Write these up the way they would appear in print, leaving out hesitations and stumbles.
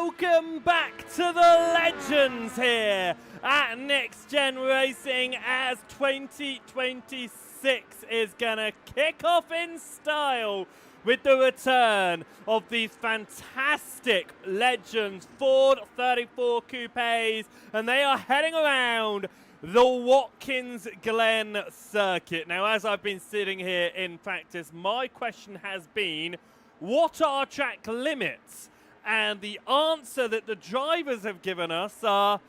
Welcome back to the Legends here at NXTGEN Racing as 2026 is gonna kick off in style with the return of these fantastic Legends Ford 34 coupes, and they are heading around the Watkins Glen circuit. Now, as I've been sitting here in practice, my question has been, what are track limits? And the answer that the drivers have given us are,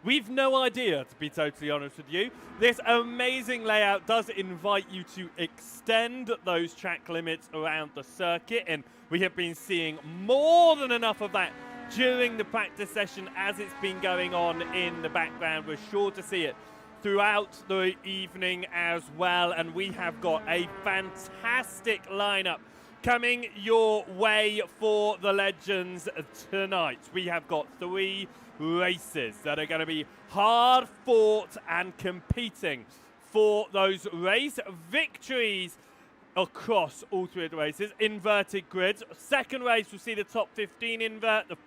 we've no idea, to be totally honest with you. This amazing layout does invite you to extend those track limits around the circuit, and we have been seeing more than enough of that during the practice session as it's been going on in the background. We're sure to see it throughout the evening as well, and we have got a fantastic lineup coming your way for the Legends tonight. We have got 3 races that are going to be hard fought and competing for those race victories across all 3 of the races. Inverted grids. Second race, we'll see the top 15 invert. The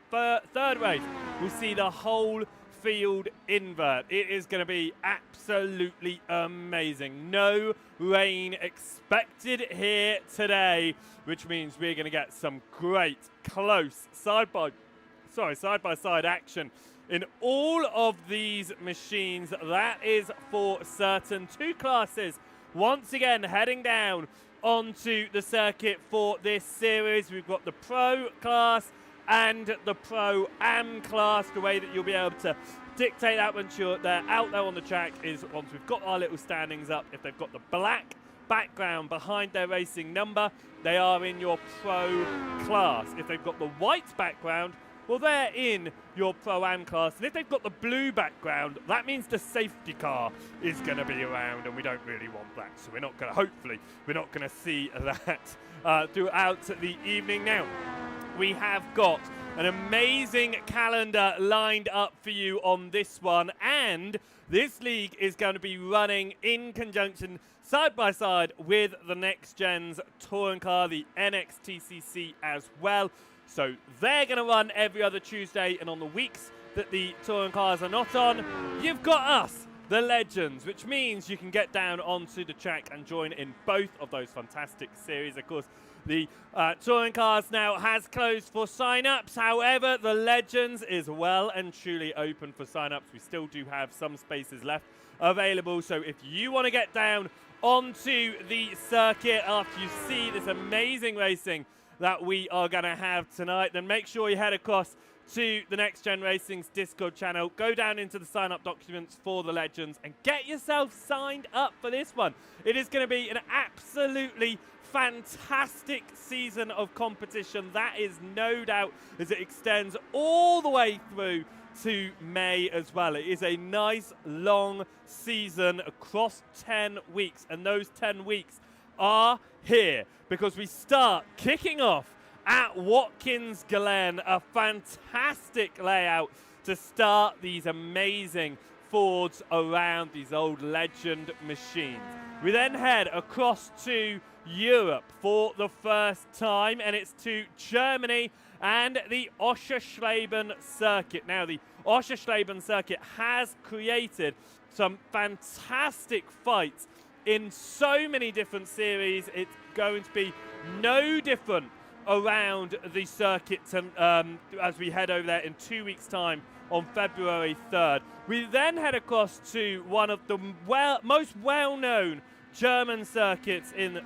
third race, we'll see the whole field invert. It is going to be absolutely amazing. No rain expected here today, which means we're going to get some great close side-by-side action in all of these machines. That is for certain. 2 classes once again heading down onto the circuit for this series. We've got the Pro class and the Pro-Am class. The way that you'll be able to dictate that once they're out there on the track is once we've got our little standings up. If they've got the black background behind their racing number, they are in your Pro class. If they've got the white background, well, they're in your Pro-Am class. And if they've got the blue background, that means the safety car is going to be around, and we don't really want that. So we're not going to, hopefully, we're not going to see that throughout the evening. Now, we have got an amazing calendar lined up for you on this one, and this league is going to be running in conjunction side by side with the NXTGEN's touring car, the NXTCC as well. So they're going to run every other Tuesday, and on the weeks that the touring cars are not on, you've got us, the Legends, which means you can get down onto the track and join in both of those fantastic series. Of course, the touring cars now has closed for sign-ups. However, the Legends is well and truly open for sign-ups. We still do have some spaces left available. So if you want to get down onto the circuit after you see this amazing racing that we are going to have tonight, then make sure you head across to the NXTGEN Racing's Discord channel. Go down into the sign-up documents for the Legends and get yourself signed up for this one. It is going to be an absolutely fantastic season of competition. That is no doubt, as it extends all the way through to May as well. It is a nice long season across 10 weeks, and those 10 weeks are here because we start kicking off at Watkins Glen, a fantastic layout to start these amazing Fords around these old Legend machines. We then head across to Europe for the first time, and it's to Germany and the Oschersleben circuit. Now, the Oschersleben circuit has created some fantastic fights in so many different series. It's going to be no different around the circuit as we head over there in 2 weeks' time on February 3rd. We then head across to one of the most well-known German circuits in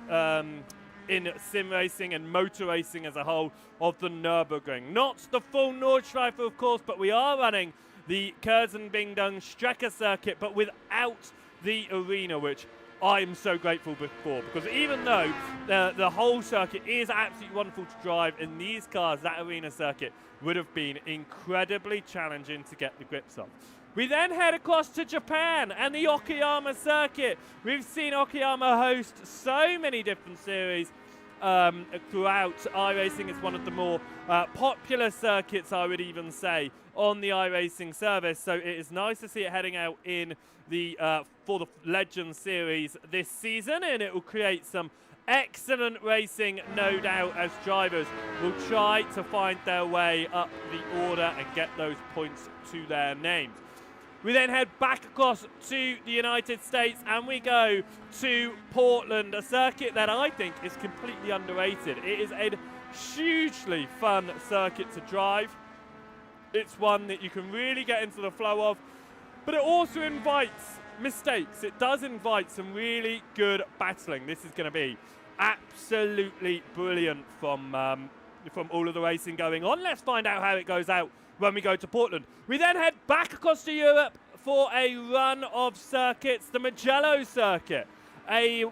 sim racing and motor racing as a whole, of the Nürburgring. Not the full Nordschleife, of course, but we are running the Kurzenbindung Strecke circuit, but without the arena, which I'm so grateful for, because even though the whole circuit is absolutely wonderful to drive, in these cars, that arena circuit would have been incredibly challenging to get the grips of. We then head across to Japan and the Okayama circuit. We've seen Okayama host so many different series throughout iRacing. It's one of the more popular circuits, I would even say, on the iRacing service. So it is nice to see it heading out in the for the Legends series this season, and it will create some excellent racing, no doubt, as drivers will try to find their way up the order and get those points to their names. We then head back across to the United States and we go to Portland, a circuit that I think is completely underrated. It is a hugely fun circuit to drive. It's one that you can really get into the flow of, but it also invites mistakes. It does invite some really good battling. This is going to be absolutely brilliant from all of the racing going on. Let's find out how it goes out when we go to Portland. We then head back across to Europe for a run of circuits, the Mugello circuit.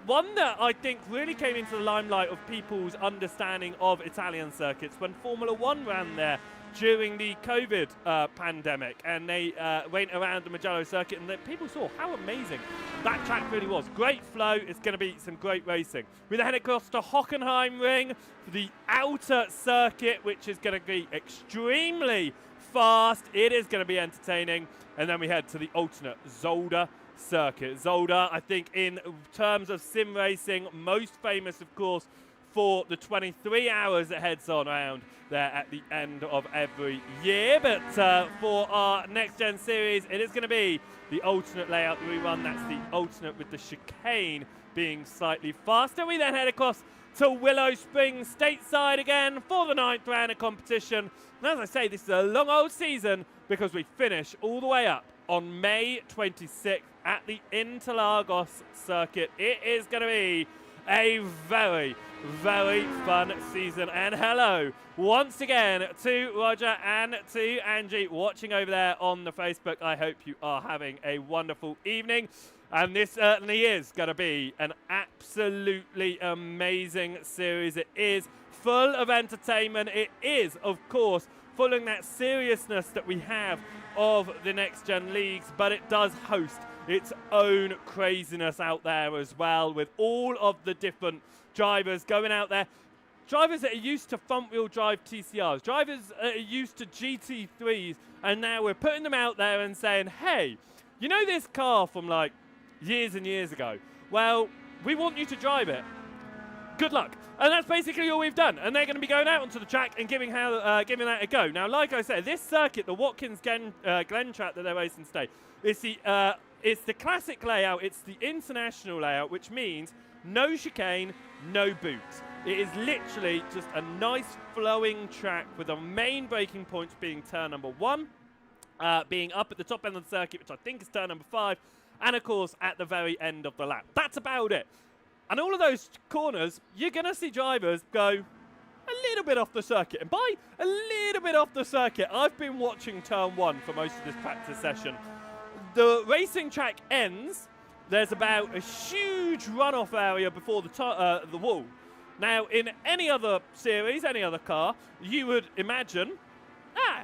One that I think really came into the limelight of people's understanding of Italian circuits when Formula One ran there during the COVID pandemic, and they went around the Mugello circuit, and people saw how amazing that track really was. Great flow. It's going to be some great racing. We then head across to Hockenheim Ring for the outer circuit, which is going to be extremely fast. It is going to be entertaining. And then we head to the alternate Zolder circuit. Zolder, I think, in terms of sim racing, most famous, of course, for the 23 hours it heads on around there at the end of every year. But for our next gen series, it is going to be the alternate layout that we run. That's the alternate with the chicane being slightly faster. We then head across to Willow Springs stateside again for the 9th round of competition. And as I say, this is a long old season because we finish all the way up on May 26th at the Interlagos circuit. It is going to be a very, very fun season. And hello once again to Roger and to Angie watching over there on the Facebook. I hope you are having a wonderful evening. And this certainly is going to be an absolutely amazing series. It is full of entertainment. It is, of course, following that seriousness that we have of the Next Gen Leagues, but it does host its own craziness out there as well, with all of the different drivers going out there. Drivers that are used to front-wheel drive TCRs, drivers that are used to GT3s, and now we're putting them out there and saying, hey, you know this car from like years and years ago? Well, we want you to drive it. Good luck. And that's basically all we've done. And they're going to be going out onto the track and giving that a go. Now, like I said, this circuit, the Watkins Glen track that they're racing today, it's the classic layout. It's the international layout, which means no chicane, no boots. It is literally just a nice flowing track with the main braking points being turn number 1, being up at the top end of the circuit, which I think is turn number 5, and of course at the very end of the lap. That's about it. And all of those corners, you're going to see drivers go a little bit off the circuit. And by a little bit off the circuit, I've been watching turn 1 for most of this practice session. The racing track ends. There's about a huge runoff area before the wall. Now, in any other series, any other car, you would imagine,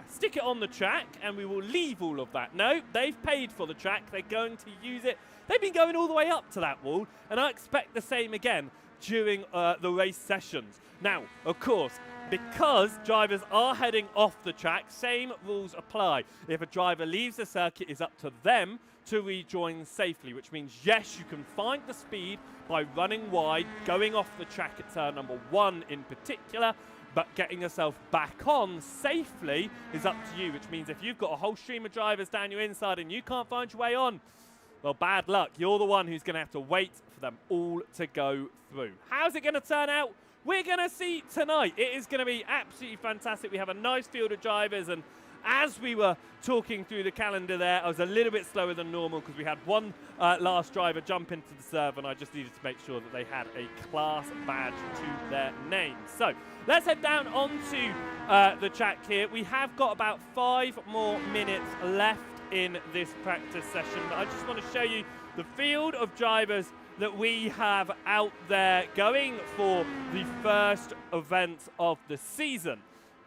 stick it on the track and we will leave all of that. No, they've paid for the track. They're going to use it. They've been going all the way up to that wall, and I expect the same again during the race sessions. Now, of course, because drivers are heading off the track, same rules apply. If a driver leaves the circuit, it's up to them to rejoin safely, which means, yes, you can find the speed by running wide, going off the track at turn number 1 in particular, but getting yourself back on safely is up to you, which means if you've got a whole stream of drivers down your inside and you can't find your way on, well, bad luck. You're the one who's going to have to wait for them all to go through. How's it going to turn out? We're going to see tonight. It is going to be absolutely fantastic. We have a nice field of drivers, and as we were talking through the calendar there, I was a little bit slower than normal because we had one last driver jump into the serve, and I just needed to make sure that they had a class badge to their name. So let's head down onto the track here. We have got about 5 more minutes left in this practice session. I just want to show you the field of drivers that we have out there going for the first event of the season.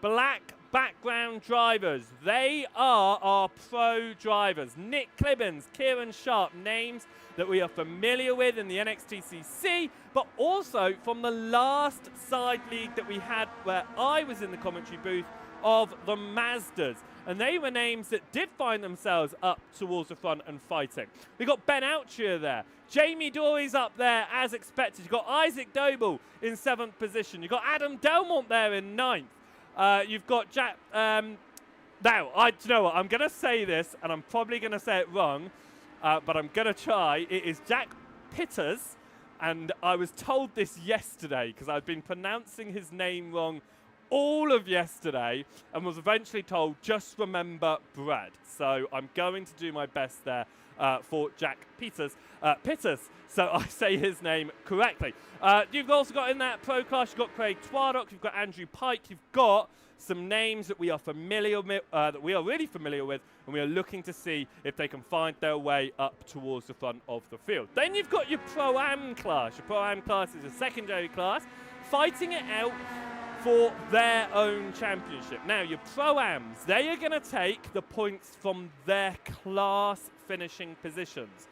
Black background drivers. They are our pro drivers. Nick Clibbins, Kieran Sharp, names that we are familiar with in the NXTCC, but also from the last side league that we had where I was in the commentary booth of the Mazdas. and they were names that did find themselves up towards the front and fighting. We got Ben Outria there. Jamie Dory's up there as expected. You've got Isaac Doble in 7th position. You've got Adam Delmont there in 9th. You've got Jack... now, do you know what? I'm going to say this, and I'm probably going to say it wrong, but I'm going to try. It is Jack Pitters, and I was told this yesterday because I'd been pronouncing his name wrong all of yesterday and was eventually told, just remember Brad. So I'm going to do my best there for Jack Pitters, so I say his name correctly. You've also got in that pro class, you've got Craig Twardock, you've got Andrew Pike, you've got some names that we are familiar with, that we are really familiar with, and we are looking to see if they can find their way up towards the front of the field. Then you've got your Pro-Am class. Your Pro-Am class is a secondary class, fighting it out for their own championship. Now, your Pro-Ams, they are going to take the points from their class finishing positions,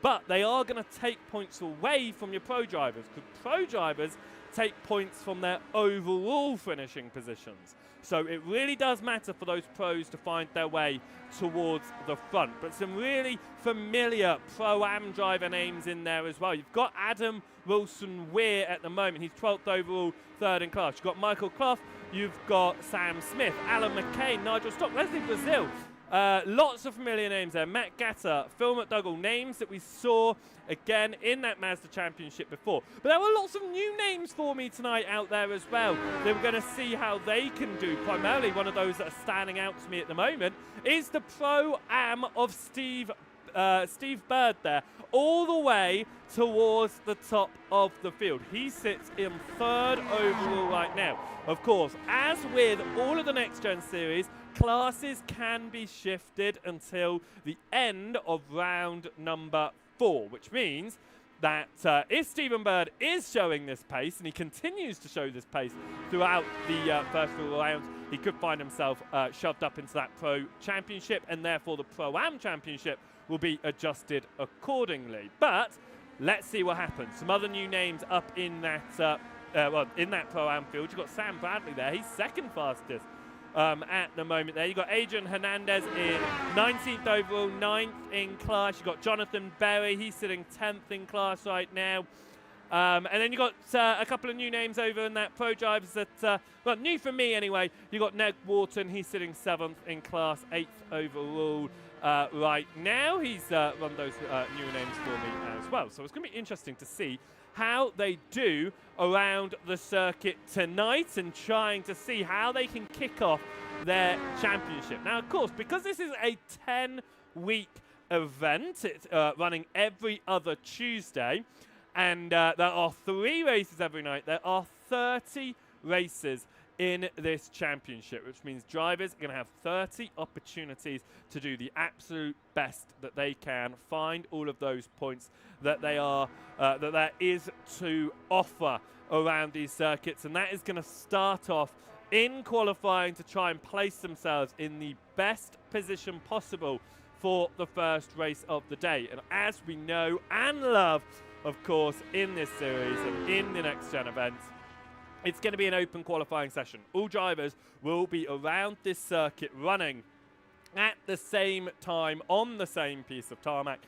but they are going to take points away from your pro drivers, because pro drivers take points from their overall finishing positions. So it really does matter for those pros to find their way towards the front. But some really familiar Pro-Am driver names in there as well. You've got Adam Wilson-Weir at the moment. He's 12th overall, 3rd in class. You've got Michael Clough. You've got Sam Smith, Alan McCain, Nigel Stock, Leslie Brazil. Lots of familiar names there. Matt Gatter, Phil McDougall, names that we saw again in that Mazda Championship before. But there were lots of new names for me tonight out there as well. They were going to see how they can do. Primarily one of those that are standing out to me at the moment is the Pro-Am of Steve Bird there, all the way towards the top of the field. He sits in 3rd overall right now. Of course, as with all of the Next Gen series, classes can be shifted until the end of round number 4, which means that if Stephen Bird is showing this pace, and he continues to show this pace throughout the first 4 rounds, he could find himself shoved up into that Pro Championship, and therefore the Pro-Am Championship will be adjusted accordingly. But let's see what happens. Some other new names up in that in that Pro-Am field. You've got Sam Bradley there. He's 2nd fastest at the moment there. You've got Adrian Hernandez in 19th overall, 9th in class. You've got Jonathan Berry. He's sitting 10th in class right now. And then you've got a couple of new names over in that pro drivers that, well, new for me anyway. You've got Ned Wharton. He's sitting 7th in class, 8th overall right now. He's one of those new names for me as well. So it's going to be interesting to see how they do around the circuit tonight and trying to see how they can kick off their championship. Now, of course, because this is a 10-week event, it's running every other Tuesday, and there are 3 races every night. There are 30 races in this championship, which means drivers are going to have 30 opportunities to do the absolute best that they can, find all of those points that they are that there is to offer around these circuits, and that is going to start off in qualifying to try and place themselves in the best position possible for the first race of the day. And as we know and love, of course, in this series and in the Next Gen events, it's going to be an open qualifying session. All drivers will be around this circuit running at the same time on the same piece of tarmac,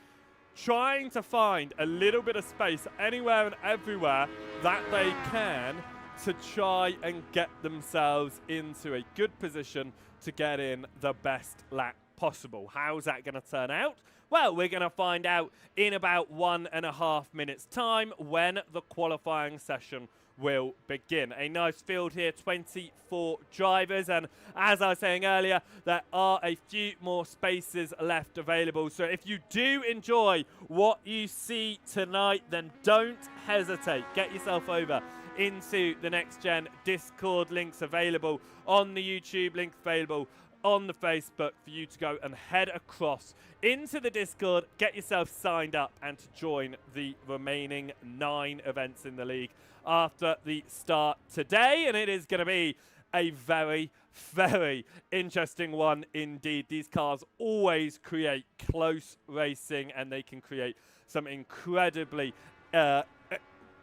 trying to find a little bit of space anywhere and everywhere that they can to try and get themselves into a good position to get in the best lap possible. How's that going to turn out? Well, we're going to find out in about 1.5 minutes' time when the qualifying session will begin. A nice field here, 24 drivers, and as I was saying earlier, there are a few more spaces left available. So if you do enjoy what you see tonight, then don't hesitate. Get yourself over into the Next Gen Discord. Links available on the YouTube, links available on the Facebook for you to go and head across into the Discord, get yourself signed up and to join the remaining 9 events in the league after the start today. And it is going to be a very, very interesting one indeed. These cars always create close racing, and they can create some incredibly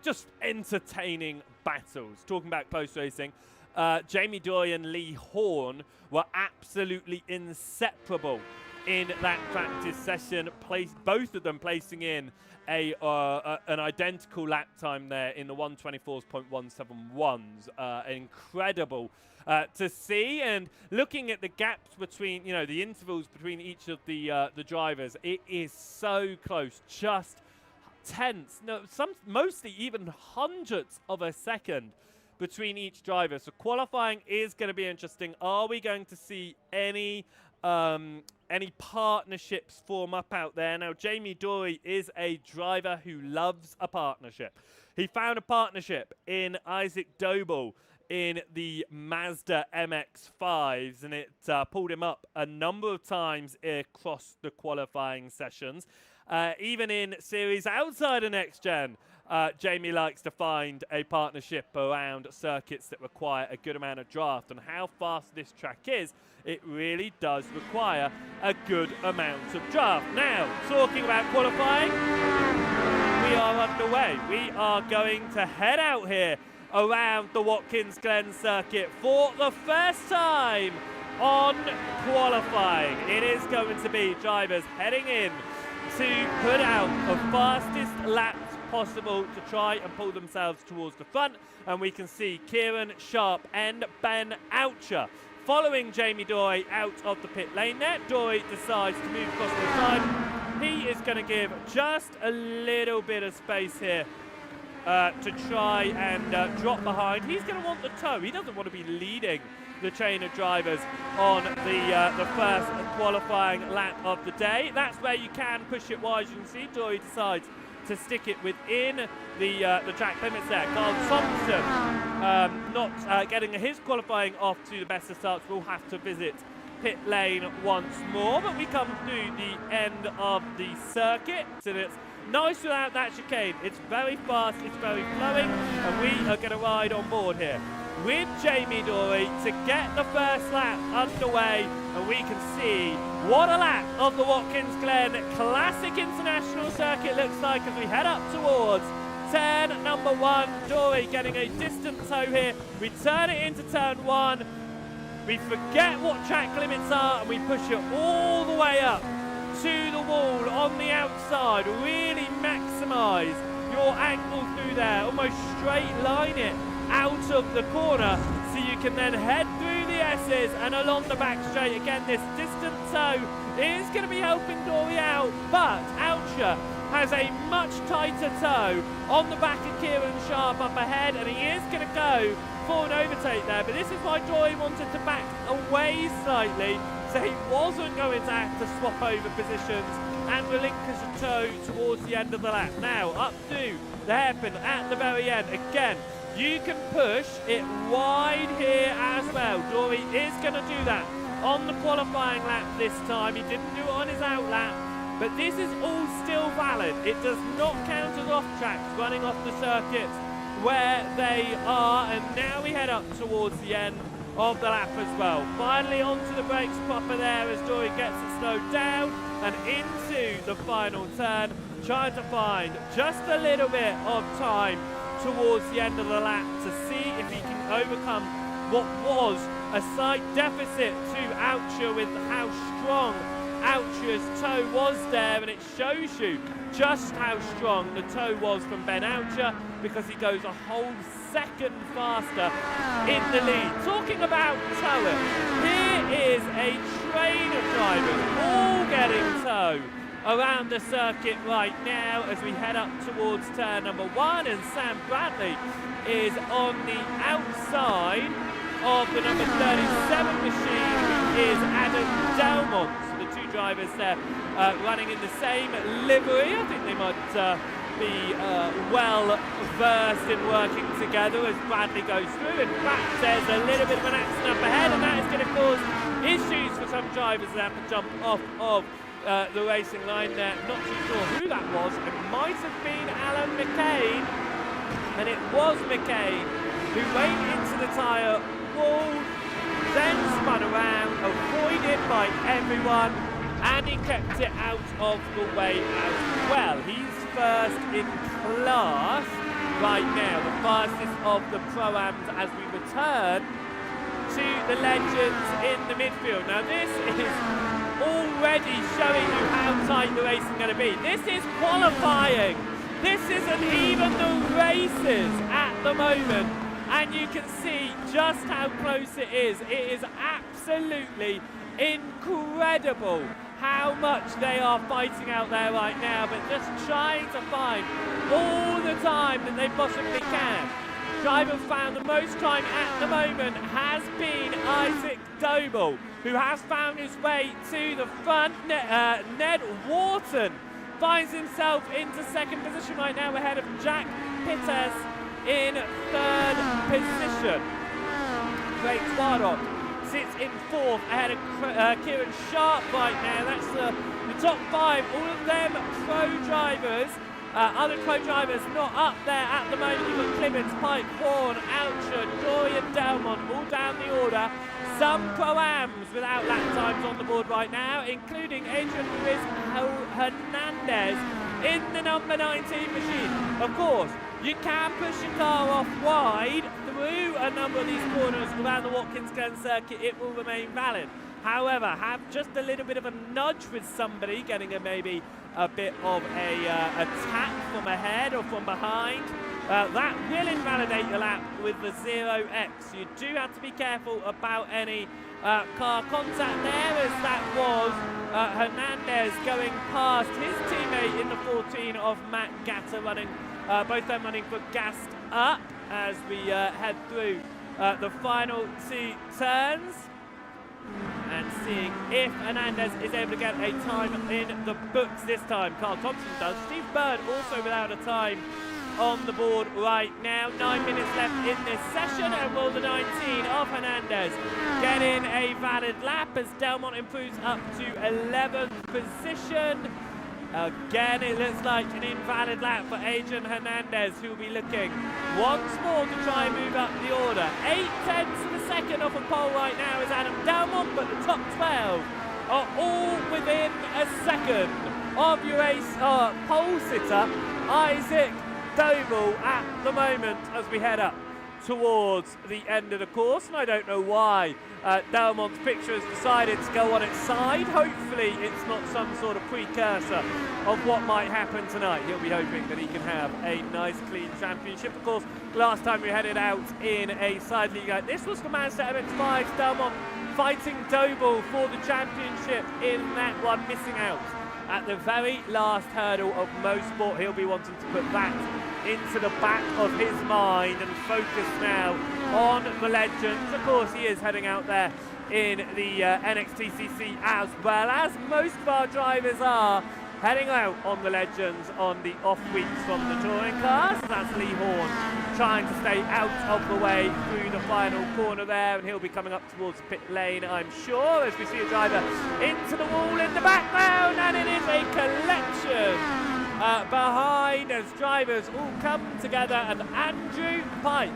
just entertaining battles. Talking about close racing, Jamie Doy and Lee Horn were absolutely inseparable in that practice session, both of them placing in an identical lap time there in the 124.171s. Incredible to see, and looking at the gaps between, the intervals between each of the drivers, it is so close, just tenths, mostly even hundredths of a second between each driver. So qualifying is going to be interesting. Are we going to see any partnerships form up out there? Now, Jamie Dory is a driver who loves a partnership. He found a partnership in Isaac Doble in the Mazda MX-5s, and it pulled him up a number of times across the qualifying sessions. Even in series outside of Next Gen, Jamie likes to find a partnership around circuits that require a good amount of draft. And how fast this track is, it really does require a good amount of draft. Now, talking about qualifying, we are underway. We are going to head out here around the Watkins Glen circuit for the first time on qualifying. It is going to be drivers heading in to put out the fastest laps possible to try and pull themselves towards the front. And we can see Kieran Sharp and Ben Oucher following Jamie Dory out of the pit lane there. Dory decides to move across the side. He is going to give just a little bit of space here to try and drop behind. He's going to want the toe. He doesn't want to be leading the chain of drivers on the first qualifying lap of the day. That's where you can push it wide. As you can see, Dory decides to stick it within the track limits there. Carl Thompson not getting his qualifying off to the best of starts. We'll have to visit pit lane once more, but we come to the end of the circuit, and it's nice without that chicane. It's very fast, it's very flowing, and we are going to ride on board here with Jamie Dory to get the first lap underway, and we can see what a lap of the Watkins Glen Classic International Circuit looks like as we head up towards turn number 1. Dory getting a distant toe here. We turn it into turn 1. We forget what track limits are and we push it all the way up to the wall on the outside. Really maximise your angle through there. Almost straight line it out of the corner so you can then head through the S's and along the back straight. Again, this distant toe is going to be helping Dory out, but Oucher has a much tighter toe on the back of Kieran Sharp up ahead, and he is going to go for an overtake there. But this is why Dory wanted to back away slightly, so he wasn't going to have to swap over positions and relinquish a toe towards the end of the lap. Now, up to the hairpin at the very end. Again, you can push it wide here as well. Dory is going to do that on the qualifying lap this time. He didn't do it on his out lap, but this is all still valid. It does not count as off tracks running off the circuits where they are. And now we head up towards the end of the lap as well. Finally onto the brakes proper there as Dory gets it slowed down and into the final turn, trying to find just a little bit of time towards the end of the lap to see if he can overcome what was a slight deficit to Oucher with how strong Oucher's toe was there, and it shows you just how strong the toe was from Ben Oucher because he goes a whole second faster in the lead. Talking about towing, here is a train of drivers all getting toe around the circuit right now as we head up towards turn number 1, and Sam Bradley is on the outside of the number 37 machine, who is Adam Delmont. So the two drivers there running in the same livery. I think they might be well versed in working together as Bradley goes through. In fact, there's a little bit of an accident up ahead, and that is going to cause issues for some drivers that have to jump off of the racing line there. Not too sure who that was. It might have been Alan McCain, and it was McCain who went into the tyre wall, then spun around, avoided by everyone, and he kept it out of the way as well. He's first in class right now, the fastest of the Pro-Ams as we return to the Legends in the midfield. Now this is already showing you how tight the race is going to be. This is qualifying. This isn't even the races at the moment. And you can see just how close it is. It is absolutely incredible how much they are fighting out there right now, but just trying to find all the time that they possibly can. Driver found the most time at the moment has been Isaac Doble, who has found his way to the front. Ned Wharton finds himself into second position right now, ahead of Jack Pitters in third position. Craig Twardock sits in fourth, ahead of Kieran Sharp right now. That's the top five, all of them pro drivers. Other pro drivers not up there at the moment. You've got Clements, Pike, Horn, Oucher, Dorian, Delmont, all down the order. Some Pro-Ams without lap times on the board right now, including Adrian Luis Hernandez in the number 19 machine. Of course, you can push your car off wide through a number of these corners around the Watkins Glen circuit. It will remain valid. However, have just a little bit of a nudge with somebody, getting maybe a bit of a attack from ahead or from behind. That will invalidate your lap with the 0x. You do have to be careful about any car contact there, as that was Hernandez going past his teammate in the 14 of Matt Gatter, running both them running for gassed up as we head through the final two turns. And seeing if Hernandez is able to get a time in the books this time. Carl Thompson does. Steve Bird also without a time on the board right now. 9 minutes left in this session, and will the 19 of Hernandez get in a valid lap as Delmont improves up to 11th position. Again, it looks like an invalid lap for Adrian Hernandez, who will be looking once more to try and move up the order. 8/10 of a second off a pole right now is Adam Delmont, but the top 12 are all within a second of your ace pole sitter, Isaac Doble, at the moment as we head up towards the end of the course. And I don't know why Delmont's picture has decided to go on its side. Hopefully it's not some sort of precursor of what might happen tonight. He'll be hoping that he can have a nice clean championship. Of course, last time we headed out in a side league like this was the Mazda MX-5. Delmont fighting Doble for the championship in that one, missing out at the very last hurdle of Mosport. He'll be wanting to put that into the back of his mind and focus now on the Legends. Of course, he is heading out there in the NXTCC, as well as most of our drivers are heading out on the Legends on the off weeks from the touring cars. That's Lee Horn trying to stay out of the way through the final corner there, and he'll be coming up towards the pit lane, I'm sure, as we see a driver into the wall in the background, and it is a collection behind as drivers all come together, and Andrew Pike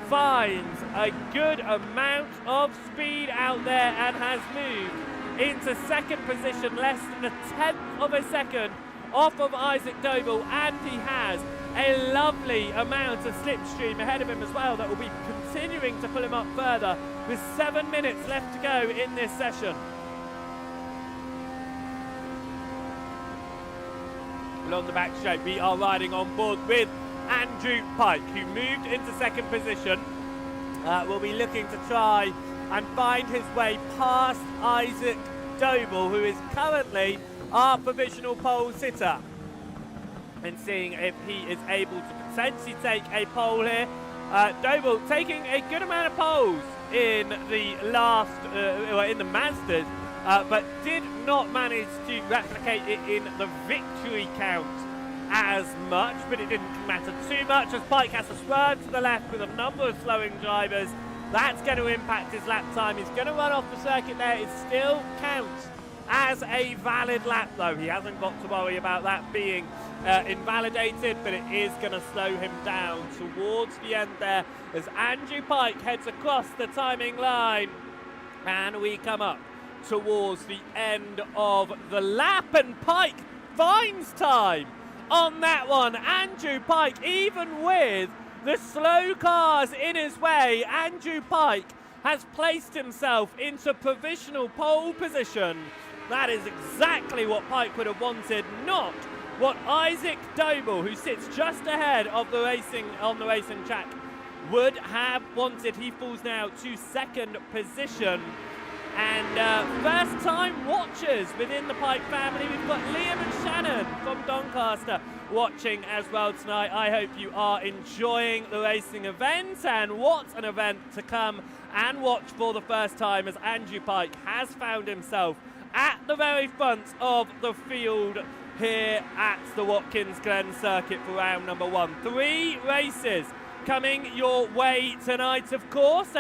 finds a good amount of speed out there and has moved into second position, less than a 10th of a second off of Isaac Doble, and he has a lovely amount of slipstream ahead of him as well that will be continuing to pull him up further with 7 minutes left to go in this session. Along the back straight, we are riding on board with Andrew Pike, who moved into second position. Will be looking to try and find his way past Isaac Doble, who is currently our provisional pole sitter, and seeing if he is able to potentially take a pole here. Doble taking a good amount of poles in the last, in the Mazdas, but did not manage to replicate it in the victory count as much, but it didn't matter too much as Pike has to swerve to the left with a number of slowing drivers. That's going to impact his lap time. He's going to run off the circuit there. It still counts as a valid lap, though. He hasn't got to worry about that being invalidated, but it is going to slow him down towards the end there as Andrew Pike heads across the timing line, and we come up towards the end of the lap, and Pike finds time on that one. Andrew Pike, even with the slow cars in his way, Andrew Pike has placed himself into provisional pole position. That is exactly what Pike would have wanted, not what Isaac Doble, who sits just ahead of the racing on the racing track, would have wanted. He falls now to second position. And first time watchers within the Pike family, we've got Liam and Shannon from Doncaster watching as well tonight. I hope you are enjoying the racing event, and what an event to come and watch for the first time, as Andrew Pike has found himself at the very front of the field here at the Watkins Glen circuit for round number 1. 3 races coming your way tonight, of course.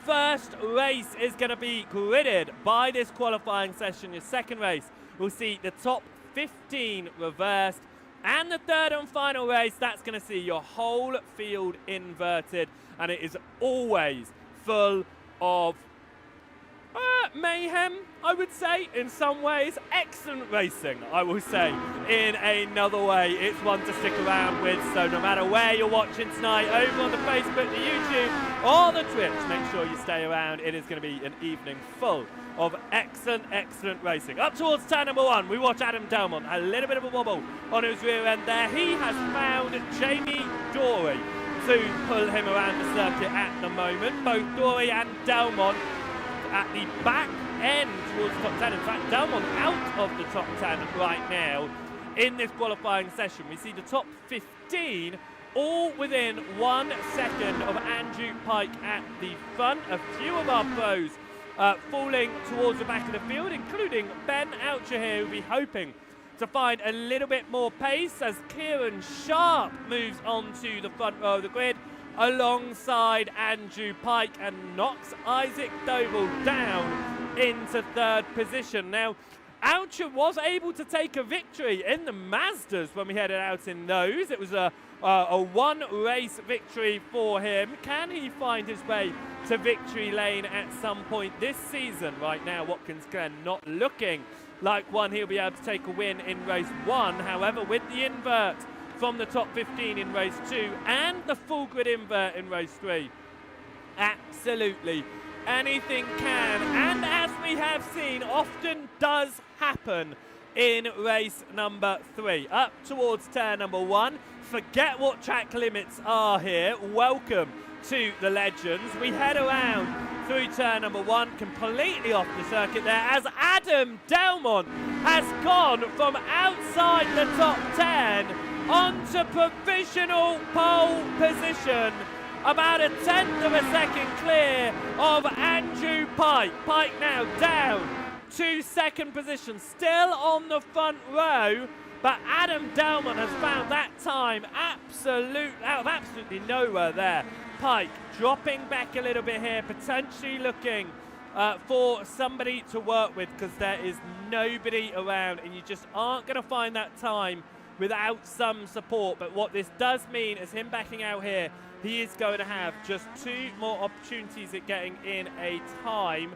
First race is going to be gridded by this qualifying session. Your second race will see the top 15 reversed. And the third and final race, that's going to see your whole field inverted. And it is always full of mayhem, I would say, in some ways. Excellent racing, I will say, in another way. It's one to stick around with, so no matter where you're watching tonight, over on the Facebook, the YouTube, or the Twitch, make sure you stay around. It is going to be an evening full of excellent, excellent racing. Up towards turn number 1, we watch Adam Delmont. A little bit of a wobble on his rear end there. He has found Jamie Dory to pull him around the circuit at the moment. Both Dory and Delmont at the back end towards the top 10. In fact, Delmont out of the top 10 right now in this qualifying session. We see the top 15 all within 1 second of Andrew Pike at the front. A few of our pros falling towards the back of the field, including Ben Oucher here, who'll be hoping to find a little bit more pace as Kieran Sharp moves on to the front row of the grid alongside Andrew Pike and knocks Isaac Doble down into third position. Now, Oucher was able to take a victory in the Mazdas when we headed out in those. It was a one-race victory for him. Can he find his way to victory lane at some point this season? Right now, Watkins Glen not looking like one he'll be able to take a win in race 1. However, with the invert from the top 15 in race 2 and the full grid invert in race 3, absolutely anything can, and as we have seen, often does happen in race number 3. Up towards turn number 1. Forget what track limits are here. Welcome to the Legends. We head around through turn number 1, completely off the circuit there, as Adam Delmont has gone from outside the top 10 onto provisional pole position. About a tenth of a second clear of Andrew Pike. Pike now down to second position, still on the front row, but Adam Delmont has found that time out of absolutely nowhere there. Pike dropping back a little bit here, potentially looking for somebody to work with, because there is nobody around and you just aren't going to find that time without some support. But what this does mean is him backing out here, he is going to have just 2 more opportunities at getting in a time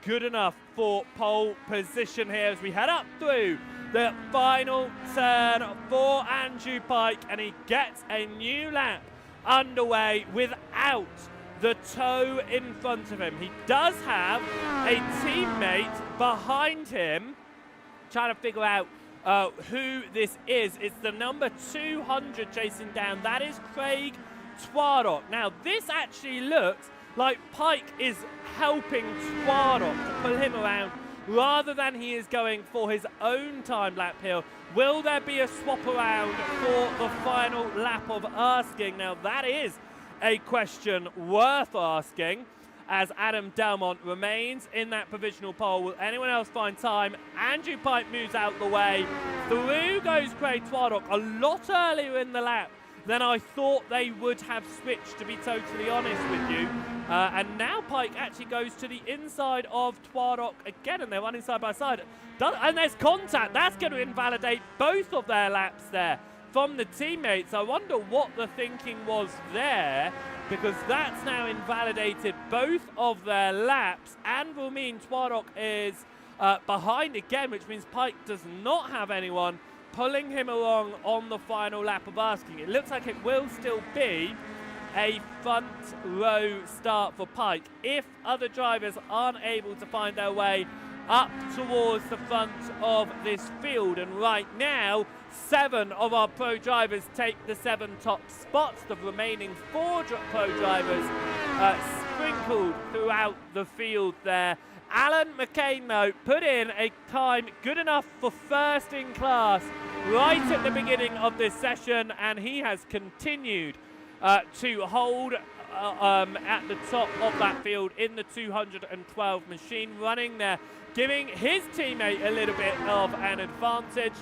good enough for pole position here as we head up through the final turn for Andrew Pike, and he gets a new lap underway without the toe in front of him. He does have a teammate behind him trying to figure out who this is. It's the number 200 chasing down. That is Craig Twardock. Now, this actually looks like Pike is helping Twardock to pull him around rather than he is going for his own time lap here. Will there be a swap around for the final lap of asking? Now, that is a question worth asking, as Adam Delmont remains in that provisional pole. Will anyone else find time? Andrew Pike moves out the way. Through goes Craig Twardock a lot earlier in the lap than I thought they would have switched, to be totally honest with you. And now Pike actually goes to the inside of Twardock again, and they're running side by side. And there's contact. That's going to invalidate both of their laps there from the teammates. I wonder what the thinking was there, because that's now invalidated both of their laps and will mean Twardock is behind again, which means Pike does not have anyone pulling him along on the final lap of asking. It looks like it will still be a front row start for Pike if other drivers aren't able to find their way up towards the front of this field. And right now, 7 of our pro drivers take the 7 top spots. The remaining 4 pro drivers sprinkled throughout the field there. Alan McCain, though, put in a time good enough for first in class right at the beginning of this session, and he has continued to hold at the top of that field in the 212 machine, running there, giving his teammate a little bit of an advantage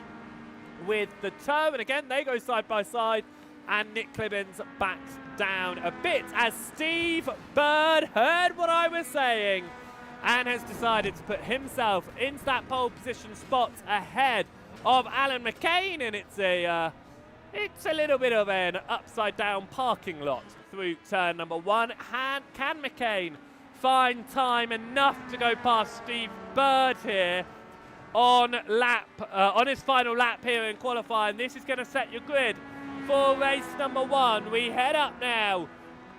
with the toe. And again, they go side by side, and Nick Clibbins backs down a bit as Steve Bird heard what I was saying and has decided to put himself into that pole position spot ahead of Alan McCain. And it's a little bit of an upside down parking lot through turn number 1. Can McCain find time enough to go past Steve Bird here on his final lap here in qualifying? This is going to set your grid for race number 1. We head up now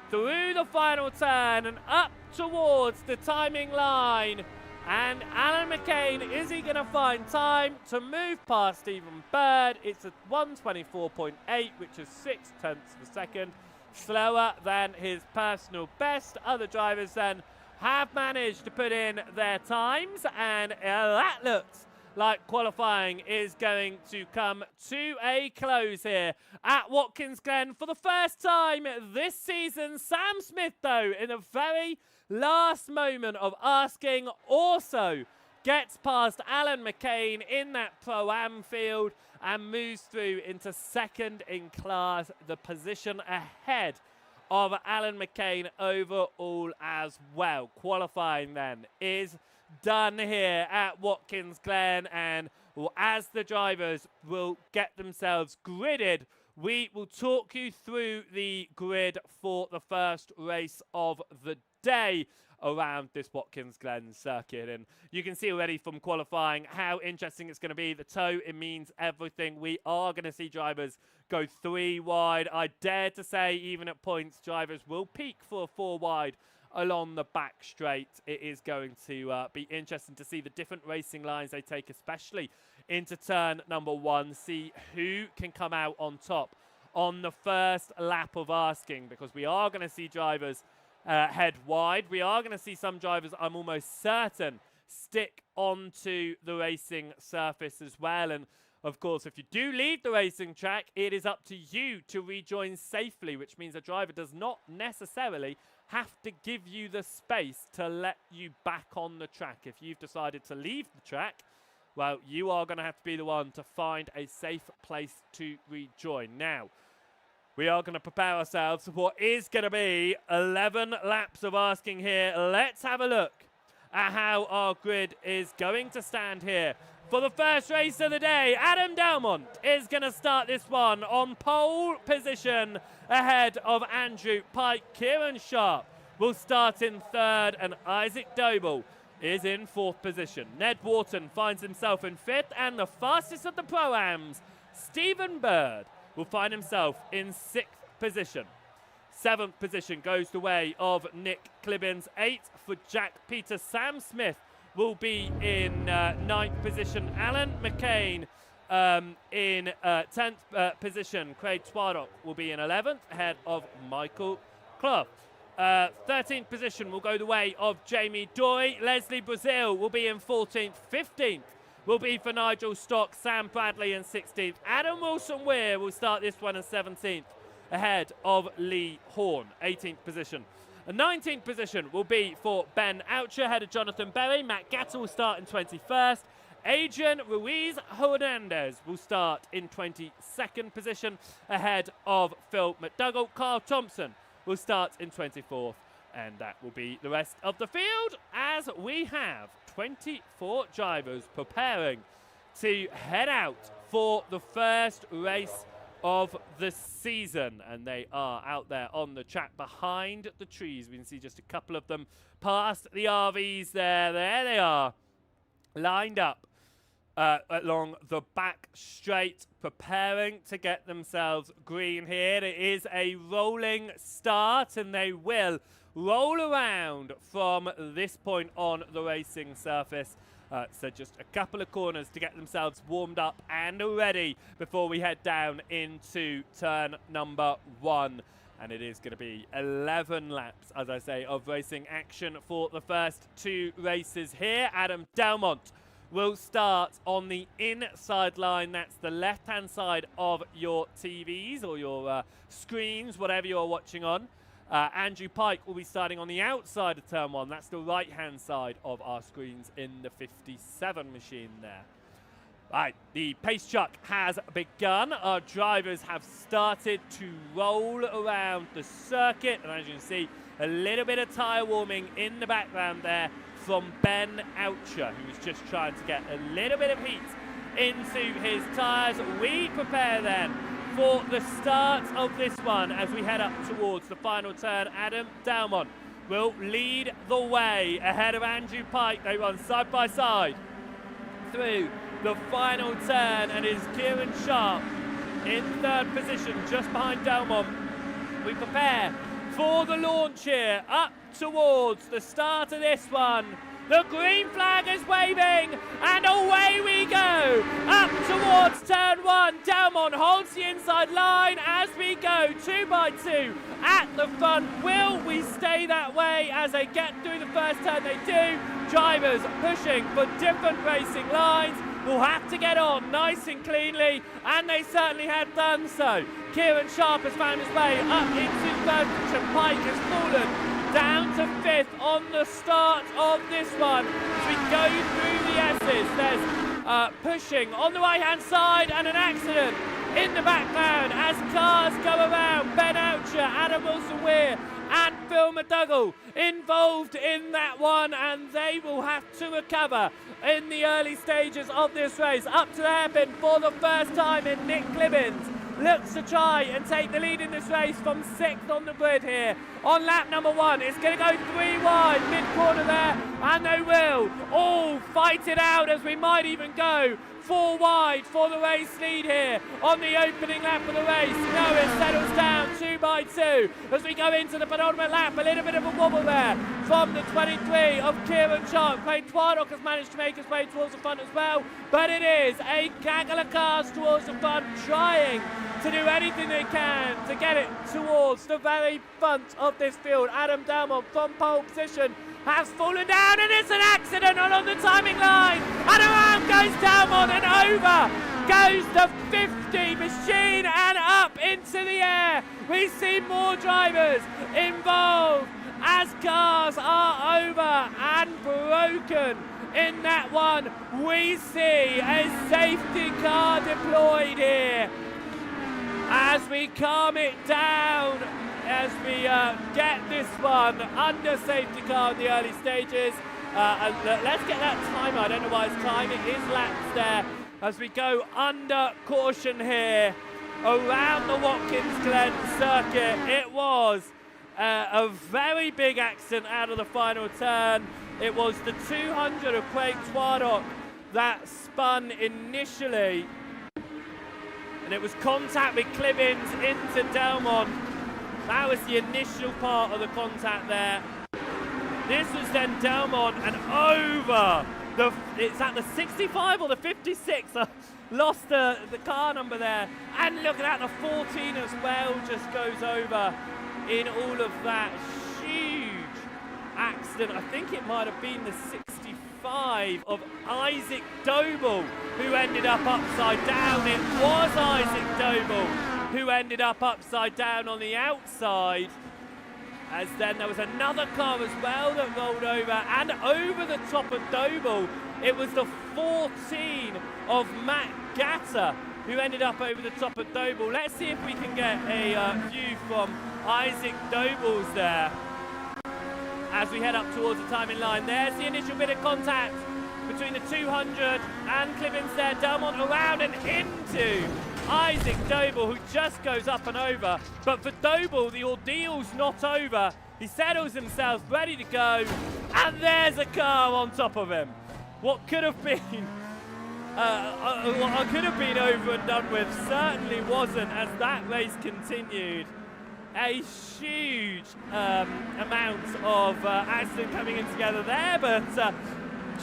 through the final turn and up towards the timing line. And Alan McCain, is he going to find time to move past Stephen Bird? It's a 1:24.8, which is 0.6 of a second slower than his personal best. Other drivers then have managed to put in their times, and that looks like qualifying is going to come to a close here at Watkins Glen for the first time this season. Sam Smith, though, in the very last moment of asking, also gets past Alan McCain in that Pro-Am field and moves through into second in class, the position ahead of Alan McCain overall as well. Qualifying then is done here at Watkins Glen, and as the drivers will get themselves gridded, we will talk you through the grid for the first race of the day around this Watkins Glen circuit. And you can see already from qualifying how interesting it's going to be. The toe, it means everything. We are going to see drivers go 3 wide. I dare to say, even at points, drivers will peak for a 4 wide along the back straight. It is going to be interesting to see the different racing lines they take, especially into turn number 1. See who can come out on top on the first lap of asking, because we are going to see drivers head wide. We are going to see some drivers, I'm almost certain, stick onto the racing surface as well. And of course, if you do leave the racing track, it is up to you to rejoin safely, which means a driver does not necessarily have to give you the space to let you back on the track. If you've decided to leave the track, well, you are going to have to be the one to find a safe place to rejoin. Now, we are going to prepare ourselves for what is going to be 11 laps of asking here. Let's have a look at how our grid is going to stand here. For the first race of the day, Adam Delmont is going to start this one on pole position ahead of Andrew Pike. Kieran Sharp will start in 3rd, and Isaac Doble is in 4th position. Ned Wharton finds himself in 5th, and the fastest of the Pro-Ams, Stephen Bird, will find himself in 6th position. 7th position goes the way of Nick Clibbins. 8th for Jack Peter. Sam Smith will be in 9th position. Alan McCain in 10th position. Craig Twardock will be in 11th, ahead of Michael Clough. 13th position will go the way of Jamie Dory. Leslie Brazil will be in 14th. 15th will be for Nigel Stock, Sam Bradley in 16th. Adam Wilson-Weir will start this one in 17th, ahead of Lee Horn, 18th position. The 19th position will be for Ben Oucher, ahead of Jonathan Berry. Matt Gattel will start in 21st. Adrian Ruiz Hernandez will start in 22nd position, ahead of Phil McDougall. Carl Thompson will start in 24th. And that will be the rest of the field, as we have 24 drivers preparing to head out for the first race of the season. And they are out there on the track behind the trees. We can see just a couple of them past the RVs there. There they are, lined up along the back straight, preparing to get themselves green here. It is a rolling start, and they will roll around from this point on the racing surface. So just a couple of corners to get themselves warmed up and ready before we head down into turn number 1. And it is going to be 11 laps, as I say, of racing action for the first 2 races here. Adam Delmont will start on the inside line. That's the left-hand side of your TVs or your screens, whatever you're watching on. Andrew Pike will be starting on the outside of turn 1. That's the right-hand side of our screens in the 57 machine there. Right, the pace chuck has begun. Our drivers have started to roll around the circuit. And as you can see, a little bit of tyre warming in the background there from Ben Oucher, who is just trying to get a little bit of heat into his tyres. We prepare then for the start of this one as we head up towards the final turn. Adam Delmont will lead the way ahead of Andrew Pike. They run side by side through the final turn, and is Kieran Sharp in 3rd position just behind Delmont. We prepare for the launch here up towards the start of this one. The green flag is waving, and away we go up towards turn 1. Delmont holds the inside line as we go 2 by 2 at the front. Will we stay that way as they get through the first turn? They do. Drivers pushing for different racing lines will have to get on nice and cleanly, and they certainly had done so. Kieran Sharp has found his way up into 3rd position. Pike has fallen down to 5th on the start of this one. As we go through the S's, there's pushing on the right-hand side and an accident in the background as cars go around. Ben Oucher, Adam Wilson-Weir and Phil McDougall involved in that one, and they will have to recover in the early stages of this race. Up to the hairpin for the first time in Nick Clibbins. Looks to try and take the lead in this race from 6th on the grid here. On lap number 1, it's going to go 3 wide, mid-corner there, and they will all fight it out as we might even go 4 wide for the race lead here on the opening lap of the race. Now it settles down 2 by 2 as we go into the penultimate lap. A little bit of a wobble there from the 23 of Kieran Sharp. Craig Twardock has managed to make his way towards the front as well, but it is a gaggle of cars towards the front trying to do anything they can to get it towards the very front of this field. Adam Delmont from pole position has fallen down, and it's an accident on the timing line, and around goes Delmont, and over goes the 50 machine and up into the air. We see more drivers involved as cars are over and broken in that one. We see a safety car deployed here as we calm it down, as we get this one under safety car in the early stages. And let's get that timer. I don't know why it's time. It is laps there as we go under caution here around the Watkins Glen circuit. It was a very big accident out of the final turn. It was the 200 of Craig Twardock that spun initially, and it was contact with Clibbins into Delmont. That was the initial part of the contact there. This was then Delmont and over the, it's at the 65 or the 56. I lost the car number there. And look at that, the 14 as well just goes over in all of that huge accident. I think it might have been the 65 of Isaac Doble who ended up upside down. It was Isaac Doble who ended up upside down on the outside, as then there was another car as well that rolled over, and over the top of Doble, it was the 14 of Matt Gatter who ended up over the top of Doble. Let's see if we can get a view from Isaac Doble's there as we head up towards the timing line. There's the initial bit of contact between the 200 and Clibbins there. Delmont around and into Isaac Doble, who just goes up and over. But for Doble, the ordeal's not over. He settles himself, ready to go, and there's a car on top of him. What could have been what could have been over and done with certainly wasn't, as that race continued. A huge amount of accident coming in together there, but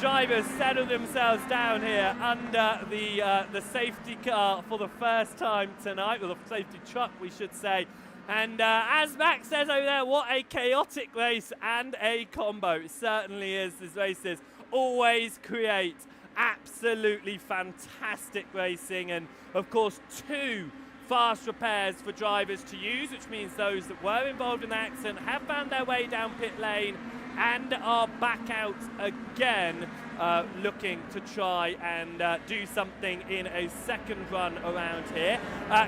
drivers settled themselves down here under the safety car for the first time tonight, or the safety truck, we should say. And as Max says over there, what a chaotic race and a combo. It certainly is. These races always create absolutely fantastic racing, and of course 2 fast repairs for drivers to use, which means those that were involved in the accident have found their way down pit lane and are back out again, looking to try and do something in a second run around here.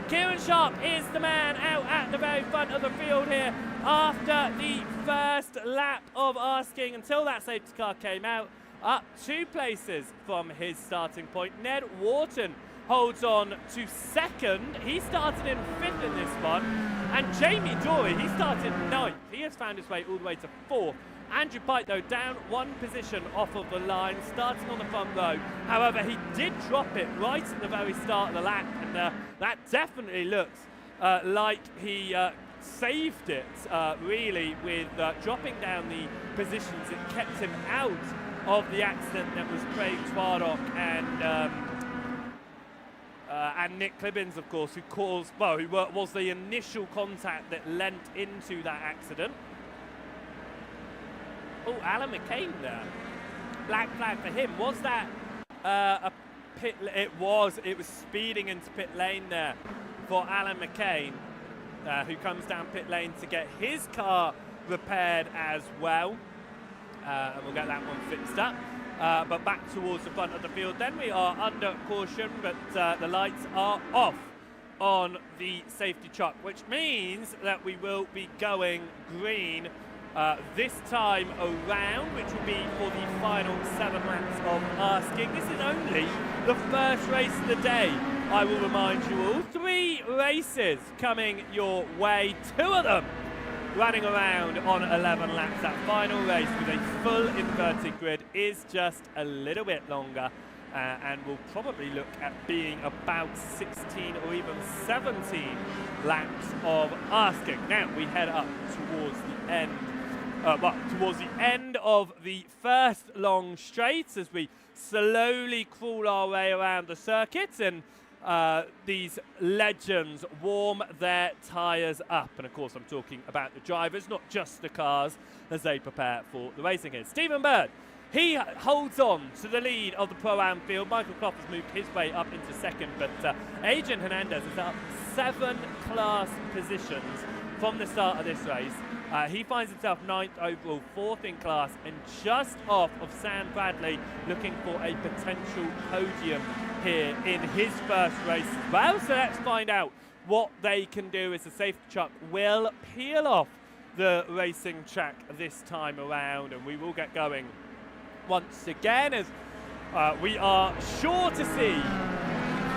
Kieran Sharp is the man out at the very front of the field here after the first lap of asking until that safety car came out, up 2 places from his starting point. Ned Wharton holds on to second. He started in 5th in this one. And Jamie Dory, he started 9th. He has found his way all the way to 4th. Andrew Pike, though, down 1 position off of the line, starting on the front row. However, he did drop it right at the very start of the lap, and that definitely looks like he saved it, really, with dropping down the positions. It kept him out of the accident that was Craig Twardock and Nick Clibbins, of course, who was the initial contact that lent into that accident. Oh, Alan McCain there. Black flag for him. Was that a pit? It was speeding into pit lane there for Alan McCain, who comes down pit lane to get his car repaired as well. And we'll get that one fixed up. But back towards the front of the field then. We are under caution, but the lights are off on the safety truck, which means that we will be going green this time around, which will be for the final 7 laps of asking. This is only the first race of the day, I will remind you all. 3 races coming your way, 2 of them running around on 11 laps. That final race with a full inverted grid is just a little bit longer, and will probably look at being about 16 or even 17 laps of asking. Now we head up towards the end, towards the end of the first long straight as we slowly crawl our way around the circuit, and these legends warm their tyres up. And of course I'm talking about the drivers, not just the cars, as they prepare for the racing here. Stephen Bird, he holds on to the lead of the Pro-Am field. Michael Clough has moved his way up into second, but Adrian Hernandez is up 7 class positions from the start of this race. He finds himself 9th overall, 4th in class, and just off of Sam Bradley, looking for a potential podium here in his first race as well. So let's find out what they can do as the safety truck will peel off the racing track this time around, and we will get going once again as we are sure to see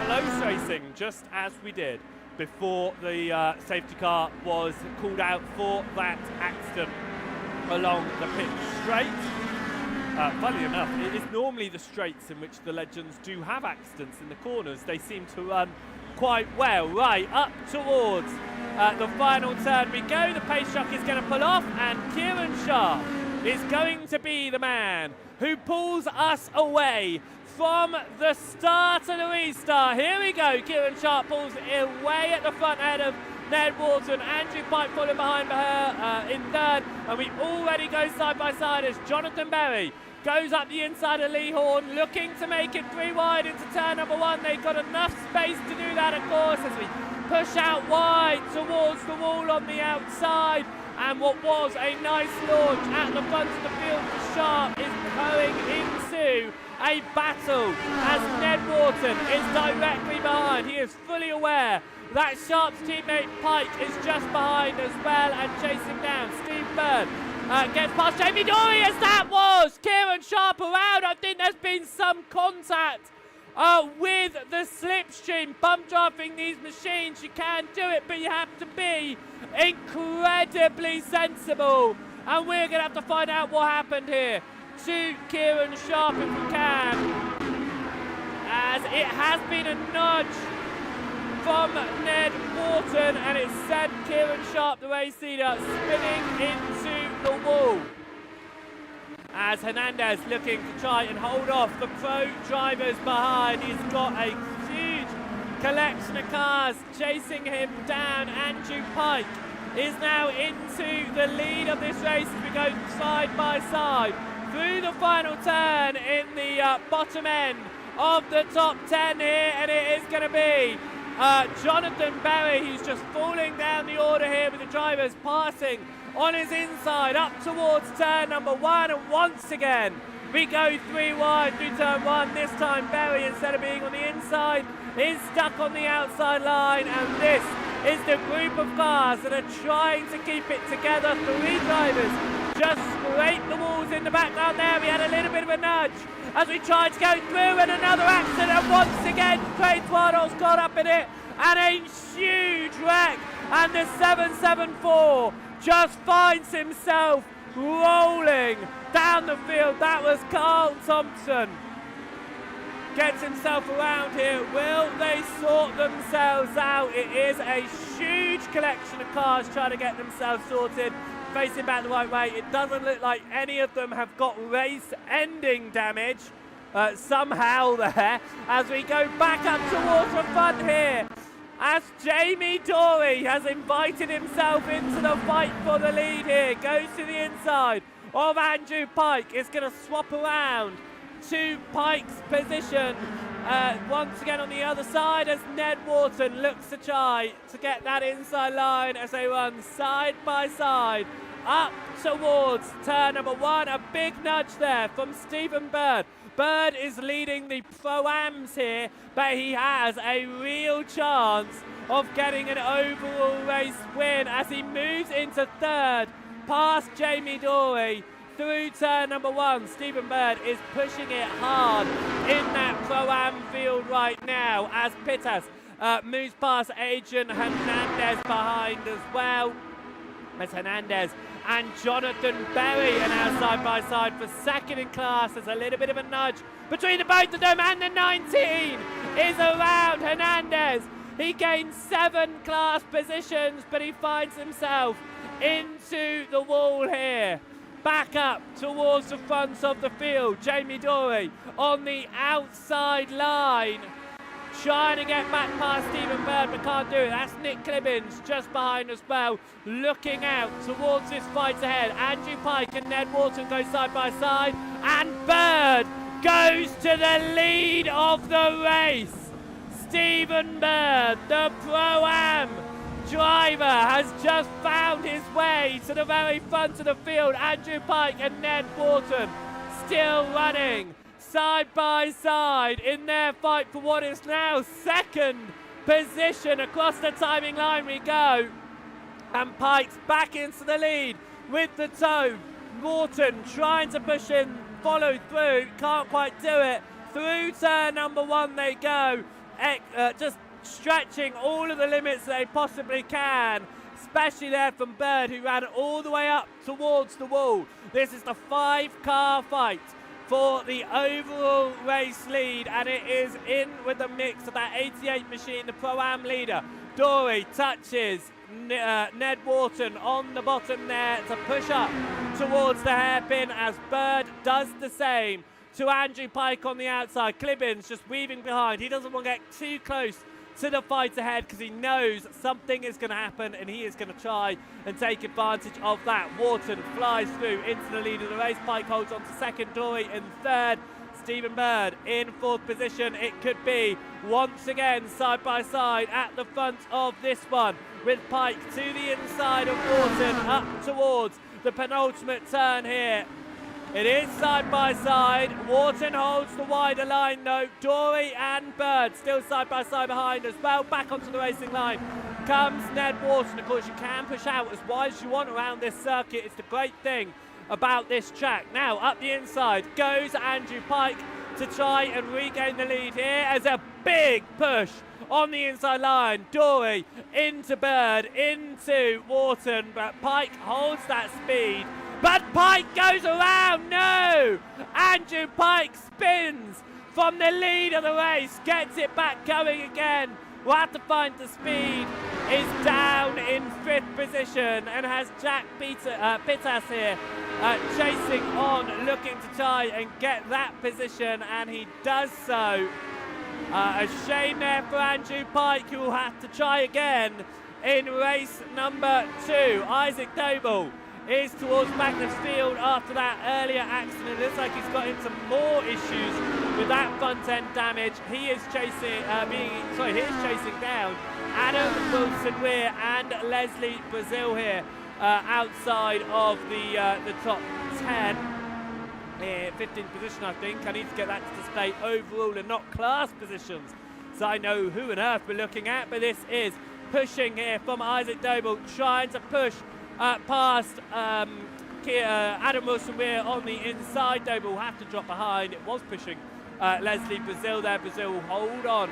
close racing, just as we did before the safety car was called out for that accident along the pit straight. Funnily enough, it is normally the straights in which the legends do have accidents. In the corners, they seem to run quite well. Right, up towards the final turn we go. The pace truck is going to pull off, and Kieran Sharp is going to be the man who pulls us away from the start of the restart. Here we go. Kieran Sharp pulls away at the front ahead of Ned Wharton. Andrew Pike following behind her in third. And we already go side by side as Jonathan Berry goes up the inside of Lee Horn, looking to make it 3 wide into turn number 1. They've got enough space to do that, of course, as we push out wide towards the wall on the outside. And what was a nice launch at the front of the field for Sharp is going into a battle as Ned Wharton is directly behind. He is fully aware that Sharp's teammate Pike is just behind as well and chasing down. Steve Bird gets past Jamie Dory as that was Kieran Sharp around. I think there's been some contact with the slipstream. Bump drafting these machines, you can do it, but you have to be incredibly sensible. And we're going to have to find out what happened here to Kieran Sharp if we can. As as it has been a nudge from Ned Wharton, and it sent Kieran Sharp, the race leader, spinning into the wall. As Hernandez looking to try and hold off the pro drivers behind. He's got a huge collection of cars chasing him down. Andrew Pike is now into the lead of this race as we go side by side through the final turn in the bottom end of the top 10 here, and it is going to be Jonathan Berry, who's just falling down the order here with the drivers passing on his inside up towards turn number 1, and once again we go 3 wide through turn 1. This time Berry, instead of being on the inside, is stuck on the outside line, and this is the group of cars that are trying to keep it together. 3 drivers just scrape the walls in the background there. We had a little bit of a nudge as we tried to go through, and another accident once again. Craig Twaddle's got up in it, and a huge wreck, and the 774 just finds himself rolling down the field. That was Carl Thompson. Gets himself around here. Will they sort themselves out? It is a huge collection of cars trying to get themselves sorted, facing back the right way. It doesn't look like any of them have got race-ending damage somehow there, as we go back up towards the front here, as Jamie Dory has invited himself into the fight for the lead here. Goes to the inside of Andrew Pike. Is going to swap around to Pike's position once again on the other side, as Ned Wharton looks to try to get that inside line as they run side by side up towards turn number 1. A big nudge there from Stephen Bird. Bird is leading the Pro-Ams here, but he has a real chance of getting an overall race win as he moves into 3rd past Jamie Dory through turn number 1. Stephen Bird is pushing it hard in that Pro-Am field right now, as Pittas moves past Adrian Hernandez behind as well, as Hernandez and Jonathan Berry are now side by side for 2nd in class. There's a little bit of a nudge between the both of them, and the 19 is around Hernandez. He gains 7 class positions, but he finds himself into the wall here. Back up towards the front of the field. Jamie Dory on the outside line, trying to get back past Stephen Bird, but can't do it. That's Nick Clibbins just behind as well, looking out towards this fight ahead. Andrew Pike and Ned Wharton go side by side, and Bird goes to the lead of the race. Stephen Bird, the Pro-Am driver, has just found his way to the very front of the field. Andrew Pike and Ned Wharton still running side by side in their fight for what is now 2nd position. Across the timing line we go, and Pike's back into the lead with the toe. Wharton trying to push in, follow through, can't quite do it. Through turn number 1 they go, just stretching all of the limits they possibly can, especially there from Bird, who ran all the way up towards the wall. This is the 5-car fight for the overall race lead, and it is in with the mix of that 88 machine, the Pro-Am leader. Dory touches Ned Wharton on the bottom there to push up towards the hairpin, as Bird does the same to Andrew Pike on the outside. Clibbins just weaving behind. He doesn't want to get too close to the fight ahead because he knows something is going to happen, and he is going to try and take advantage of that. Wharton flies through into the lead of the race. Pike holds on to 2nd, Dory in 3rd. Stephen Bird in 4th position. It could be once again side by side at the front of this one, with Pike to the inside of Wharton up towards the penultimate turn here. It is side by side. Wharton holds the wider line though. Dory and Bird still side by side behind as well. Back onto the racing line comes Ned Wharton. Of course, you can push out as wide as you want around this circuit. It's the great thing about this track. Now up the inside goes Andrew Pike to try and regain the lead here, as a big push on the inside line. Dory into Bird, into Wharton, but Pike holds that speed. But Pike goes around, no! Andrew Pike spins from the lead of the race, gets it back going again. We'll have to find the speed. Is down in 5th position and has Jack Pittas here chasing on, looking to try and get that position, and he does so. A shame there for Andrew Pike, who will have to try again in race number 2. Isaac Doble is towards Magnus Field after that earlier accident. It looks like he's got into more issues with that front end damage. He is chasing, chasing down Adam Wilson-Weir and Leslie Brazil here outside of the top 10. 15th position, I think. I need to get that to display overall and not class positions, so I know who on earth we're looking at. But this is pushing here from Isaac Doble, trying to push past Adam Wilson-Weir on the inside. Doble will have to drop behind. It was pushing Leslie Brazil there. Brazil will hold on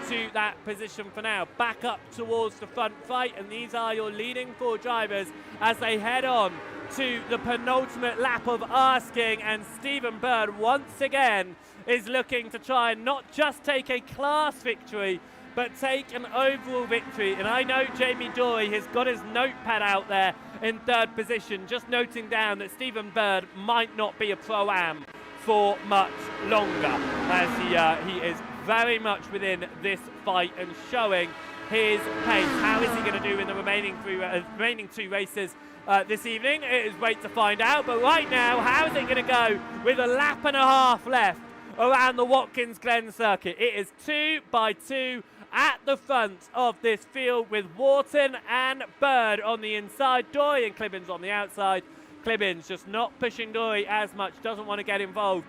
to that position for now. Back up towards the front fight, and these are your leading 4 drivers as they head on to the penultimate lap of asking, and Stephen Bird once again is looking to try and not just take a class victory, but take an overall victory. And I know Jamie Dory has got his notepad out there in 3rd position, just noting down that Stephen Bird might not be a Pro-Am for much longer, as he is very much within this fight and showing his pace. How is he going to do in the remaining 2 races this evening? It is wait to find out. But right now, how is it going to go with a lap and a half left around the Watkins Glen circuit? It is 2 by 2 at the front of this field, with Wharton and Bird on the inside, Dory and Clibbins on the outside. Clibbins just not pushing Dory as much, doesn't want to get involved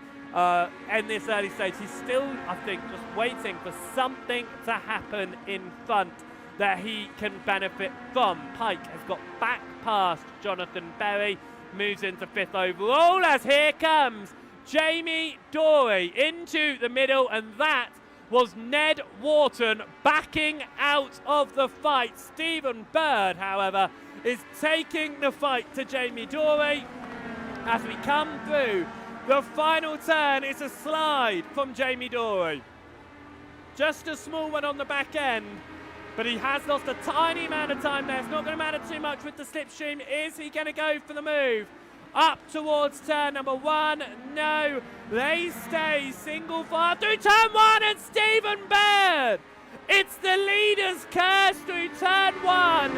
in this early stage. He's still, I think, just waiting for something to happen in front that he can benefit from. Pike has got back past Jonathan Berry, moves into 5th overall, as here comes Jamie Dory into the middle, and that was Ned Wharton backing out of the fight. Stephen Bird, however, is taking the fight to Jamie Dory as we come through the final turn. It's a slide from Jamie Dory. Just a small one on the back end, but he has lost a tiny amount of time there. It's not going to matter too much with the slipstream. Is he going to go for the move up towards turn number 1? No, they stay single file through turn 1, and Stephen Bird, it's the leader's curse through turn 1.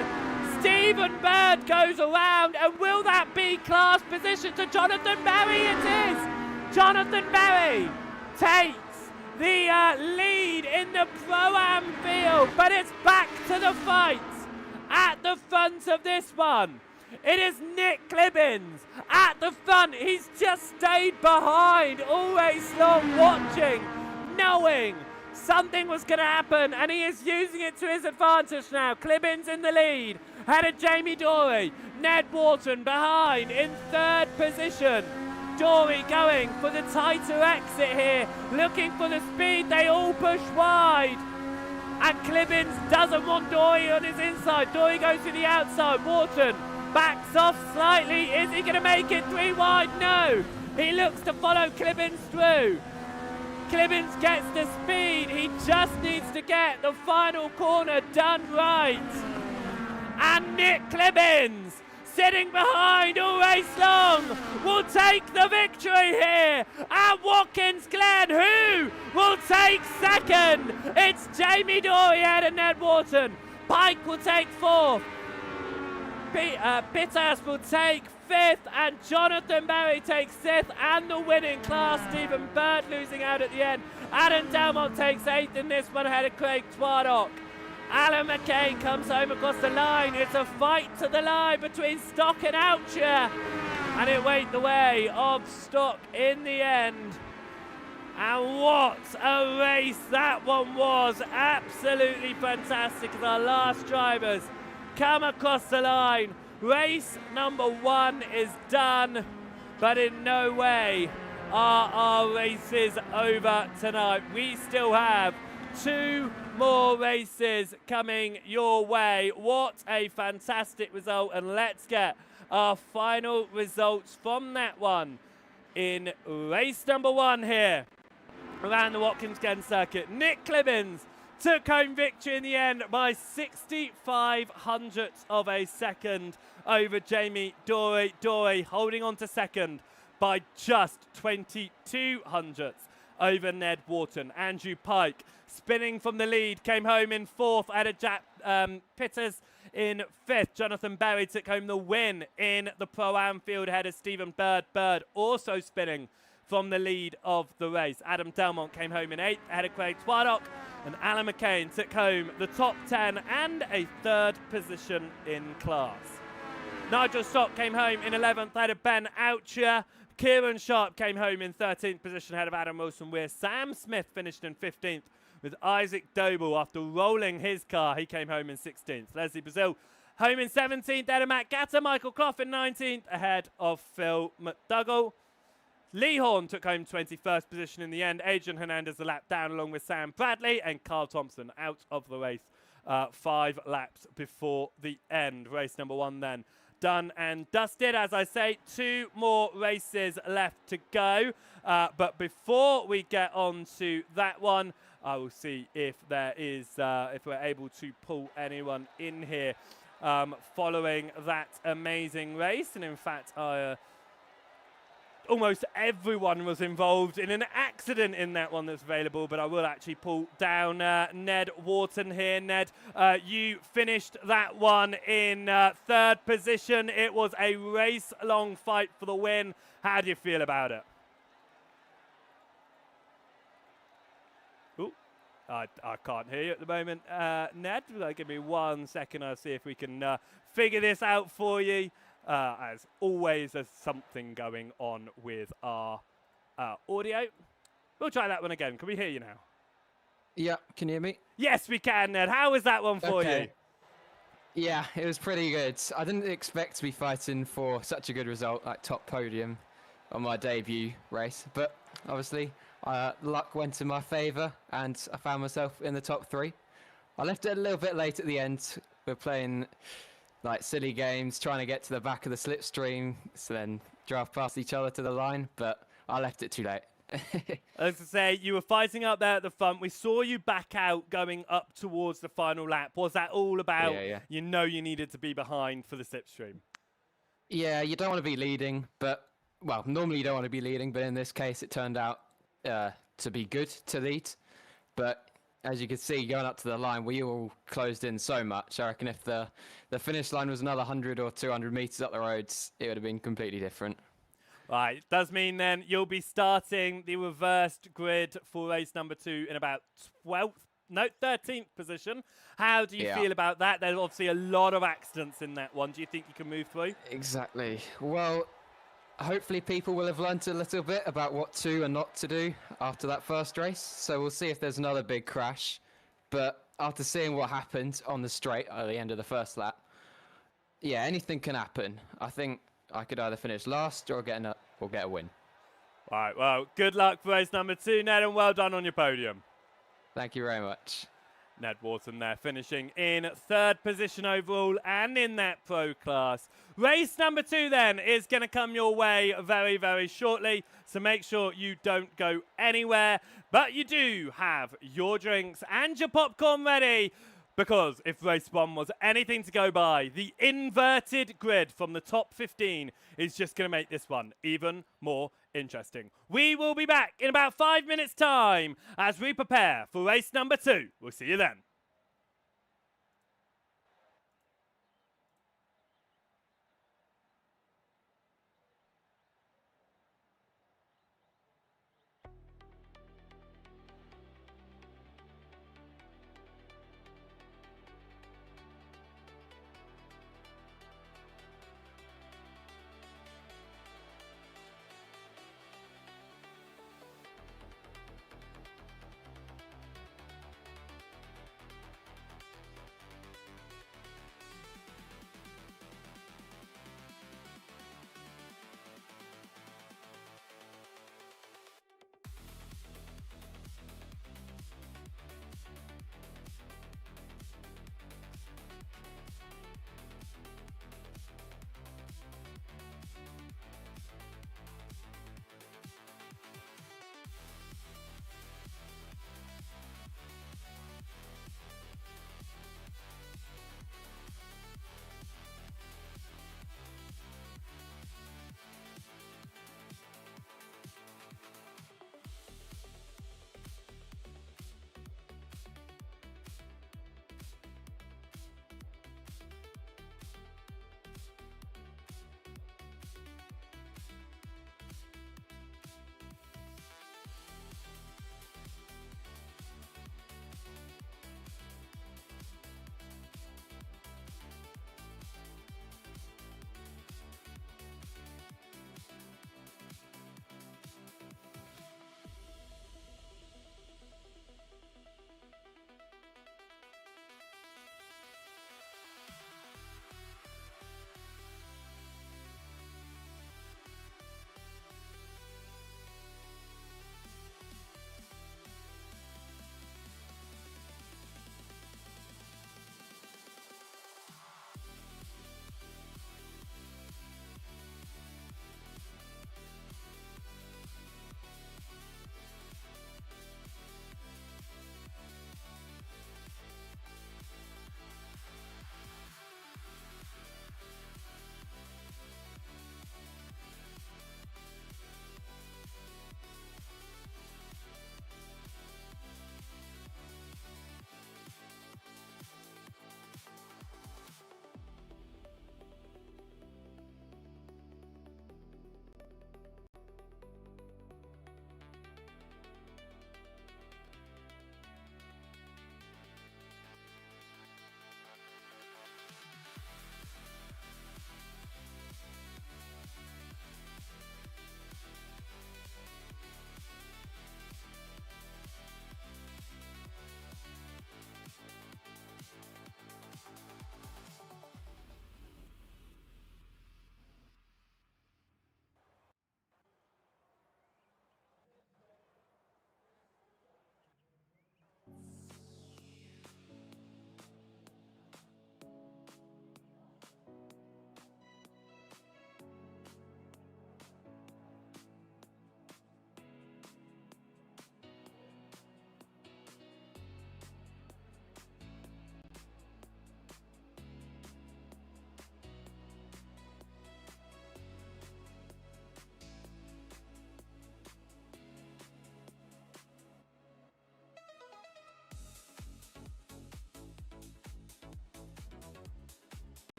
Stephen Bird goes around, and will that be class position to Jonathan Berry? It is. Jonathan Berry takes the lead in the Pro-Am field, but it's back to the fight at the front of this one. It is Nick Clibbins at the front. He's just stayed behind all race long, watching, knowing something was going to happen, and he is using it to his advantage now. Clibbins in the lead, ahead of Jamie Dory. Ned Wharton behind in 3rd position. Dory going for the tighter exit here, looking for the speed. They all push wide, and Clibbins doesn't want Dory on his inside. Dory goes to the outside. Wharton backs off slightly. Is he going to make it 3 wide? No. He looks to follow Clibbins through. Clibbins gets the speed. He just needs to get the final corner done right. And Nick Clibbins, sitting behind all race long, will take the victory here at Watkins Glen. Who will take 2nd? It's Jamie Dory ahead of Ned Wharton. Pike will take 4th. Pittas will take 5th, and Jonathan Berry takes 6th, and the winning class, Stephen Bird, losing out at the end. Adam Delmont takes 8th in this one, ahead of Craig Twardock. Alan McCain comes home across the line. It's a fight to the line between Stock and Oucher, and it went the way of Stock in the end. And what a race that one was. Absolutely fantastic as our last drivers come across the line. Race number 1 is done, but in no way are our races over tonight. We still have 2 more races coming your way. What a fantastic result, and let's get our final results from that one in race number 1 here around the Watkins Glen circuit. Nick Clibbins took home victory in the end by 65 hundredths of a second over Jamie Dorey. Dorey holding on to second by just 22 hundredths over Ned Wharton. Andrew Pike spinning from the lead, came home in fourth. Added Jack Pitters in fifth. Jonathan Berry took home the win in the Pro-Am field ahead of Stephen Bird. Bird also spinning from the lead of the race. Adam Delmont came home in eighth ahead of Craig Twaddock, and Alan McCain took home the top 10 and a third position in class. Nigel Stock came home in 11th ahead of Ben Oucher. Kieran Sharp came home in 13th position ahead of Adam Wilson-Weir. Sam Smith finished in 15th with Isaac Doble after rolling his car. He came home in 16th. Leslie Brazil home in 17th ahead of Matt Gatter. Michael Clough in 19th ahead of Phil McDougall. Lee Horn took home 21st position in the end. Adrian Hernandez a lap down along with Sam Bradley, and Carl Thompson out of the race 5 laps before the end. Race number 1 then done and dusted. As I say, 2 more races left to go. But before we get on to that one, I will see if there is, if we're able to pull anyone in here following that amazing race. And in fact, almost everyone was involved in an accident in that one that's available, but I will actually pull down Ned Wharton here. Ned, you finished that one in 3rd position. It was a race-long fight for the win. How do you feel about it? Ooh, I can't hear you at the moment, Ned. Give me 1 second. I'll see if we can figure this out for you. As always, there's something going on with our audio. We'll try that one again. Can we hear you now? Yeah, can you hear me? Yes, we can, Ned. How was that one for you? Yeah, it was pretty good. I didn't expect to be fighting for such a good result, like top podium on my debut race. But obviously, luck went in my favour, and I found myself in the top 3. I left it a little bit late at the end. We're playing like silly games, trying to get to the back of the slipstream, so then drive past each other to the line, but I left it too late. As I say, you were fighting up there at the front. We saw you back out going up towards the final lap. Was that all about, you know, you needed to be behind for the slipstream? Yeah, you don't want to be leading, but, well, normally you don't want to be leading, but in this case it turned out to be good to lead. But as you can see, going up to the line, we all closed in so much. I reckon if the finish line was another 100 or 200 metres up the roads, it would have been completely different. Right, does mean then you'll be starting the reversed grid for race number 2 in about 13th position. How do you feel about that? There's obviously a lot of accidents in that one. Do you think you can move through? Exactly. Well, hopefully people will have learnt a little bit about what to and not to do after that first race. So we'll see if there's another big crash. But after seeing what happened on the straight at the end of the first lap, yeah, anything can happen. I think I could either finish last or get a win. All right, well, good luck for race number 2, Ned, and well done on your podium. Thank you very much. Ned Wharton there finishing in 3rd position overall and in that pro class. Race number 2 then is going to come your way very, very shortly, so make sure you don't go anywhere. But you do have your drinks and your popcorn ready, because if race 1 was anything to go by, the inverted grid from the top 15 is just going to make this one even more interesting. We will be back in about 5 minutes' time as we prepare for race number 2. We'll see you then.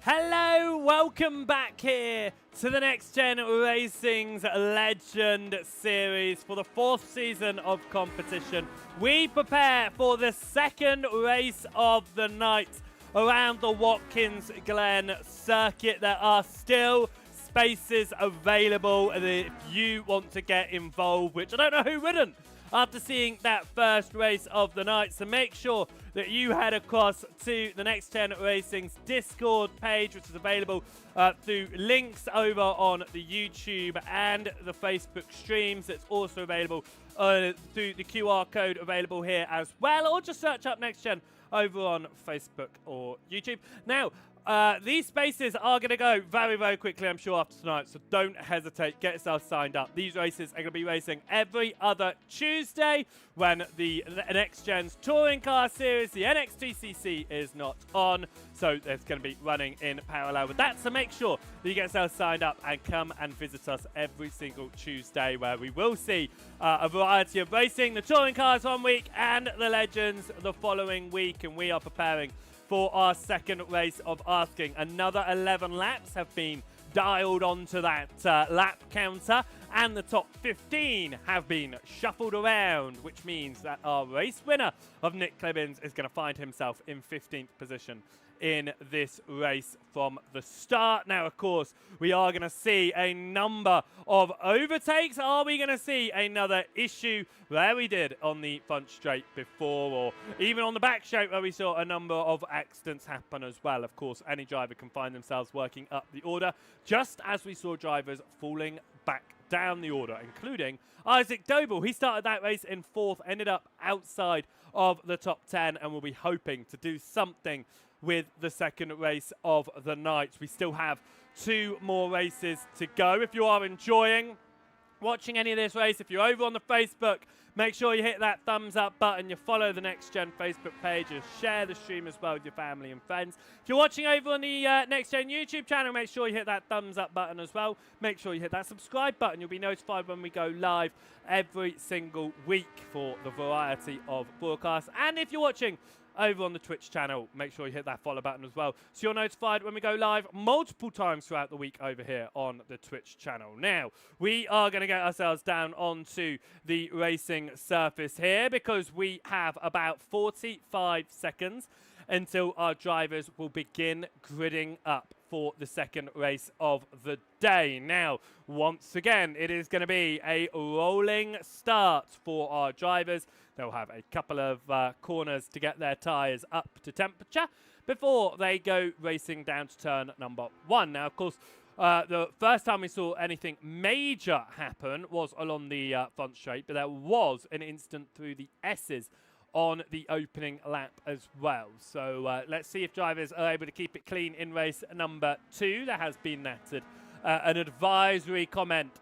Hello, welcome back here to the Next Gen Racing's Legend Series for the 4th season of competition. We prepare for the second race of the night around the Watkins Glen circuit. There are still spaces available if you want to get involved, which I don't know who wouldn't after seeing that first race of the night. So make sure that you head across to the Next Gen Racing's Discord page, which is available through links over on the YouTube and the Facebook streams. It's also available through the QR code available here as well, or just search up Next Gen over on Facebook or YouTube. Now, these spaces are going to go very, very quickly, I'm sure, after tonight, so don't hesitate. Get yourself signed up. These races are going to be racing every other Tuesday when the Next Gen's Touring Car Series, the NXTCC, is not on, so it's going to be running in parallel with that. So make sure that you get yourself signed up and come and visit us every single Tuesday, where we will see a variety of racing, the Touring Cars one week and the Legends the following week, and we are preparing for our second race of asking. Another 11 laps have been dialed onto that lap counter, and the top 15 have been shuffled around, which means that our race winner of Nick Clibbins is going to find himself in 15th position in this race from the start. Now, of course, we are going to see a number of overtakes. Are we going to see another issue where we did on the front straight before, or even on the back straight where we saw a number of accidents happen as well? Of course, any driver can find themselves working up the order, just as we saw drivers falling back down the order, including Isaac Doble. He started that race in 4th, ended up outside of the top 10, and will be hoping to do something with the second race of the night. We still have 2 more races to go. If you are enjoying watching any of this race, if you're over on the Facebook, make sure you hit that thumbs up button, you follow the Next Gen Facebook page, you share the stream as well with your family and friends. If you're watching over on the Next Gen YouTube channel, make sure you hit that thumbs up button as well. Make sure you hit that subscribe button. You'll be notified when we go live every single week for the variety of broadcasts. And if you're watching over on the Twitch channel, make sure you hit that follow button as well, so you're notified when we go live multiple times throughout the week over here on the Twitch channel. Now, we are going to get ourselves down onto the racing surface here, because we have about 45 seconds until our drivers will begin gridding up for the second race of the day. Now, once again, it is going to be a rolling start for our drivers. They'll have a couple of corners to get their tyres up to temperature before they go racing down to turn number 1. Now, of course, the first time we saw anything major happen was along the front straight, but there was an incident through the S's on the opening lap as well. So let's see if drivers are able to keep it clean in race number 2. There has been an advisory comment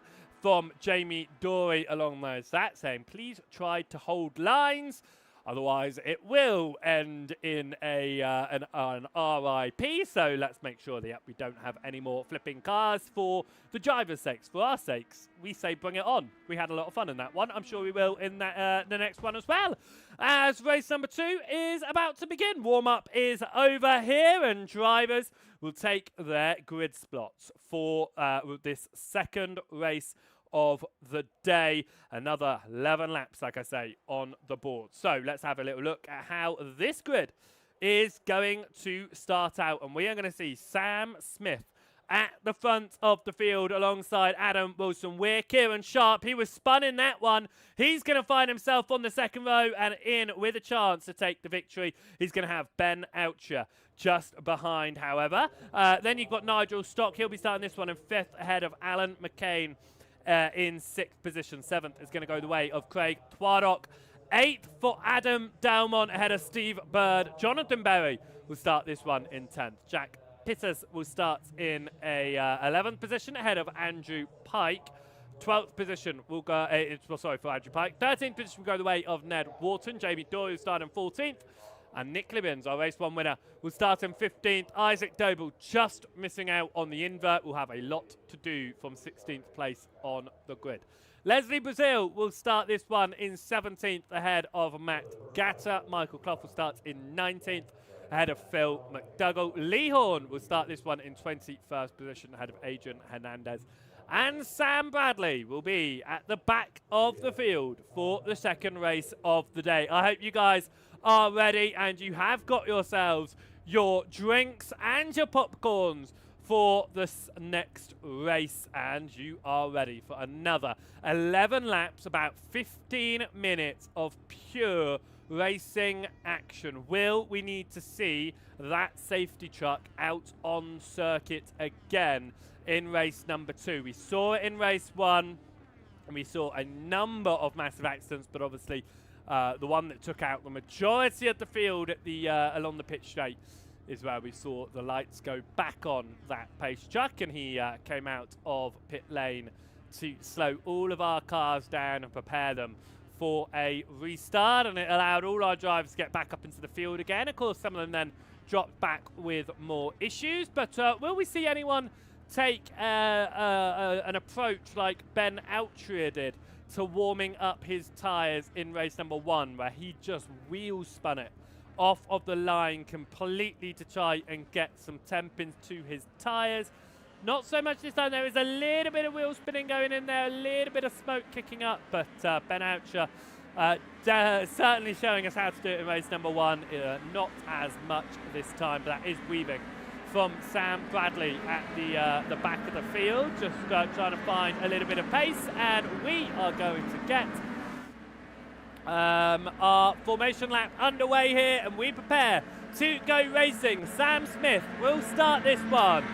from Jamie Dory along those that saying, please try to hold lines, otherwise it will end in an RIP. So let's make sure that we don't have any more flipping cars for the drivers' sakes. For our sakes, we say bring it on. We had a lot of fun in that one. I'm sure we will in that, the next one as well. As race number 2 is about to begin. Warm-up is over here, and drivers will take their grid spots for this second race of the day. Another 11 laps, like I say, on the board. So let's have a little look at how this grid is going to start out. And we are going to see Sam Smith at the front of the field alongside Adam Wilson. We're Kieran Sharp. He was spun in that one. He's going to find himself on the second row and in with a chance to take the victory. He's going to have Ben Oucher just behind, however. Then you've got Nigel Stock. He'll be starting this one in 5th ahead of Alan McCain in 6th position. 7th is going to go the way of Craig Twaddock. 8th for Adam Dalmont ahead of Steve Bird. Jonathan Berry will start this one in 10th. Jack Pitters will start in a 11th position ahead of Andrew Pike. 12th position will go, for Andrew Pike. 13th position will go the way of Ned Wharton. Jamie Doyle will start in 14th. And Nick Clibbins, our race 1 winner, will start in 15th. Isaac Doble just missing out on the invert. Will have a lot to do from 16th place on the grid. Leslie Brazil will start this one in 17th ahead of Matt Gatter. Michael Clough will start in 19th. ahead of Phil McDougall. Lee Horn will start this one in 21st position ahead of Adrian Hernandez. And Sam Bradley will be at the back of the field for the second race of the day. I hope you guys are ready and you have got yourselves your drinks and your popcorns for this next race, and you are ready for another 11 laps, about 15 minutes of pure racing action. Will we need to see that safety truck out on circuit again in race number 2? We saw it in race 1, and we saw a number of massive accidents, but obviously the one that took out the majority of the field at the along the pitch straight is where we saw the lights go back on that pace truck, and he came out of pit lane to slow all of our cars down and prepare them for a restart, and it allowed all our drivers to get back up into the field again. Of course, some of them then dropped back with more issues, but will we see anyone take an approach like Ben Altria did to warming up his tyres in race number 1, where he just wheel spun it off of the line completely to try and get some temp into his tyres? Not so much this time. There is a little bit of wheel spinning going in there, a little bit of smoke kicking up, but Ben Oucher certainly showing us how to do it in race number 1. Not as much this time, but that is weaving from Sam Bradley at the back of the field, just trying to find a little bit of pace, and we are going to get our formation lap underway here, and we prepare to go racing. Sam Smith will start this one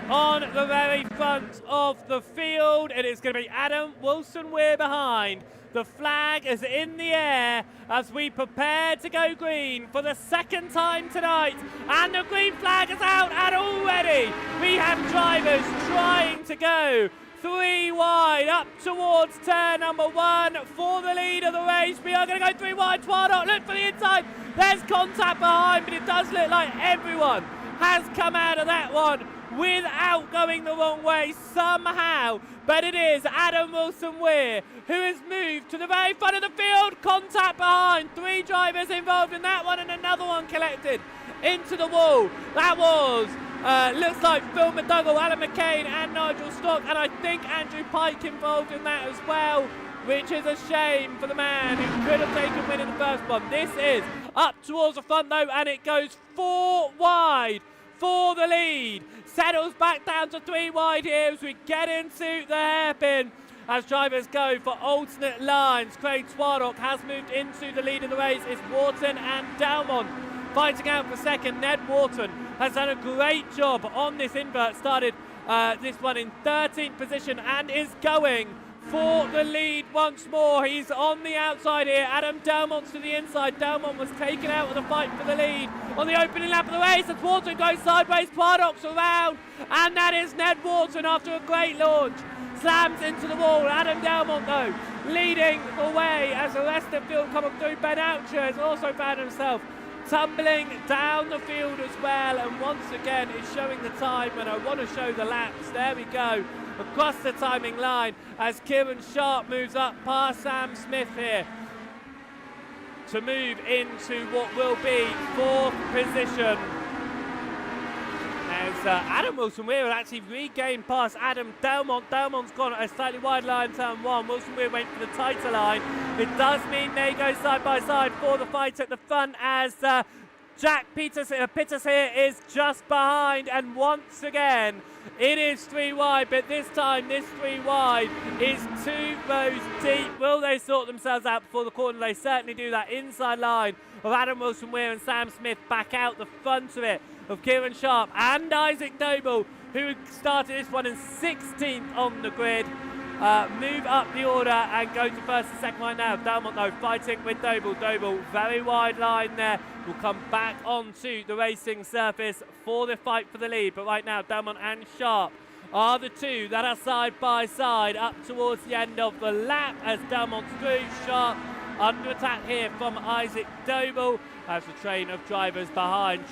on the very front of the field, and it's going to be Adam Wilson-Weir behind. The flag is in the air as we prepare to go green for the second time tonight, and the green flag is out, and already we have drivers trying to go 3 wide up towards turn number 1 for the lead of the race. We are going to go 3 wide. Twadok, look for the inside. There's contact behind, but it does look like everyone has come out of that one without going the wrong way somehow. But it is Adam Wilson-Weir who has moved to the very front of the field. Contact behind. 3 drivers involved in that one, and another one collected into the wall. That was looks like Phil McDougall, Alan McCain and Nigel Stock, and I think Andrew Pike involved in that as well, which is a shame for the man who could have taken win in the first one. This is up towards the front though, and it goes 4 wide for the lead. Settles back down to 3 wide here as we get into the hairpin as drivers go for alternate lines. Craig Twadok has moved into the lead of the race. It's Wharton and Dalmont fighting out for second. Ned Wharton has done a great job on this invert. Started this one in 13th position and is going for the lead once more. He's on the outside here. Adam Dalmont's to the inside. Dalmont was taken out of the fight for the lead on the opening lap of the race as Wharton goes sideways. Twadok's around, and that is Ned Wharton after a great launch. Slams into the wall. Adam Dalmont though leading the way as the rest of the field come up through. Ben Oucher has also found himself tumbling down the field as well, and once again is showing the time when I want to show the laps. There we go, across the timing line as Kieran Sharp moves up past Sam Smith here to move into what will be 4th position. As Adam Wilson-Weir will actually regain past Adam Dalmont. Dalmont's gone a slightly wide line turn 1. Wilson-Weir went for the tighter line. It does mean they go side by side for the fight at the front as Jack Peters here is just behind, and once again it is 3 wide, but this time this 3 wide is 2 rows deep. Will they sort themselves out before the corner? They certainly do. That inside line of Adam Wilson-Weir and Sam Smith back out the front of it of Kieran Sharp and Isaac Noble, who started this one in 16th on the grid. Move up the order and go to first and second line now. Dalmont though fighting with Noble. Noble very wide line there. Will come back onto the racing surface for the fight for the lead. But right now Dalmont and Sharp are the 2 that are side by side up towards the end of the lap as Dalmont's through. Sharp under attack here from Isaac Noble as the train of drivers behind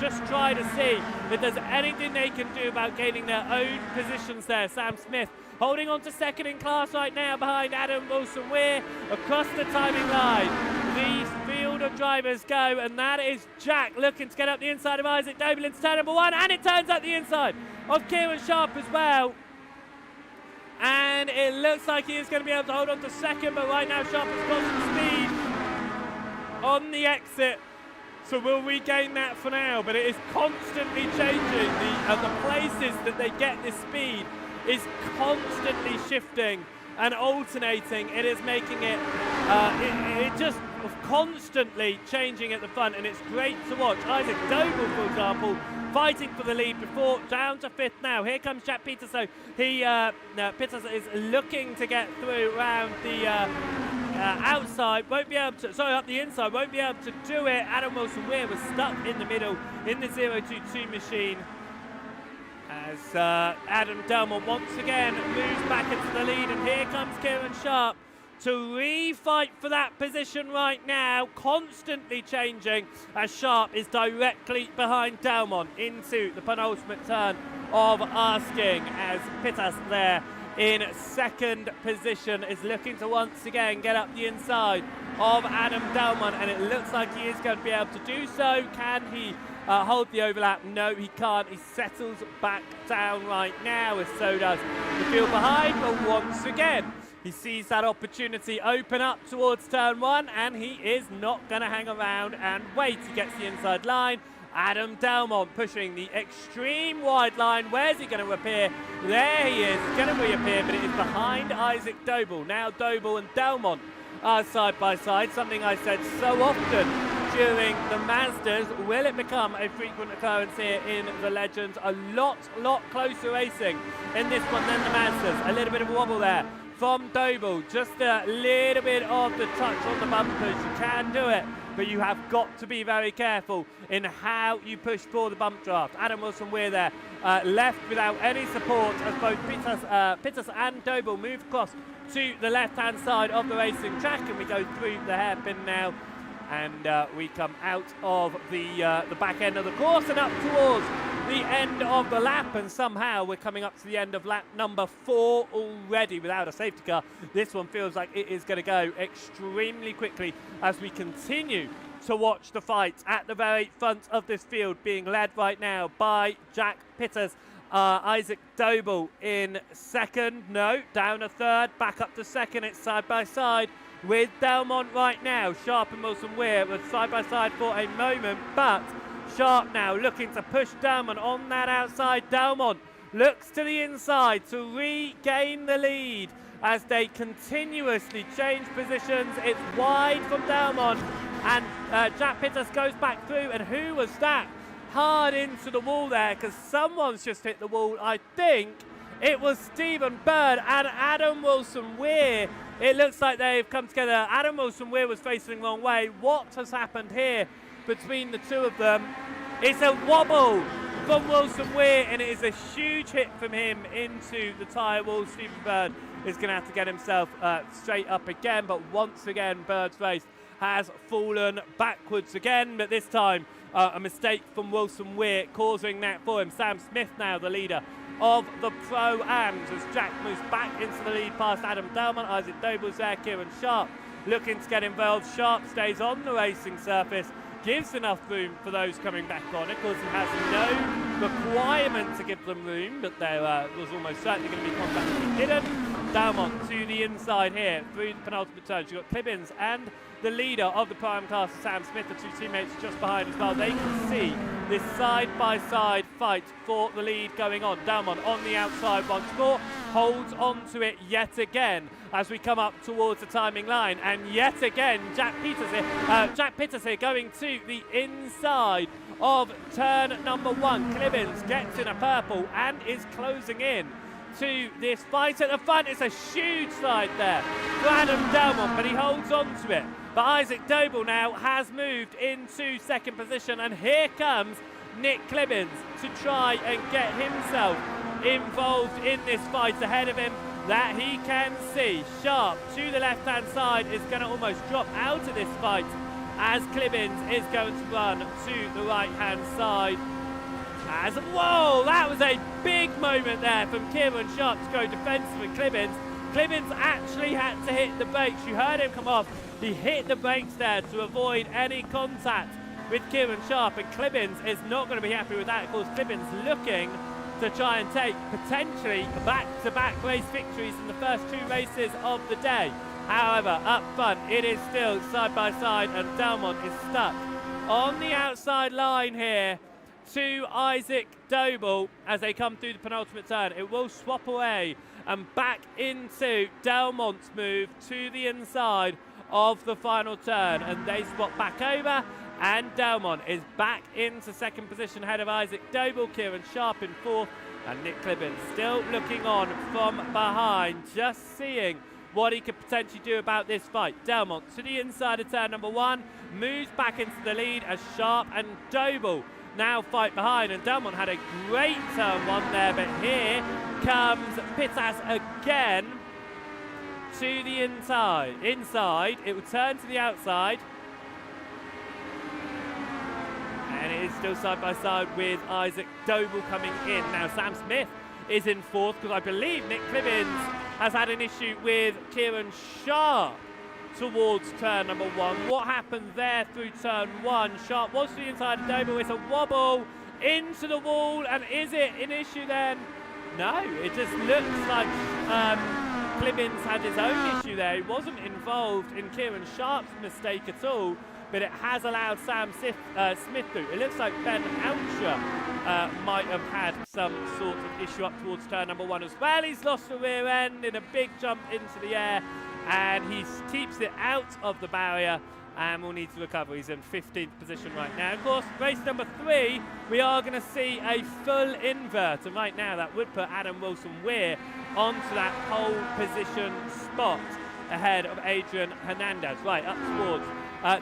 just try to see if there's anything they can do about gaining their own positions there. Sam Smith holding on to second in class right now behind Adam Wilson-Weir across the timing line. The field of drivers go, and that is Jack looking to get up the inside of Isaac Doble into turn number 1, and it turns out the inside of Kieran Sharp as well. And it looks like he is going to be able to hold on to second, but right now Sharp has got some speed on the exit. So we'll regain that for now, but it is constantly changing. The places that they get this speed is constantly shifting and alternating. It is making it, it just constantly changing at the front, and it's great to watch. Isaac Doble, for example, fighting for the lead before, down to 5th now. Here comes Jack Peters, so Peters is looking to get through around the outside, won't be able to, sorry, up the inside, won't be able to do it. Adam Wilson-Weir was stuck in the middle in the 022 machine, as Adam Delmont once again moves back into the lead, and here comes Kieran Sharp to re-fight for that position right now, constantly changing, as Sharp is directly behind Delmont into the penultimate turn of Asking, as Pittas there in second position is looking to once again get up the inside of Adam Delmont, and it looks like he is going to be able to do so. Can he hold the overlap? No, he can't. He settles back down right now, as so does the field behind, but once again he sees that opportunity open up towards turn 1, and he is not going to hang around and wait. He gets the inside line. Adam Delmont pushing the extreme wide line. Where's he going to appear? There he is. He's going to reappear, but it is behind Isaac Doble. Now Doble and Delmont are side by side, something I said so often during the Mazdas. Will it become a frequent occurrence here in the Legends? A lot closer racing in this one than the Mazdas. A little bit of a wobble there from Doble, just a little bit of the touch on the bumpers. You can do it, but you have got to be very careful in how you push for the bump draft. Adam Wilson-Weir there, left without any support, as both Pittas and Doble move across to the left-hand side of the racing track, and we go through the hairpin now, and we come out of the back end of the course and up towards the end of the lap, and somehow we're coming up to the end of lap number 4 already without a safety car. This one feels like it is going to go extremely quickly as we continue to watch the fight at the very front of this field, being led right now by Jack Pittas. Isaac Doble in second, no, down a third, back up to second. It's side by side with Delmont right now. Sharp and Wilson-Weir were side by side for a moment, but Sharp now looking to push Delmont on that outside. Delmont looks to the inside to regain the lead as they continuously change positions. It's wide from Delmont, and Jack Pittas goes back through, and who was that? Hard into the wall there, because someone's just hit the wall. I think it was Stephen Bird and Adam Wilson-Weir. It looks like they've come together. Adam Wilson-Weir was facing the wrong way. What has happened here between the two of them? It's a wobble from Wilson-Weir, and it is a huge hit from him into the tyre wall. Stephen Bird is going to have to get himself straight up again, but once again Bird's race has fallen backwards again, but this time a mistake from Wilson-Weir causing that for him. Sam Smith now the leader of the Pro-Ams as Jack moves back into the lead past Adam Delmont. Isaac Doble's there, Kieran Sharp looking to get involved. Sharp stays on the racing surface, gives enough room for those coming back on. Of course, he has no requirement to give them room, but there was almost certainly going to be contact if he didn't. Delmont to the inside here through the penultimate turn. You've got Clibbins and the leader of the Prime class, Sam Smith, the two teammates just behind as well. They can see this side-by-side fight for the lead going on. Delmont on the outside once more, holds on to it yet again as we come up towards the timing line, and yet again Jack Pittas here going to the inside of turn number 1. Clibbins gets in a purple and is closing in to this fight at the front. It's a huge slide there for Adam Delmont, but he holds on to it. But Isaac Doble now has moved into second position, and here comes Nick Clibbins to try and get himself involved in this fight. Ahead of him that he can see, Sharp to the left-hand side is going to almost drop out of this fight as Clibbins is going to run to the right-hand side. As, whoa, that was a big moment there from Kieran Sharp to go defensive with Clibbins. Clibbins actually had to hit the brakes. You heard him come off He hit the brakes there to avoid any contact with Kieran Sharp, and Clibbins is not going to be happy with that. Of course, Clibbins looking to try and take potentially back-to-back race victories in the first 2 races of the day. However, up front, it is still side by side, and Delmont is stuck on the outside line here to Isaac Doble as they come through the penultimate turn. It will swap away and back into Delmont's move to the inside of the final turn, and they swap back over, and Delmont is back into second position ahead of Isaac Doble. Kieran Sharp in 4th, and Nick Clibbins still looking on from behind, just seeing what he could potentially do about this fight. Delmont to the inside of turn number 1, moves back into the lead as Sharp and Doble now fight behind, and Delmont had a great turn 1 there, but here comes Pittas again to the inside. It will turn to the outside, and it is still side by side with Isaac Doble coming in. Now Sam Smith is in 4th because I believe Nick Clibbins has had an issue with Kieran Sharp towards turn number 1. What happened there through turn 1? Sharp was to the inside of Doble. It's a wobble into the wall, and is it an issue then? No, it just looks like Clibbins had his own issue there. He wasn't involved in Kieran Sharp's mistake at all, but it has allowed Sam Smith through. It looks like Ben Oucher might have had some sort of issue up towards turn number 1 as well. He's lost the rear end in a big jump into the air, and he keeps it out of the barrier and will need to recover. He's in 15th position right now. Of course, race number 3, we are going to see a full invert, and right now that would put Adam Wilson-Weir onto that pole position spot ahead of Adrian Hernandez. Right, up towards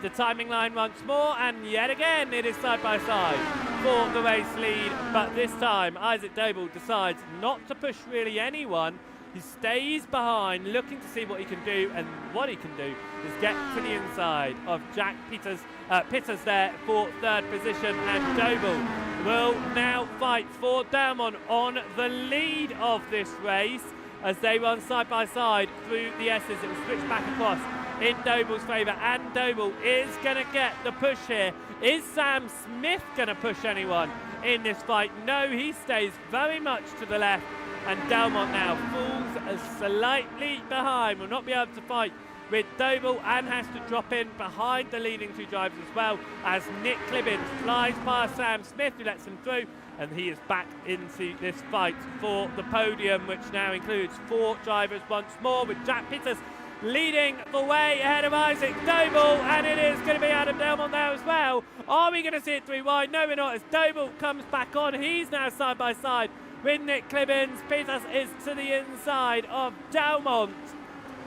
the timing line once more, and yet again it is side by side for the race lead, but this time Isaac Doble decides not to push really anyone. He stays behind, looking to see what he can do, and what he can do is get to the inside of Jack Pittas there for 3rd position, and Doble will now fight for Delmont on the lead of this race as they run side by side through the S's. It will switch back across in Doble's favour, and Doble is going to get the push here. Is Sam Smith going to push anyone in this fight? No, he stays very much to the left, and Delmont now falls slightly behind, will not be able to fight with Doble, and has to drop in behind the leading 2 drivers as well, as Nick Clibbins flies past Sam Smith, who lets him through, and he is back into this fight for the podium, which now includes 4 drivers once more, with Jack Pittas leading the way ahead of Isaac Doble, and it is going to be Adam Delmont there as well. Are we going to see it 3 wide? No, we're not, as Doble comes back on. He's now side by side with Nick Clibbins. Pittas is to the inside of Delmont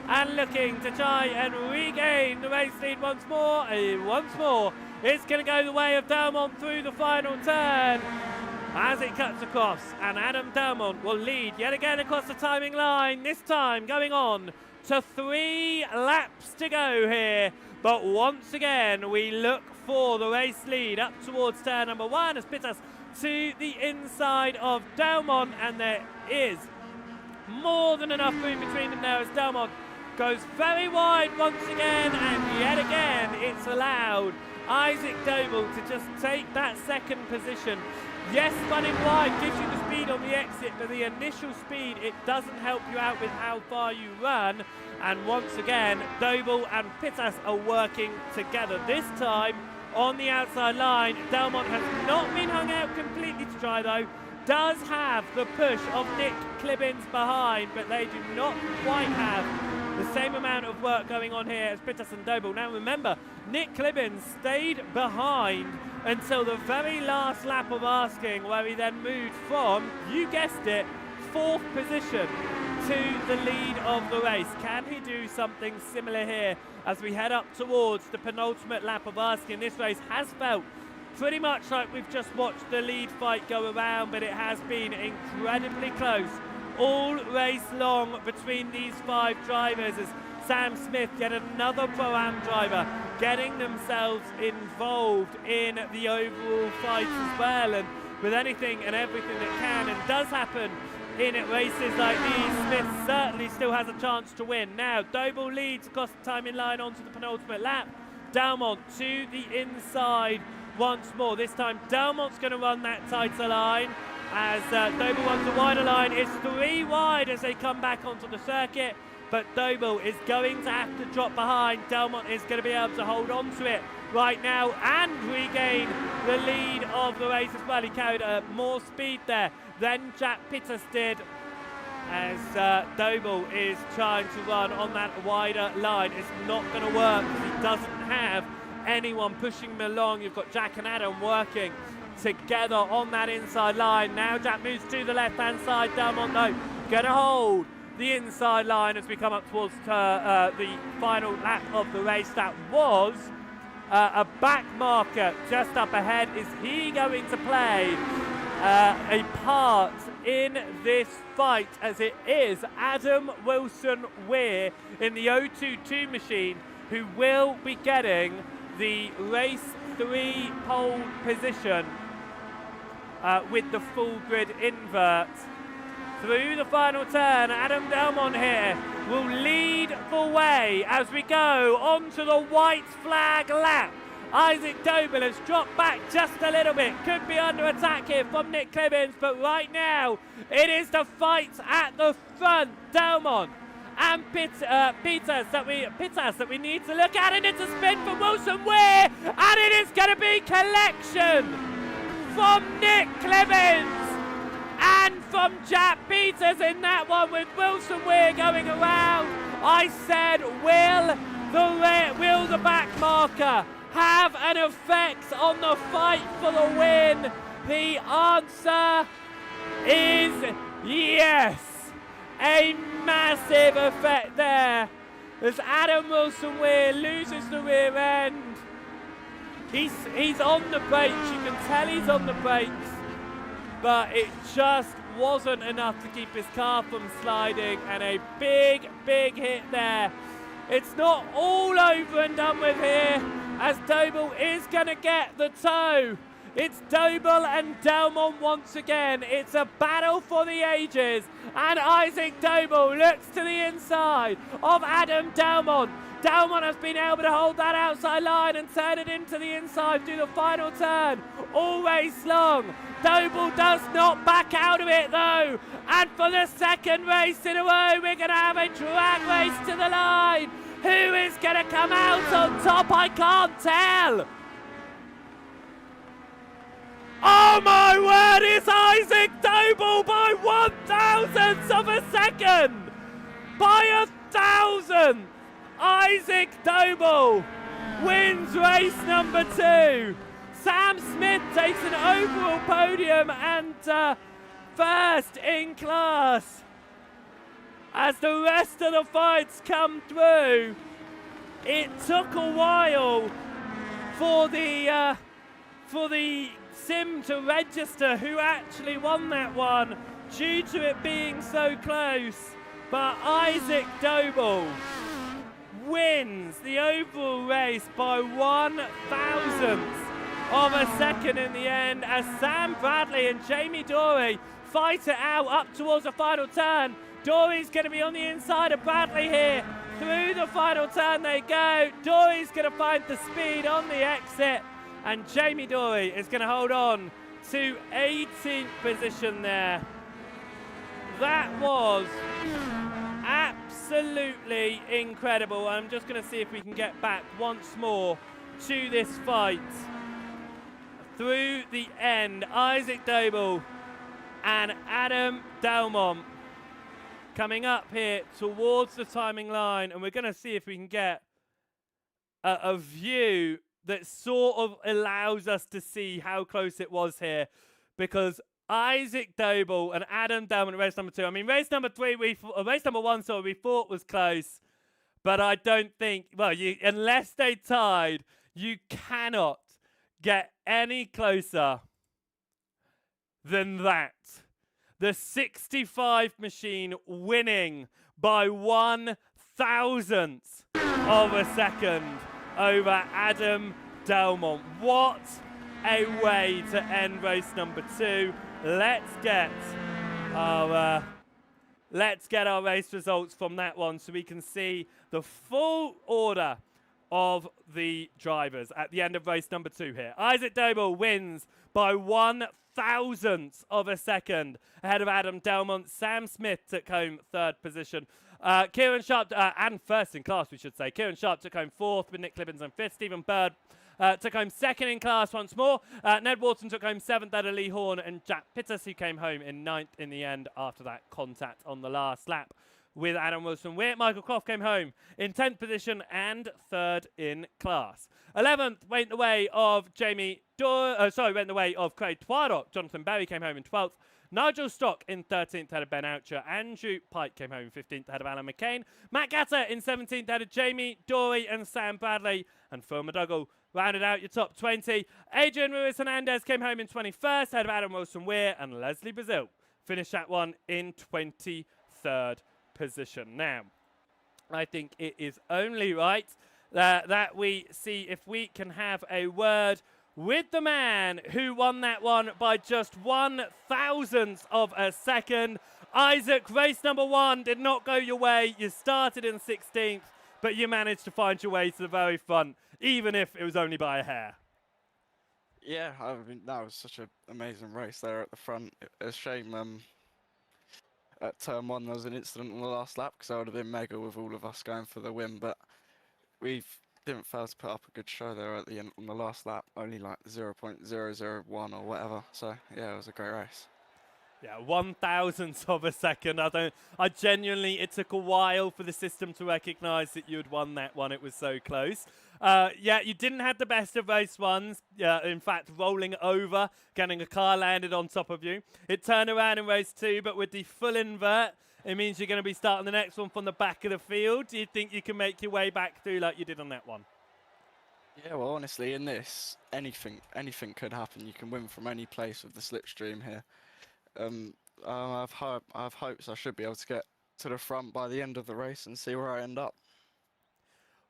and looking to try and regain the race lead once more. It's going to go the way of Delmont through the final turn as it cuts across, and Adam Delmont will lead yet again across the timing line, this time going on to 3 laps to go here. But once again, we look for the race lead up towards turn number 1 as Pittas to the inside of Delmont, and there is more than enough room between them there as Delmont goes very wide once again, and yet again it's allowed Isaac Doble to just take that 2nd position. Yes, running wide gives you the speed on the exit, but the initial speed, it doesn't help you out with how far you run. And once again, Doble and Pittas are working together. This time on the outside line, Delmont has not been hung out completely to dry though. Does have the push of Nick Clibbins behind, but they do not quite have the same amount of work going on here as Pittas and Doble. Now remember, Nick Clibbins stayed behind until the very last lap of asking, where he then moved from, you guessed it, 4th position to the lead of the race. Can he do something similar here as we head up towards the penultimate lap of asking? This race has felt pretty much like we've just watched the lead fight go around, but it has been incredibly close all race long between these 5 drivers, as Sam Smith, yet another Pro-Am driver, getting themselves involved in the overall fight as well, and with anything and everything that can and does happen in races like these, Smith certainly still has a chance to win. Now, Doble leads across the timing line onto the penultimate lap. Dalmont to the inside once more. This time, Dalmont's going to run that tighter line as Doble runs a wider line. It's 3 wide as they come back onto the circuit, but Doble is going to have to drop behind. Dalmont is going to be able to hold on to it right now and regain the lead of the race as well. He carried more speed there than Jack Pittas did as Doble is trying to run on that wider line. It's not going to work because he doesn't have anyone pushing him along. You've got Jack and Adam working together on that inside line. Now Jack moves to the left-hand side. Dalmont, though, going to hold the inside line as we come up towards the final lap of the race. That was a back marker just up ahead. Is he going to play a part in this fight, as it is Adam Wilson-Weir in the 022 machine who will be getting the race 3 pole position with the full grid invert. Through the final turn, Adam Dalmont here will lead the way as we go onto the white flag lap. Isaac Doble has dropped back just a little bit. Could be under attack here from Nick Clemens, but right now it is the fight at the front. Dalmont and Pittas that we need to look at, and it's a spin from Wilson-Weir, and it is going to be collection from Nick Clemens and from Jack Pittas in that one, with Wilson-Weir going around. I said, will the back marker have an effect on the fight for the win? The answer is yes. A massive effect there as Adam Wilson-Weir loses the rear end. He's on the brakes, you can tell he's on the brakes, but it just wasn't enough to keep his car from sliding, and a big hit there. It's not all over and done with here, as Doble is going to get the toe. It's Doble and Dalmont once again. It's a battle for the ages, and Isaac Doble looks to the inside of Adam Dalmont. Dalmont has been able to hold that outside line and turn it into the inside through the final turn all race long. Doble does not back out of it though, and for the second race in a row we're going to have a drag race to the line. Who is going to come out on top? I can't tell. Oh my word, it's Isaac Doble by 1/1000th of a second! By 1,000th! Isaac Doble wins race number 2. Sam Smith takes an overall podium and first in class. As the rest of the fights come through, it took a while for the sim to register who actually won that one due to it being so close. But Isaac Doble wins the overall race by 1/1000th of a second in the end, as Sam Bradley and Jamie Dory fight it out up towards the final turn. Dory's going to be on the inside of Bradley here. Through the final turn they go. Dory's going to find the speed on the exit, and Jamie Dory is going to hold on to 18th position there. That was absolutely incredible. I'm just going to see if we can get back once more to this fight. Through the end, Isaac Doble and Adam Dalmont coming up here towards the timing line, and we're going to see if we can get a view that sort of allows us to see how close it was here, because Isaac Doble and Adam Dalmont in race number 2. I mean, race number 3, race number 1, sorry, we thought was close, but I don't think, well, unless they tied, you cannot get any closer than that. The 65 machine winning by 1/1000th of a second over Adam Dalmont. What a way to end race number 2. Let's get Let's get our race results from that one so we can see the full order of the drivers at the end of race number 2 here. Isaac Doble wins by 1/1000th of a second ahead of Adam Delmont. Sam Smith took home 3rd position. Kieran Sharp, and first in class, we should say. Kieran Sharp took home 4th with Nick Clibbins and 5th. Stephen Bird took home 2nd in class once more. Ned Wharton took home 7th out of Lee Horn, and Jack Pittas, who came home in 9th in the end after that contact on the last lap with Adam Wilson-Witt. Michael Croft came home in 10th position and 3rd in class. 11th went the way of went the way of Craig Twardock. Jonathan Berry came home in 12th. Nigel Stock in 13th ahead of Ben Oucher. Andrew Pike came home in 15th ahead of Alan McCain. Matt Gatter in 17th ahead of Jamie Dory and Sam Bradley. And Phil McDougall rounded out your top 20. Adrian Ruiz Hernandez came home in 21st ahead of Adam Wilson-Weir. And Leslie Brazil finished that one in 23rd position. Now, I think it is only right that we see if we can have a word with the man who won that one by just 1/1000th of a second. Isaac, race number 1 did not go your way. You started in 16th, but you managed to find your way to the very front, even if it was only by a hair. Yeah, I mean, that was such an amazing race there at the front. It's a shame at turn 1 there was an incident on the last lap, because that would have been mega with all of us going for the win, but we didn't fail to put up a good show there at the end on the last lap, only like 0.001 or whatever. So yeah, it was a great race. Yeah, 1/1000th of a second. I genuinely, it took a while for the system to recognise that you had won that one. It was so close. Yeah, you didn't have the best of race ones. Yeah, in fact, rolling over, getting a car landed on top of you. It turned around in race 2, but with the full invert, it means you're going to be starting the next one from the back of the field. Do you think you can make your way back through like you did on that one? Yeah, well, honestly, in this, anything could happen. You can win from any place with the slipstream here. I've hopes I should be able to get to the front by the end of the race and see where I end up.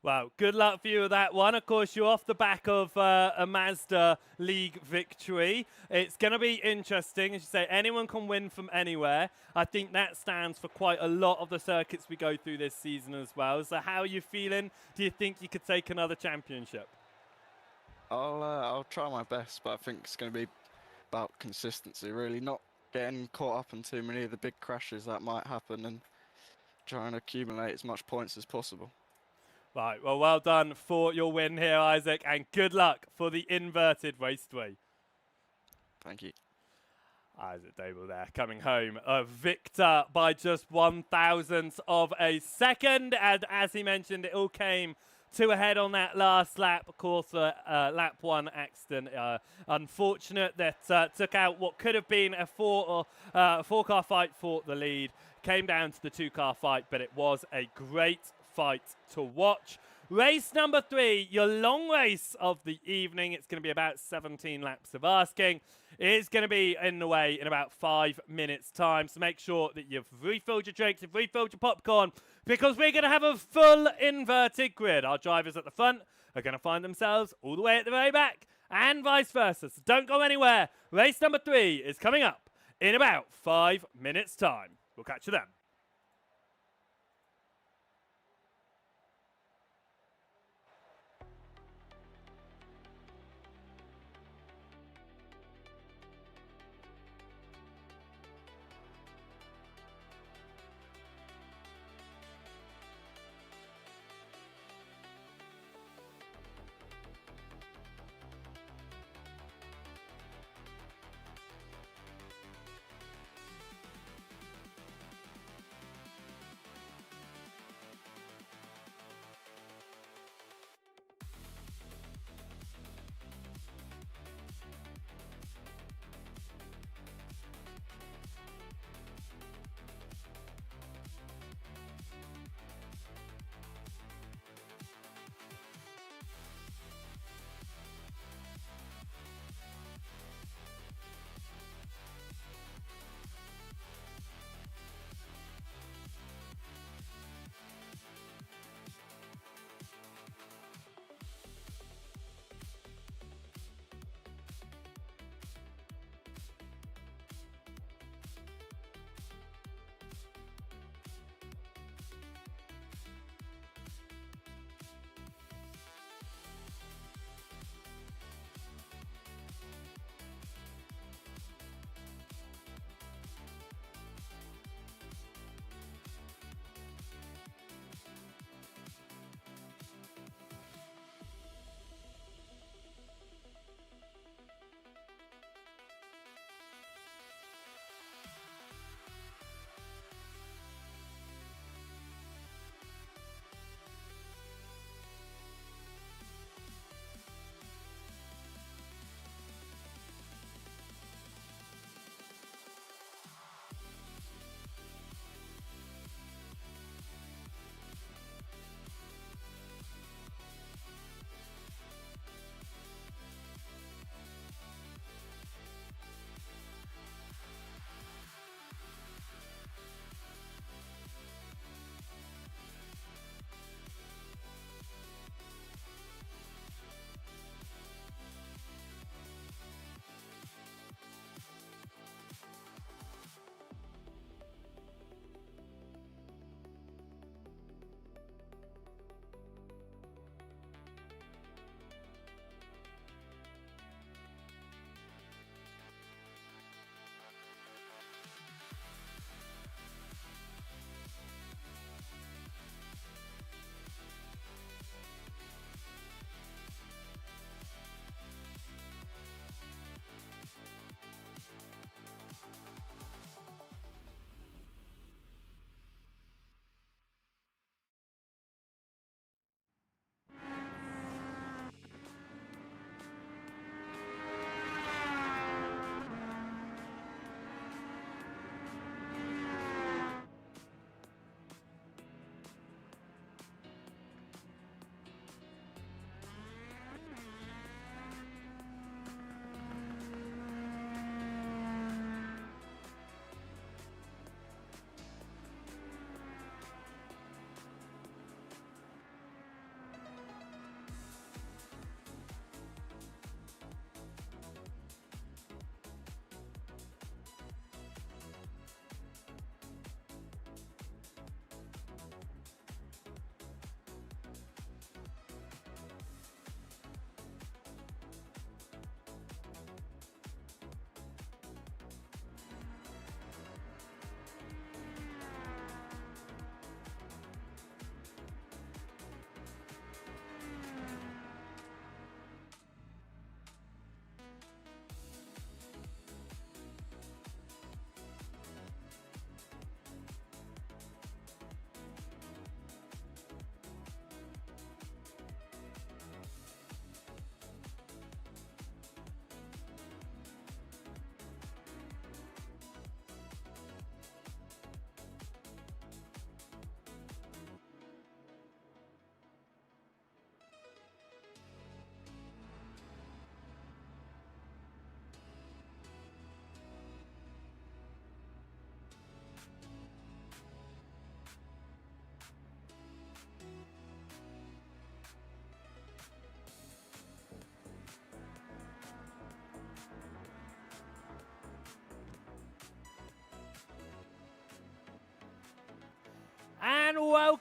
Well, good luck for you with that one. Of course, you're off the back of a Mazda League victory. It's going to be interesting. As you say, anyone can win from anywhere. I think that stands for quite a lot of the circuits we go through this season as well. So how are you feeling? Do you think you could take another championship? I'll try my best, but I think it's going to be about consistency, really. Not getting caught up in too many of the big crashes that might happen and trying to accumulate as much points as possible. Right, well done for your win here, Isaac, and good luck for the inverted race 3. Thank you. Isaac Doble there, coming home a victor by just 1/1000th of a second. And as he mentioned, it all came to a head on that last lap. Of course, lap 1 accident. Unfortunate that took out what could have been a four-car fight for the lead. Came down to the 2-car fight, but it was a great fight to watch. Race number 3, your long race of the evening. It's going to be about 17 laps of asking. It's going to be in the way in about 5 minutes' time. So make sure that you've refilled your drinks, you've refilled your popcorn, because we're going to have a full inverted grid. Our drivers at the front are going to find themselves all the way at the very back, and vice versa. So don't go anywhere. Race number 3 is coming up in about 5 minutes' time. We'll catch you then.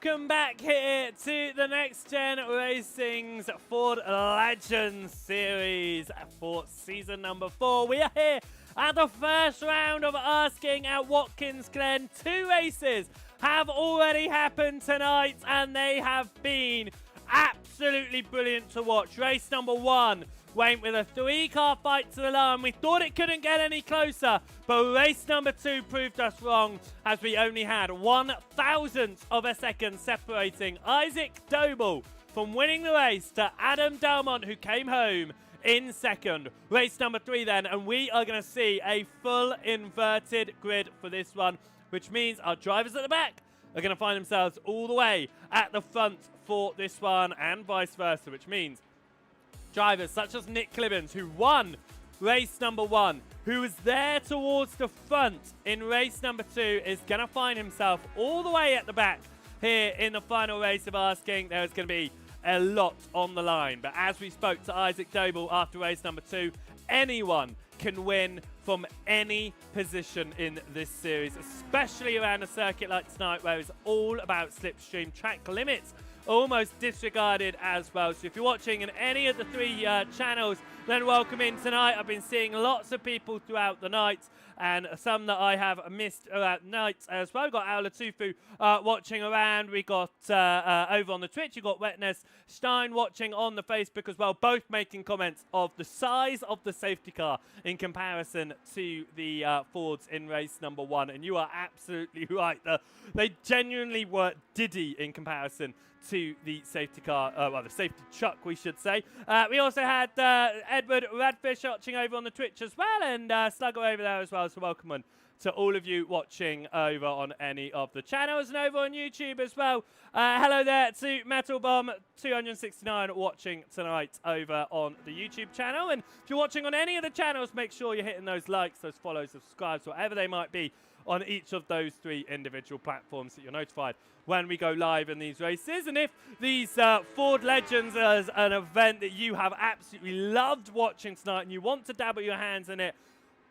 welcome back here to the NXTGEN Racing's Ford Legends Series for season number 4. We are here at the first round of asking at Watkins Glen. 2 races have already happened tonight, and they have been absolutely brilliant to watch. Race number 1 went with a 3-car fight to the line. We thought it couldn't get any closer, but race number 2 proved us wrong, as we only had 1/1000th of a second separating Isaac Doble from winning the race to Adam Delmont, who came home in second. Race number 3 then, and we are going to see a full inverted grid for this one, which means our drivers at the back are going to find themselves all the way at the front for this one, and vice versa, which means drivers such as Nick Clibbins, who won race number 1, who was there towards the front in race number 2, is going to find himself all the way at the back here in the final race of asking. There's going to be a lot on the line. But as we spoke to Isaac Doble after race number 2, anyone can win from any position in this series, especially around a circuit like tonight where it's all about slipstream. Track limits almost disregarded as well. So if you're watching in any of the 3 channels, then welcome in tonight. I've been seeing lots of people throughout the night, and some that I have missed throughout nights as well. We've got Aula Tufu watching around. We got over on the Twitch, you got Wetness Stein watching on the Facebook as well, both making comments of the size of the safety car in comparison to the Fords in race number 1. And you are absolutely right. They genuinely were diddy in comparison to the safety car, well, the safety truck, we should say. We also had Edward Radfish watching over on the Twitch as well, and Slugger over there as well. So welcome on to all of you watching over on any of the channels and over on YouTube as well. Hello there to Metal Bomb 269 watching tonight over on the YouTube channel. And if you're watching on any of the channels, make sure you're hitting those likes, those follows, subscribes, whatever they might be, on each of those 3 individual platforms, that you're notified when we go live in these races. And if these Ford Legends is an event that you have absolutely loved watching tonight and you want to dabble your hands in it,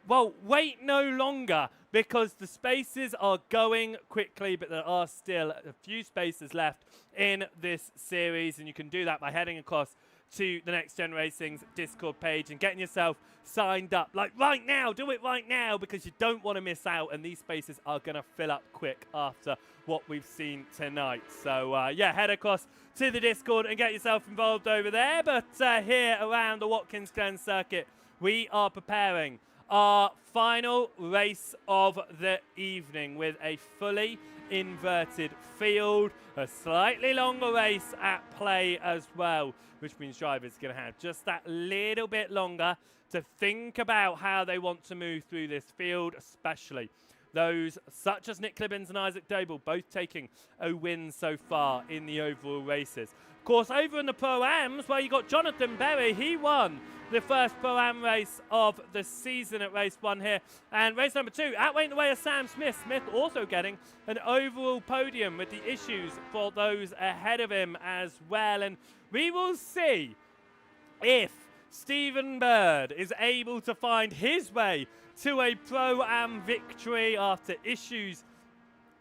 well, wait no longer, because the spaces are going quickly, but there are still a few spaces left in this series, and you can do that by heading across to the NXTGEN Racing's Discord page and getting yourself signed up. Like right now, do it right now, because you don't want to miss out, and these spaces are going to fill up quick after what we've seen tonight. So yeah, head across to the Discord and get yourself involved over there. But here around the Watkins Glen circuit, we are preparing our final race of the evening with a fully inverted field, a slightly longer race at play as well, which means drivers are going to have just that little bit longer to think about how they want to move through this field, especially those such as Nick Clibbins and Isaac Doble, both taking a win so far in the overall races. Of course, over in the Pro-Ams, where you got Jonathan Berry, he won the first Pro-Am race of the season at race 1 here. And race number 2, outweighing the way of Sam Smith. Smith also getting an overall podium with the issues for those ahead of him as well. And we will see if Stephen Bird is able to find his way to a Pro-Am victory after issues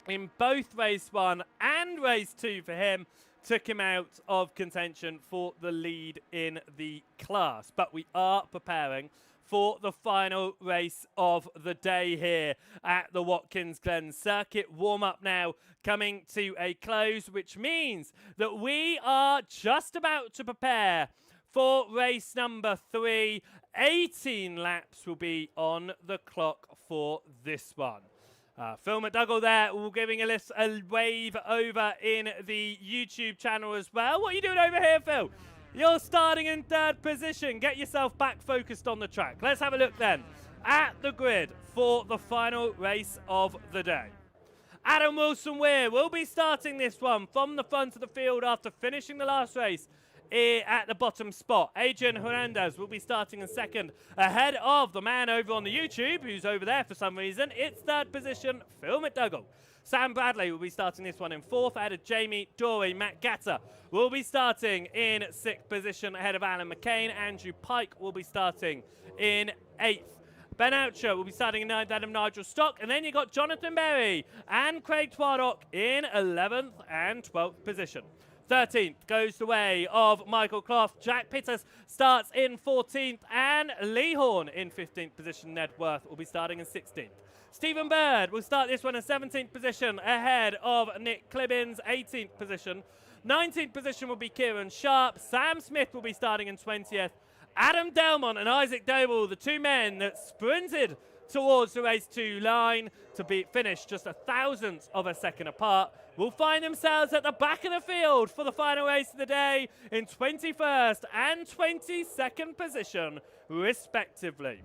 in both race 1 and race 2 for him took him out of contention for the lead in the class. But we are preparing for the final race of the day here at the Watkins Glen circuit. Warm-up now coming to a close, which means that we are just about to prepare for race number 3. 18 laps will be on the clock for this one. Phil McDougall there, giving a wave over in the YouTube channel as well. What are you doing over here, Phil? You're starting in 3rd position. Get yourself back focused on the track. Let's have a look then at the grid for the final race of the day. Adam Wilson-Weir will be starting this one from the front of the field after finishing the last race at the bottom spot. Adrian Hernandez will be starting in 2nd, ahead of the man over on the YouTube, who's over there for some reason. It's 3rd position, Phil McDougall. Sam Bradley will be starting this one in 4th, ahead of Jamie Dory. Matt Gatter will be starting in 6th position, ahead of Alan McCain. Andrew Pike will be starting in 8th. Ben Oucher will be starting in 9th, Adam Nigel Stock. And then you got Jonathan Berry and Craig Twardock in 11th and 12th position. 13th goes the way of Michael Clough. Jack Pitters starts in 14th, and Lee Horn in 15th position. Ned Worth will be starting in 16th. Stephen Bird will start this one in 17th position ahead of Nick Clibbins, 18th position. 19th position will be Kieran Sharp. Sam Smith will be starting in 20th. Adam Delmont and Isaac Doble, the two men that sprinted towards the race 2 line to be finished just a thousandth of a second apart, will find themselves at the back of the field for the final race of the day in 21st and 22nd position, respectively.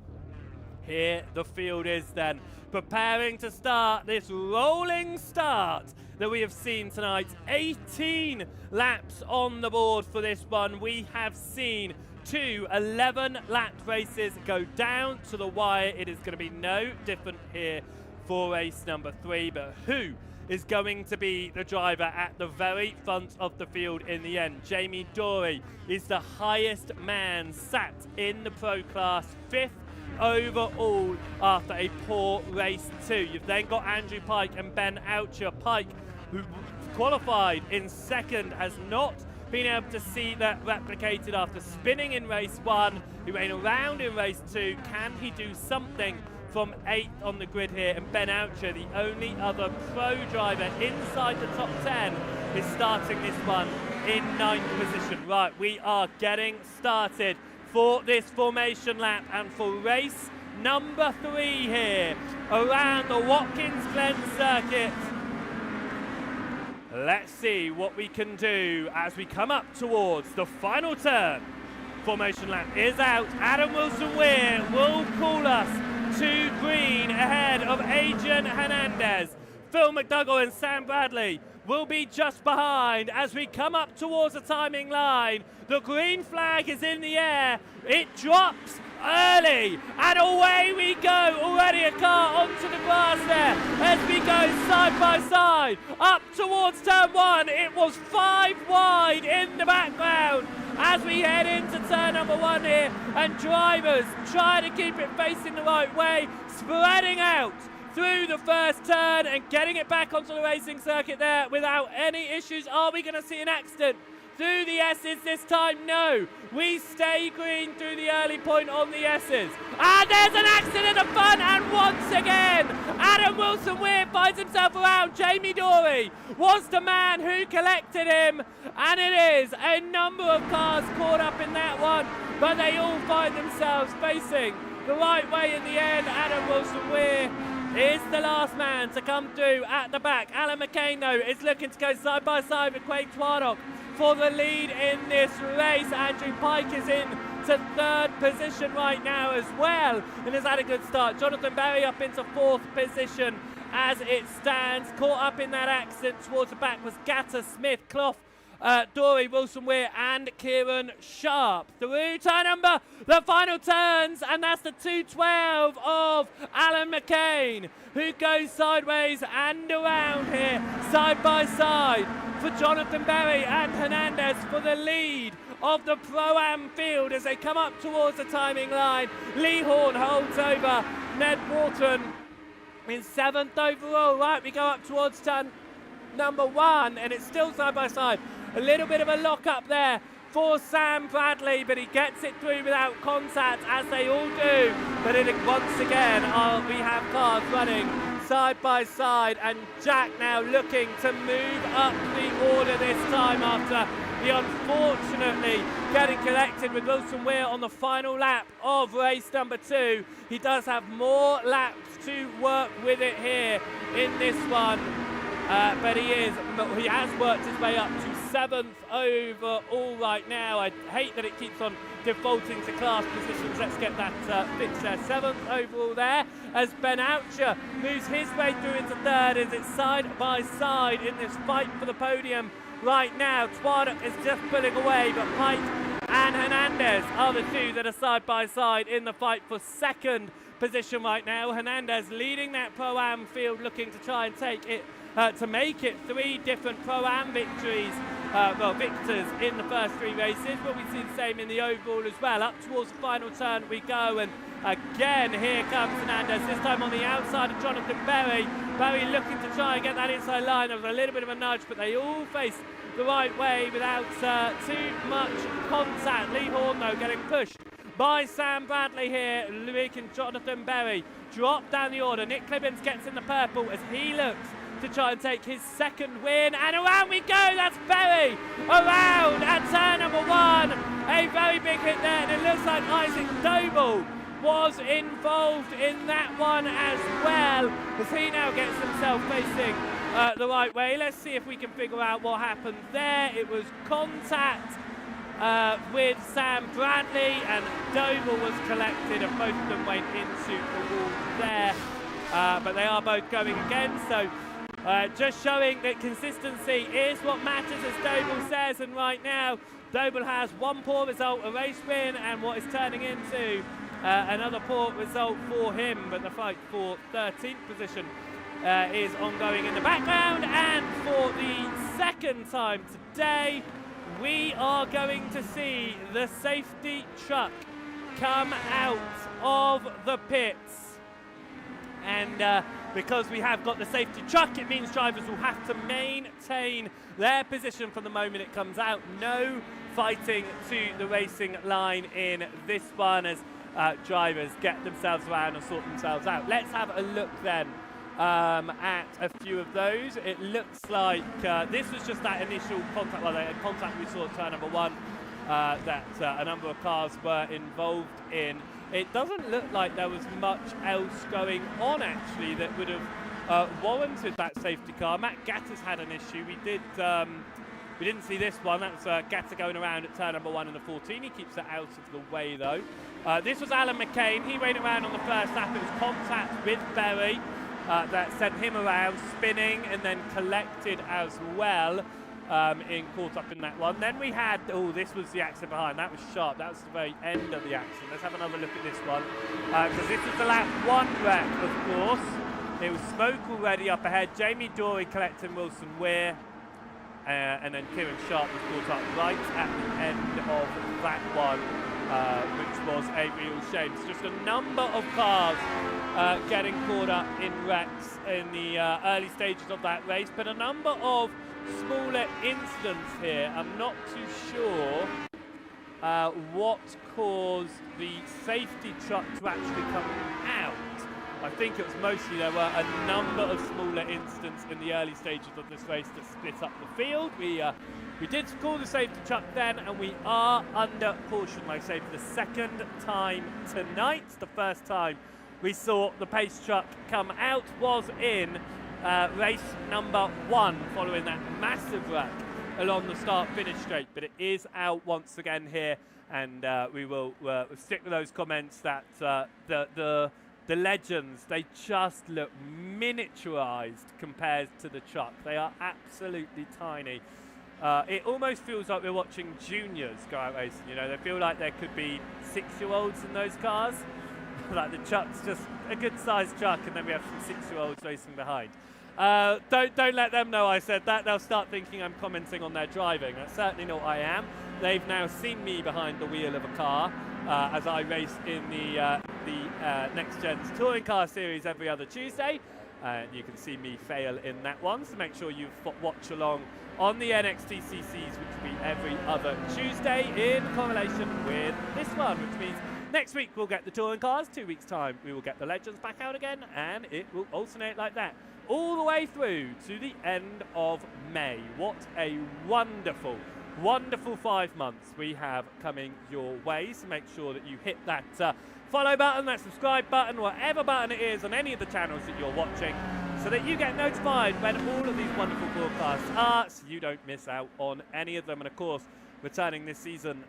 Here the field is then, preparing to start this rolling start that we have seen tonight. 18 laps on the board for this one. We have seen 2 11-lap races go down to the wire. It is going to be no different here for race number 3, but who is going to be the driver at the very front of the field in the end? Jamie Dorey is the highest man sat in the pro class, 5th overall after a poor race 2. You've then got Andrew Pike and Ben Oucher. Pike, who qualified in 2nd, has not been able to see that replicated after spinning in race 1. He ran around in race 2. Can he do something from 8th on the grid here? And Ben Oucher, the only other pro driver inside the top 10, is starting this one in 9th position. Right, we are getting started for this formation lap and for race number 3 here around the Watkins Glen circuit. Let's see what we can do as we come up towards the final turn. Formation lap is out. Adam Wilson-Weir will call us to green ahead of Adrian Hernandez. Phil McDougall and Sam Bradley will be just behind as we come up towards the timing line. The green flag is in the air. It drops early, and away we go. Already a car onto the grass there as we go side by side up towards turn 1. It was 5 wide in the background as we head into turn number 1 here, and drivers try to keep it facing the right way, spreading out through the first turn and getting it back onto the racing circuit there without any issues. Are we going to see an accident through the S's this time? No. We stay green through the early point on the S's. And there's an accident at the front, and once again, Adam Wilson-Weir finds himself around. Jamie Dorey was the man who collected him, and it is a number of cars caught up in that one, but they all find themselves facing the right way in the end. Adam Wilson-Weir is the last man to come through at the back. Alan McCain, though, is looking to go side by side with Craig Twardock for the lead in this race. Andrew Pike is in to 3rd position right now as well and has had a good start. Jonathan Berry up into 4th position as it stands. Caught up in that accident towards the back was Gatter, Smith, Clough, Dorey, Wilson-Weir and Kieran Sharp. Through turn number, the final turns, and that's the 212 of Alan McCain, who goes sideways and around here, side by side, for Jonathan Berry and Hernandez for the lead of the Pro-Am field as they come up towards the timing line. Lee Horn holds over Ned Wharton in 7th overall. Right, we go up towards turn number 1, and it's still side by side. A little bit of a lock up there for Sam Bradley, but he gets it through without contact, as they all do. But once again, we have cars running side by side, and Jack now looking to move up the order this time after the unfortunately getting collected with Wilson-Weir on the final lap of race number 2. He does have more laps to work with it here in this one. But he has worked his way up to 7th overall right now. I hate that it keeps on defaulting to class positions. Let's get that fixed there. 7th overall there as Ben Oucher moves his way through into 3rd as it's side by side in this fight for the podium right now. Twardock is just pulling away, but Pike and Hernandez are the two that are side by side in the fight for 2nd position right now. Hernandez leading that Pro-Am field, looking to try and take it to make it 3 different Pro-Am victories victors in the first 3 races. Will we see the same in the overall as well? Up towards the final turn we go, and again here comes Fernandez, this time on the outside of Jonathan Berry. Berry looking to try and get that inside line. There was a little bit of a nudge, but they all face the right way without too much contact. Lee Horn though getting pushed by Sam Bradley here. Luke and Jonathan Berry drop down the order. Nick Clibbins gets in the purple as he looks to try and take his second win, and around we go. That's Berry around at turn number 1. A very big hit there, and it looks like Isaac Doble was involved in that one as well, as he now gets himself facing the right way. Let's see if we can figure out what happened there. It was contact with Sam Bradley, and Doble was collected, and both of them went into the wall there. But they are both going again, so just showing that consistency is what matters, as Doble says. And right now, Doble has 1 poor result, a race win, and what is turning into another poor result for him. But the fight for 13th position is ongoing in the background, and for the second time today, we are going to see the safety truck come out of the pits. And because we have got the safety truck, it means drivers will have to maintain their position from the moment it comes out. No fighting to the racing line in this one, as drivers get themselves around and sort themselves out. Let's have a look then at a few of those. It looks like this was just that initial contact, well, the contact we saw at turn number 1 that a number of cars were involved in. It doesn't look like there was much else going on actually that would have warranted that safety car. Matt Gatter's had an issue. We didn't see this one. That was Gatter going around at turn number 1 in the 14. He keeps it out of the way though. This was Alan McCain. He went around on the first lap. It was contact with Berry that sent him around, spinning, and then collected as well. Caught up in that one. Then we had, this was the accident behind. That was sharp. That was the very end of the accident. Let's have another look at this one, because this was the lap 1 wreck, of course. It was smoke already up ahead. Jamie Dory collecting Wilson Weir, and then Kieran Sharp was caught up right at the end of that one, which was a real shame. It's just a number of cars getting caught up in wrecks in the early stages of that race, but a number of smaller incidents here. I'm not too sure what caused the safety truck to actually come out. I think it was mostly there were a number of smaller incidents in the early stages of this race that split up the field. We did call the safety truck then, and we are under caution, like I say, for the second time tonight. The first time we saw the pace truck come out was in race number 1, following that massive wreck along the start-finish straight. But it is out once again here, and we will stick with those comments that the Legends, they just look miniaturized compared to the truck. They are absolutely tiny. It almost feels like we're watching juniors go out racing. You know, they feel like there could be 6-year-olds in those cars. Like the truck's just a good-sized truck, and then we have some 6-year-olds racing behind. Don't let them know I said that. They'll start thinking I'm commenting on their driving. That's certainly not what I am. They've now seen me behind the wheel of a car as I race in the NXTGEN's Touring Car Series every other Tuesday. You can see me fail in that one, so make sure you watch along on the NXTCCs, which will be every other Tuesday in correlation with this one, which means next week we'll get the touring cars, 2 weeks time we will get the Legends back out again, and it will alternate like that all the way through to the end of May. What a wonderful, wonderful 5 months we have coming your way, so make sure that you hit that follow button, that subscribe button, whatever button it is on any of the channels that you're watching, so that you get notified when all of these wonderful broadcasts are, so you don't miss out on any of them. And of course, returning this season,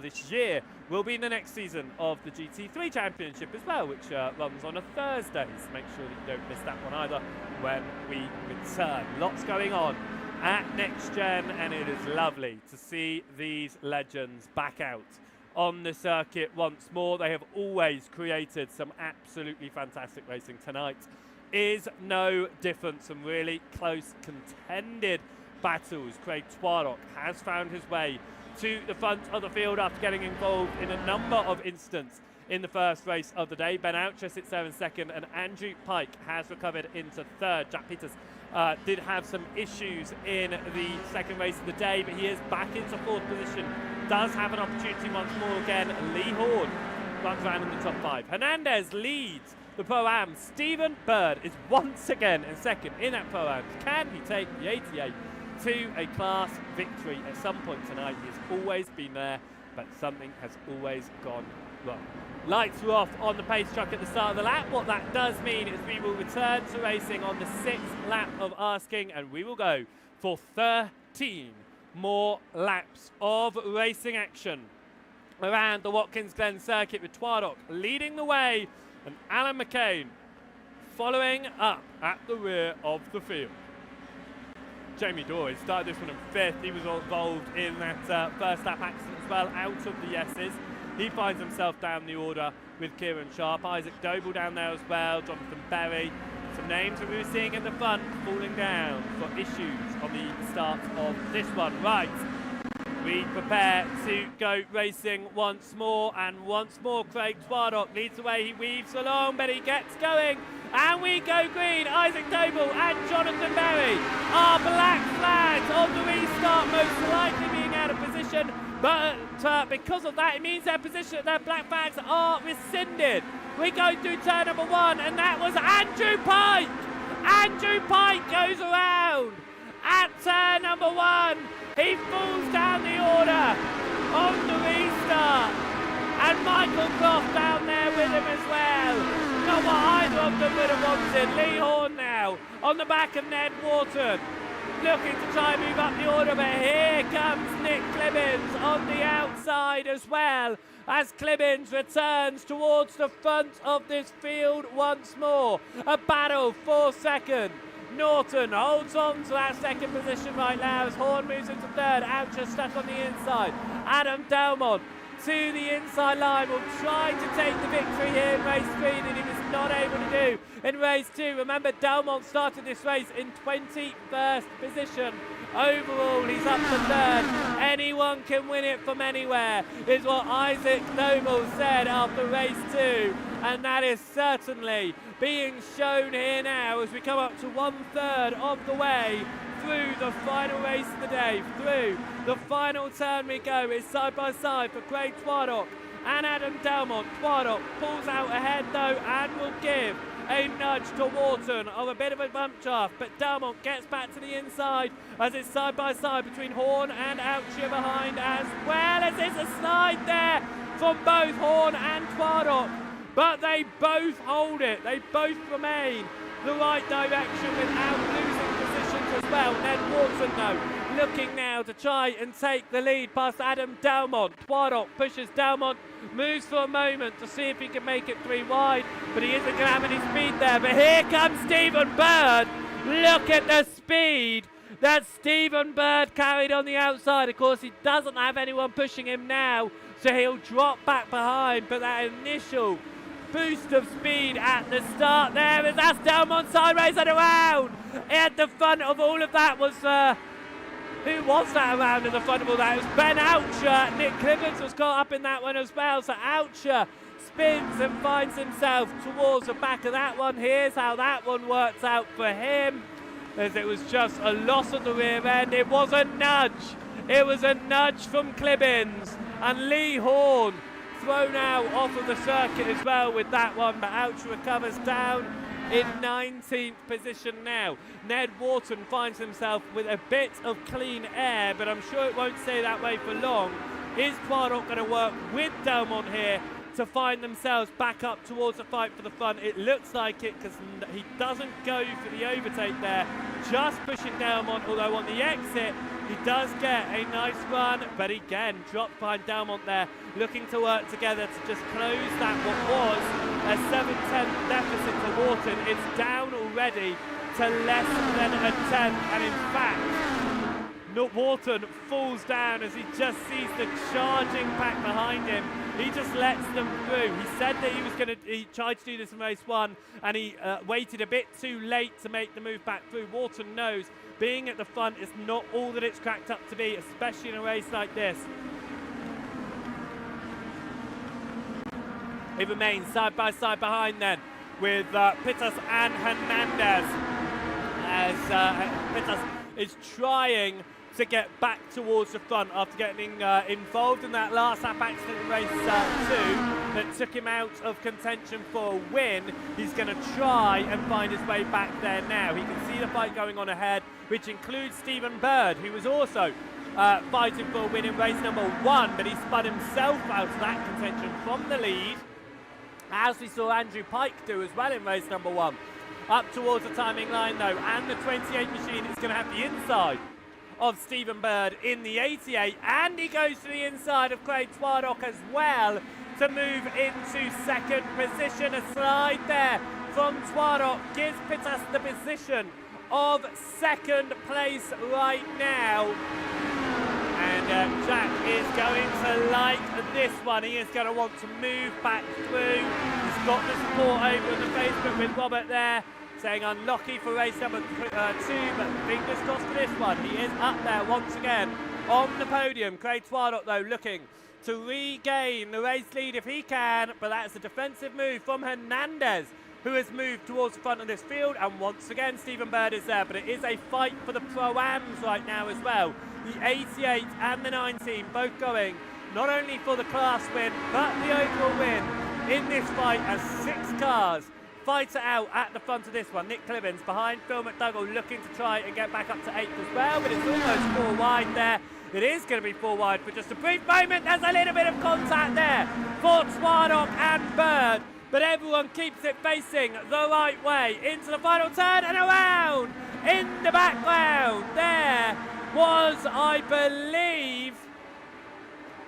this year, will be the next season of the GT3 Championship as well, which runs on a Thursday, so make sure that you don't miss that one either when we return. Lots going on at NXTGEN, and it is lovely to see these Legends back out on the circuit once more. They have always created some absolutely fantastic racing. Tonight is no different. Some really close contended battles. Craig Twardock has found his way to the front of the field after getting involved in a number of incidents in the first race of the day. Ben Oucher sits there in second, and Andrew Pike has recovered into third. Jack Peters did have some issues in the second race of the day, but he is back into fourth position. Does have an opportunity once more again. Lee Horn runs around in the top 5. Hernandez leads the Pro-Am. Stephen Bird is once again in second in that Pro-Am. Can he take the 88 to a class victory at some point tonight? He's always been there, but something has always gone wrong. Lights were off on the pace truck at the start of the lap. What that does mean is we will return to racing on the 6th lap of asking, and we will go for 13 more laps of racing action around the Watkins Glen circuit, with Twardock leading the way and Alan McCain following up at the rear of the field. Jamie Dory started this one in 5th. He was involved in that first lap accident as well, out of the S's. He finds himself down the order with Kieran Sharp. Isaac Doble down there as well. Jonathan Berry. Some names we were seeing in the front falling down for issues on the start of this one. Right, we prepare to go racing once more, and once more Craig Twardock leads the way. He weaves along, but he gets going, and we go green. Isaac Doble and Jonathan Berry are black flags on the restart, most likely being out of position. But because of that, it means their black flags are rescinded. We go through turn number 1, and that was Andrew Pike. Andrew Pike goes around at turn number 1. He falls down the order on the restart, and Michael Croft down there with him as well. Not what either of them would have wanted. Lee Horn now on the back of Ned Wharton, looking to try and move up the order, but here comes Nick Clibbins on the outside as well, as Clibbins returns towards the front of this field once more. A battle for second. Norton holds on to that second position right now as Horn moves into third. Oucher stuck on the inside. Adam Delmont to the inside line will try to take the victory here in race 3 that he was not able to do in race 2. Remember, Delmont started this race in 21st position. Overall, he's up to third. Anyone can win it from anywhere, is what Isaac Noble said after race 2. And that is certainly being shown here now as we come up to 1/3 of the way through the final race of the day. Through the final turn we go. It's side by side for Craig Twardock and Adam Delmont. Twardock pulls out ahead though and will give a nudge to Wharton of a bit of a bump draft, but Delmont gets back to the inside as it's side by side between Horn and Oucher behind, as well as there's a slide there from both Horn and Twardock. But they both hold it. They both remain the right direction without losing positions as well. Ned Wharton, though, looking now to try and take the lead past Adam Delmont. Twardock pushes Delmont, moves for a moment to see if he can make it 3 wide, but he isn't going to have any speed there. But here comes Stephen Bird. Look at the speed that Stephen Bird carried on the outside. Of course, he doesn't have anyone pushing him now, so he'll drop back behind, but that initial boost of speed at the start there, as that's Delmont side race and around. At the front of all of that was, who was that around at the front of all that? It was Ben Oucher. Nick Clibbins was caught up in that one as well, so Oucher spins and finds himself towards the back of that one. Here's how that one works out for him, as it was just a loss at the rear end. It was a nudge. It was a nudge from Clibbins, and Lee Horn thrown out off of the circuit as well with that one, but Oucher recovers down in 19th position now. Ned Wharton finds himself with a bit of clean air, but I'm sure it won't stay that way for long. Is Twardock going to work with Delmont here to find themselves back up towards the fight for the front? It looks like it, because he doesn't go for the overtake there, just pushing Delmont, although on the exit he does get a nice run, but again dropped behind Delmont there, looking to work together to just close that what was a 7/10 deficit to Wharton. It's down already to less than a tenth, and in fact Wharton falls down as he just sees the charging pack behind him. He just lets them through. He said that he tried to do this in race 1 and he waited a bit too late to make the move back through. Wharton knows being at the front is not all that it's cracked up to be, especially in a race like this. It remains side by side behind then with Pittas and Hernandez as Pittas is trying to get back towards the front after getting involved in that last lap accident in race 2 that took him out of contention for a win. He's going to try and find his way back there now. He can see the fight going on ahead, which includes Stephen Bird, who was also fighting for a win in race number 1, but he spun himself out of that contention from the lead, as we saw Andrew Pike do as well in race number 1. Up towards the timing line though, and the 28 machine is going to have the inside of Stephen Bird in the 88, and he goes to the inside of Craig Twardock as well to move into second position. A slide there from Twardock gives Pittas the position of second place right now. And Jack is going to like this one. He is going to want to move back through. He's got the support over on the Facebook with Robert there, saying unlucky for race number 2, but fingers crossed for this one. He is up there once again on the podium. Craig Twardock, though, looking to regain the race lead if he can, but that's a defensive move from Hernandez, who has moved towards the front of this field, and once again Stephen Bird is there, but it is a fight for the Pro-Ams right now as well. The 88 and the 19 both going not only for the class win, but the overall win in this fight as 6 cars fight it out at the front of this one. Nick Clibbins behind Phil McDougall looking to try and get back up to 8th as well, but it's almost 4 wide there. It is going to be 4 wide for just a brief moment. There's a little bit of contact there for Twardock and Bird, but everyone keeps it facing the right way into the final turn and around. In the background there was, I believe,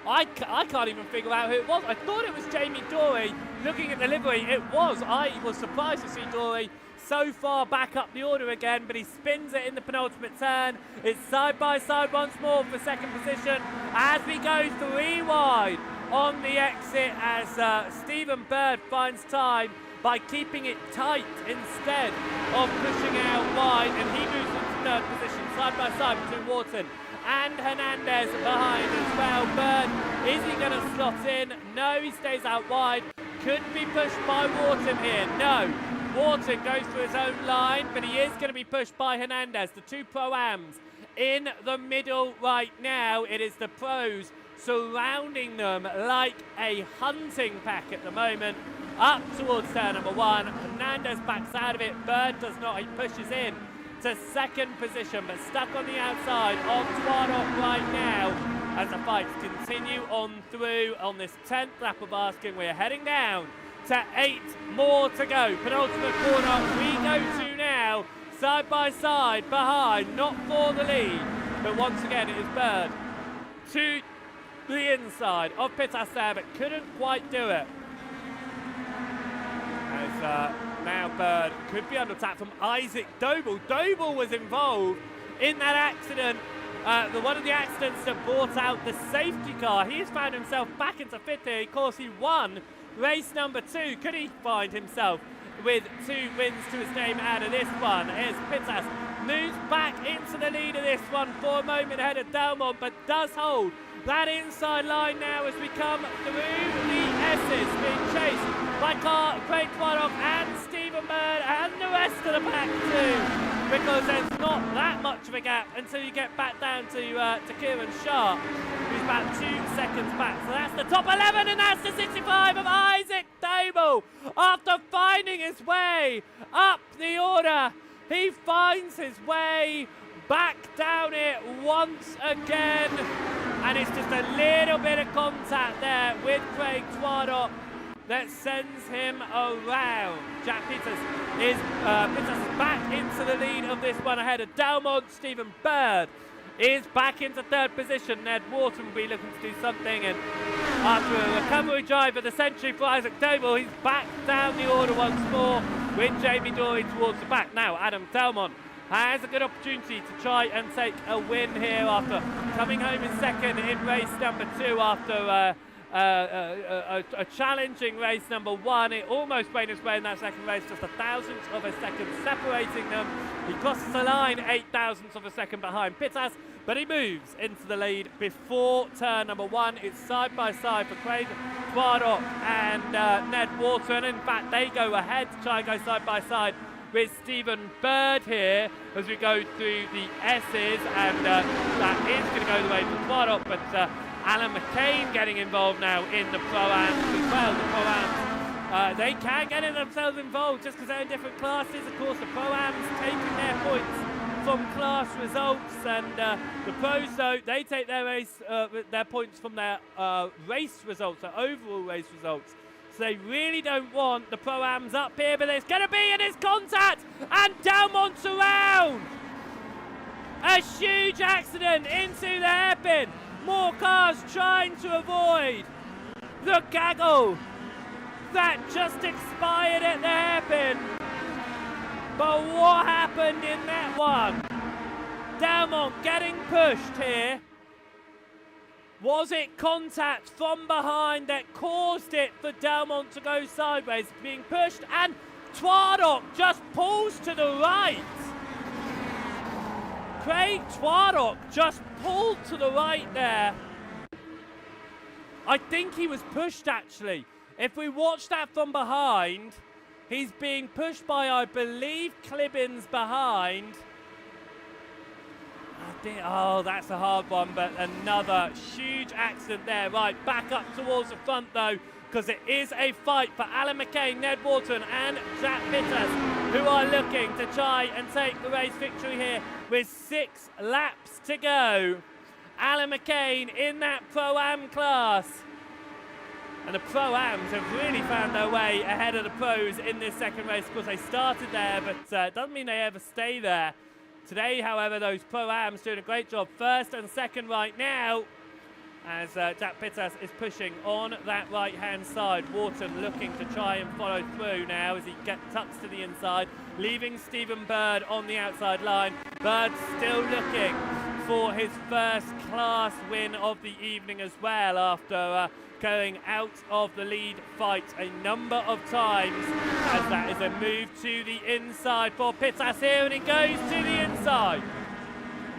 I can't even figure out who it was. I thought it was Jamie Dory. Looking at the livery, it was. I was surprised to see Dory so far back up the order again, but he spins it in the penultimate turn. It's side by side once more for second position as we go 3 wide on the exit as Stephen Bird finds time by keeping it tight instead of pushing out wide, and he moves into 3rd position side by side between Wharton and Hernandez behind as well. Bird, is he going to slot in? No, he stays out wide. Could be pushed by Wharton here. No, Wharton goes for his own line, but he is going to be pushed by Hernandez. The 2 Pro-Ams in the middle right now. It is the pros surrounding them like a hunting pack at the moment. Up towards turn number 1. Hernandez backs out of it. Bird does not. He pushes in to second position, but stuck on the outside of Twardock right now as the fights continue on through on this 10th lap of asking. We're heading down to 8 more to go. Penultimate corner we go to now, side by side behind, not for the lead, but once again it is Bird to the inside of Pittas there, but couldn't quite do it. As now Bird could be under attack from Isaac Doble. Doble was involved in that accident, one of the accidents that brought out the safety car. He has found himself back into 5th here. Of course, he won race number 2. Could he find himself with 2 wins to his name out of this one? Here's Pittas, moves back into the lead of this one for a moment ahead of Delmont, but does hold that inside line now as we come through the S's, being chased by Craig Twardock and Stephen Bird and the rest of the pack too, because there's not that much of a gap until you get back down to Kieran Sharp, who's about 2 seconds back. So that's the top 11, and that's the 65 of Isaac Doble. After finding his way up the order, he finds his way back down it once again, and it's just a little bit of contact there with Craig Twardock that sends him around. Jack Pittas is back into the lead of this one ahead of Delmont. Stephen Bird is back into 3rd position. Ned Wharton will be looking to do something, and after a recovery drive of the century for Isaac Doble, he's back down the order once more with Jamie Dory towards the back. Now Adam Delmont has a good opportunity to try and take a win here after coming home in second in race number 2 after a challenging race number 1. It almost made its way in that second race, just a thousandth of a second separating them. He crosses the line 8 thousandths of a second behind Pittas, but he moves into the lead before turn number 1. It's side by side for Craig Twaddock and Ned Wharton. In fact, they go ahead to try and go side by side with Stephen Bird here as we go through the S's, and that is going to go the way for Twaddock, but Alan McCain getting involved now in the Pro-Ams as well. The Pro-Ams, they can get themselves involved just because they're in different classes. Of course, the Pro-Ams taking their points from class results, and the Pros, though, they take their points from their race results, their overall race results. So they really don't want the Pro-Ams up here, but it's going to be, and it's contact, and Dalmont's around. A huge accident into the hairpin. More cars trying to avoid the gaggle that just expired at the hairpin. But what happened in that one? Dalmont getting pushed here. Was it contact from behind that caused it for Dalmont to go sideways, being pushed, and Twaddock just pulls to the right. Craig Twaddock just pulled to the right there. I think he was pushed, actually. If we watch that from behind, he's being pushed by, I believe, Clibbins behind. Oh, that's a hard one, but another huge accident there. Right, back up towards the front, though, because it is a fight for Alan McCain, Ned Wharton, and Jack Pittas, who are looking to try and take the race victory here with 6 laps to go. Alan McCain in that Pro-Am class. And the Pro-Ams have really found their way ahead of the Pros in this second race. Of course, they started there, but it doesn't mean they ever stay there. Today, however, those Pro-Ams doing a great job. First and second right now, as Jack Pittas is pushing on that right-hand side. Wharton looking to try and follow through now as he tucks to the inside, leaving Stephen Bird on the outside line. Bird still looking for his first class win of the evening as well, after going out of the lead fight a number of times, as that is a move to the inside for Pittas here, and he goes to the inside.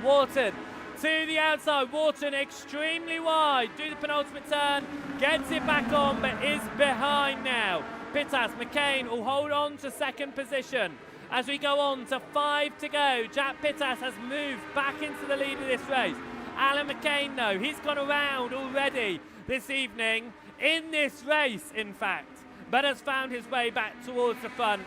Wharton to the outside. Wharton extremely wide, do the penultimate turn, gets it back on, but is behind now. Pittas, McCain will hold on to second position. As we go on to 5 to go, Jack Pittas has moved back into the lead of this race. Alan McCain, though, he's gone around already this evening in this race, in fact, but has found his way back towards the front.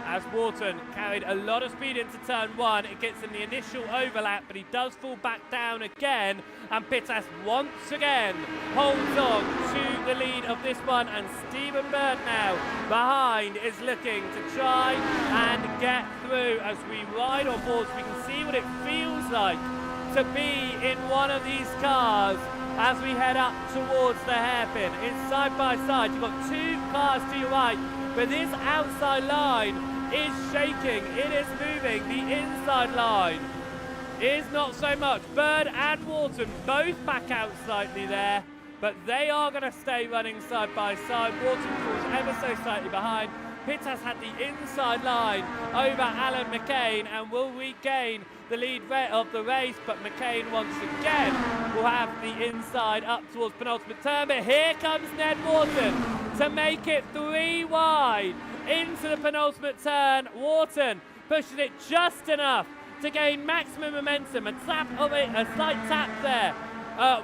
As Wharton carried a lot of speed into turn 1, it gets in the initial overlap, but he does fall back down again, and Pittas once again holds on to the lead of this one, and Stephen Bird now behind is looking to try and get through. As we ride on board, so we can see what it feels like to be in one of these cars as we head up towards the hairpin. It's side by side, you've got 2 cars to your right, but this outside line is shaking, it is moving. The inside line is not so much. Bird and Wharton both back out slightly there, but they are going to stay running side by side. Wharton falls ever so slightly behind. Pittas had the inside line over Alan McCain and will regain the lead of the race, but McCain once again will have the inside up towards penultimate turn. But here comes Ned Wharton to make it 3 wide into the penultimate turn. Wharton pushes it just enough to gain maximum momentum. A slight tap there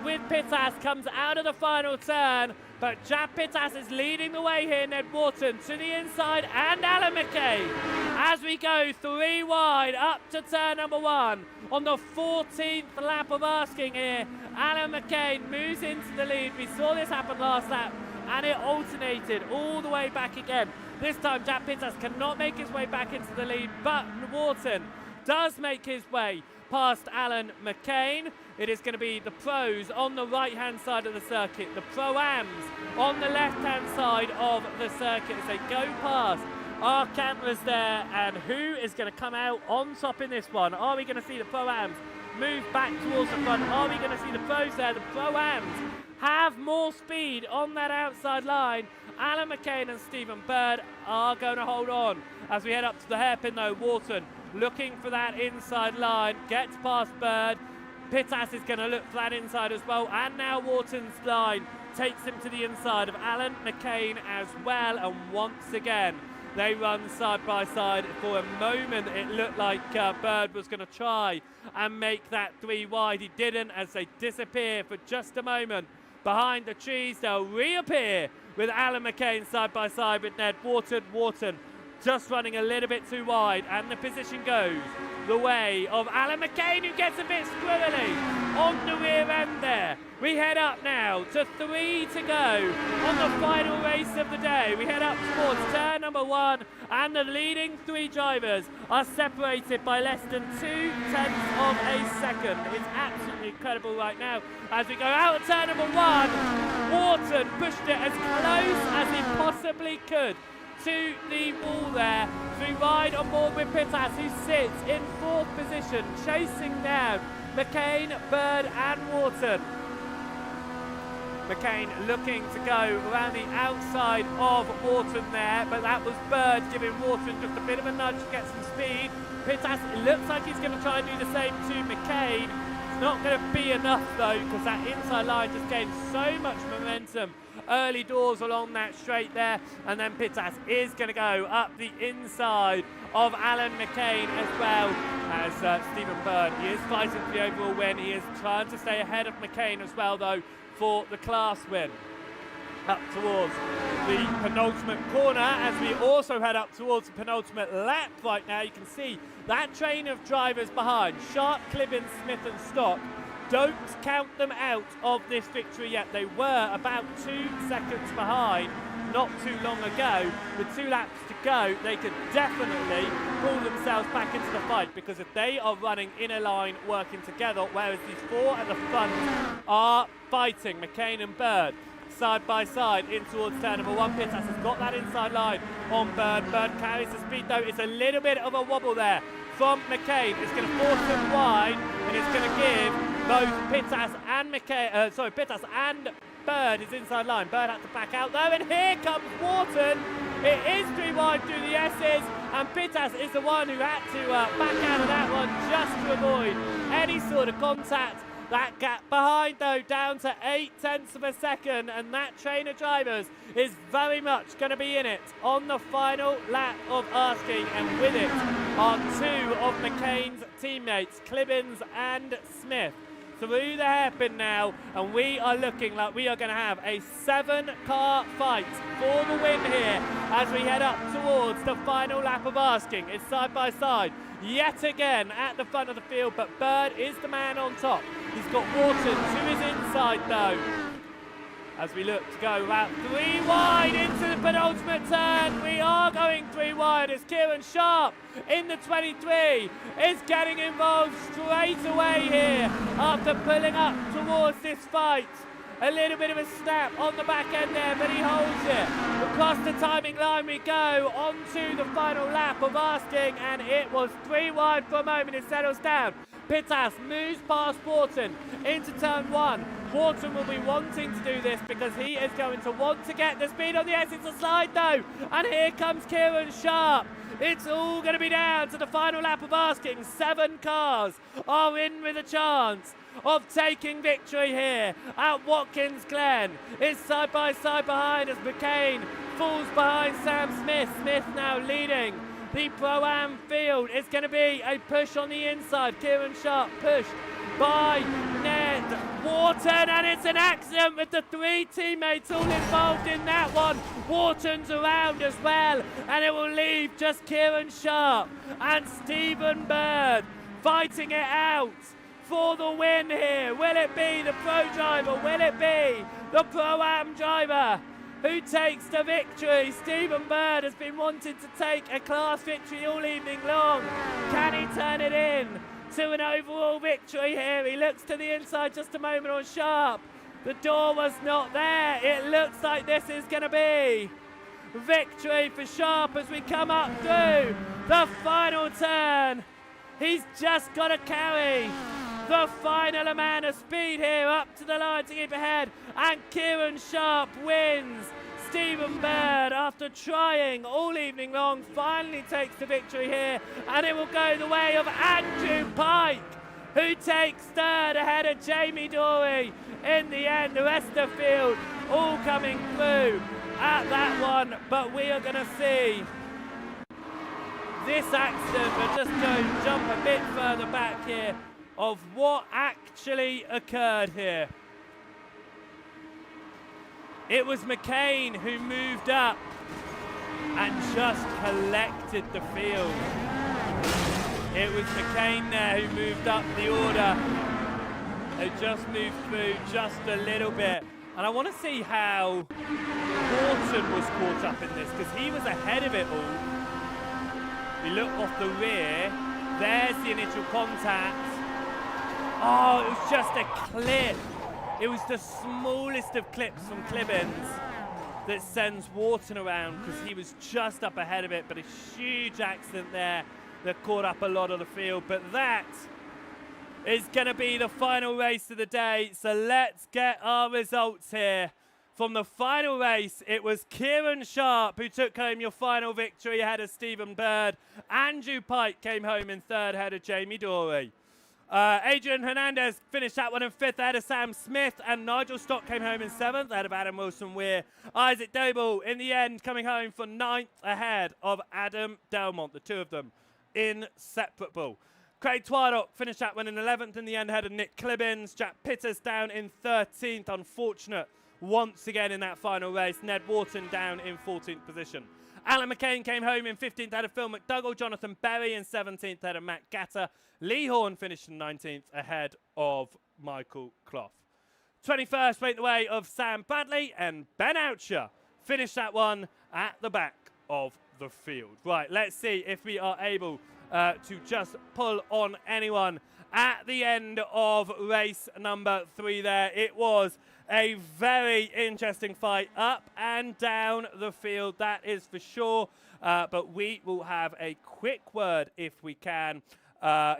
with Pittas comes out of the final turn, but Jack Pittas is leading the way here. Ned Wharton to the inside, and Alan McCain as we go 3 wide up to turn number 1 on the 14th lap of asking here. Alan McCain moves into the lead. We saw this happen last lap, and it alternated all the way back again. This time Jack Pittas cannot make his way back into the lead, but Wharton does make his way past Alan McCain. It is going to be the Pros on the right-hand side of the circuit, the Pro-Ams on the left-hand side of the circuit as they go past our cameras there, and who is going to come out on top in this one? Are we going to see the Pro-Ams move back towards the front? Are we going to see the Pros there? The Pro-Ams have more speed on that outside line. Alan McCain and Stephen Bird are going to hold on. As we head up to the hairpin though, Wharton looking for that inside line, gets past Bird. Pittas is going to look for that inside as well, and now Wharton's line takes him to the inside of Alan McCain as well, and once again they run side by side. For a moment it looked like Bird was going to try and make that 3 wide. He didn't, as they disappear for just a moment behind the trees. They'll reappear with Alan McCain side by side with Ned Wharton. Wharton just running a little bit too wide, and the position goes the way of Alan McCain, who gets a bit squirrely on the rear end there. We head up now to 3 to go on the final race of the day. We head up towards turn number 1, and the leading 3 drivers are separated by less than 2/10 of a second. It's absolutely incredible right now. As we go out of turn number 1, Wharton pushed it as close as he possibly could to the wall there. So we ride on board with Pittas, who sits in 4th position, chasing down McCain, Bird and Wharton. McCain looking to go around the outside of Wharton there, but that was Bird giving Wharton just a bit of a nudge to get some speed. Pittas, it looks like he's going to try and do the same to McCain. It's not going to be enough though, because that inside line just gained so much momentum early doors along that straight there, and then Pittas is going to go up the inside of Alan McCain as well as Stephen Bird. He is fighting for the overall win. He is trying to stay ahead of McCain as well though for the class win. Up towards the penultimate corner, as we also head up towards the penultimate lap right now. You can see that train of drivers behind, Sharp, Clibbins, Smith and Stock. Don't count them out of this victory yet. They were about 2 seconds behind not too long ago. With 2 laps to go, they could definitely pull themselves back into the fight, because if they are running in a line working together, whereas these 4 at the front are fighting, McCain and Bird side by side in towards turn number 1. Pittas has got that inside line on Bird. Bird carries the speed though. It's a little bit of a wobble there from McCain. It's going to force him wide, and it's going to give both Pittas and Pittas and Bird his inside line. Bird had to back out though, and here comes Wharton. It is 3 wide through the S's, and Pittas is the one who had to back out of that one just to avoid any sort of contact. That gap behind though down to 0.8 of a second, and that train of drivers is very much going to be in it on the final lap of asking, and with it are 2 of McCain's teammates, Clibbins and Smith, through the hairpin now, and we are looking like we are going to have a 7-car fight for the win here as we head up towards the final lap of asking. It's side by side yet again at the front of the field, but Bird is the man on top. He's got Wharton to his inside though, as we look to go about 3 wide into the penultimate turn. We are going 3 wide as Kieran Sharp in the 23 is getting involved straight away here after pulling up towards this fight. A little bit of a snap on the back end there, but he holds it. Across the timing line we go, on to the final lap of asking, and it was 3 wide for a moment. It settles down. Pittas moves past Wharton into turn 1. Wharton will be wanting to do this because he is going to want to get the speed on the S. It's a slide though, and here comes Kieran Sharp. It's all going to be down to the final lap of asking. 7 cars are in with a chance of taking victory here at Watkins Glen. It's side by side behind as McCain falls behind Sam Smith. Smith now leading the Pro-Am field. It's going to be a push on the inside. Kieran Sharp pushed by Ned Wharton, and it's an accident with the 3 teammates all involved in that one. Wharton's around as well, and it will leave just Kieran Sharp and Stephen Bird fighting it out for the win here. Will it be the pro driver? Will it be the Pro-Am driver who takes the victory? Stephen Bird has been wanting to take a class victory all evening long. Can he turn it in to an overall victory here? He looks to the inside just a moment on Sharp. The door was not there. It looks like this is going to be victory for Sharp as we come up through the final turn. He's just got to carry the final amount of speed here up to the line to keep ahead, and Kieran Sharp wins. Stephen Bird, after trying all evening long, finally takes the victory here, and it will go the way of Andrew Pike, who takes third ahead of Jamie Dory. In the end, the rest of the field all coming through at that one, but we are going to see this accident, but just go jump a bit further back here of what actually occurred here. It was McCain who moved up and just collected the field. It was McCain there who moved up the order. They just moved through just a little bit. And I want to see how Horton was caught up in this, because he was ahead of it all. We look off the rear. There's the initial contact. Oh, it was just a clip. It was the smallest of clips from Clibbins that sends Wharton around, because he was just up ahead of it, but a huge accident there that caught up a lot of the field. But that is going to be the final race of the day, so let's get our results here. From the final race, it was Kieran Sharp who took home your final victory ahead of Stephen Bird. Andrew Pike came home in third ahead of Jamie Dory. Adrian Hernandez finished that one in fifth ahead of Sam Smith, and Nigel Stock came home in seventh ahead of Adam Wilson-Weir. Isaac Doble in the end coming home for ninth ahead of Adam Delmont, the two of them inseparable. Craig Twardock finished that one in 11th in the end ahead of Nick Clibbins. Jack Pitters down in 13th, unfortunate once again in that final race. Ned Wharton down in 14th position. Alan McCain came home in 15th ahead of Phil McDougall. Jonathan Berry in 17th ahead of Matt Gatter. Lee Horn finished in 19th ahead of Michael Clough. 21st went the way of Sam Bradley, and Ben Oucher finished that one at the back of the field. Right, let's see if we are able to just pull on anyone at the end of race number 3 there. It was a very interesting fight up and down the field, that is for sure. But we will have a quick word, if we can,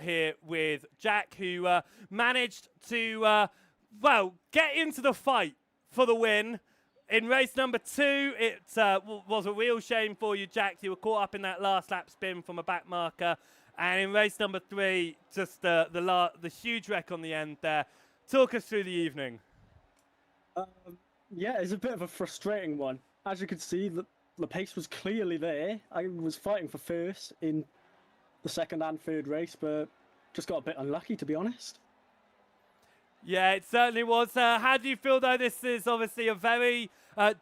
here with Jack, who managed to, well, get into the fight for the win. In race number 2, it was a real shame for you, Jack. You were caught up in that last lap spin from a back marker. And in race number 3, just the huge wreck on the end there. Talk us through the evening. Yeah, it's a bit of a frustrating one. As you could see, the pace was clearly there. I was fighting for first in the second and third race, but just got a bit unlucky, to be honest. Yeah, it certainly was. How do you feel, though? This is obviously a very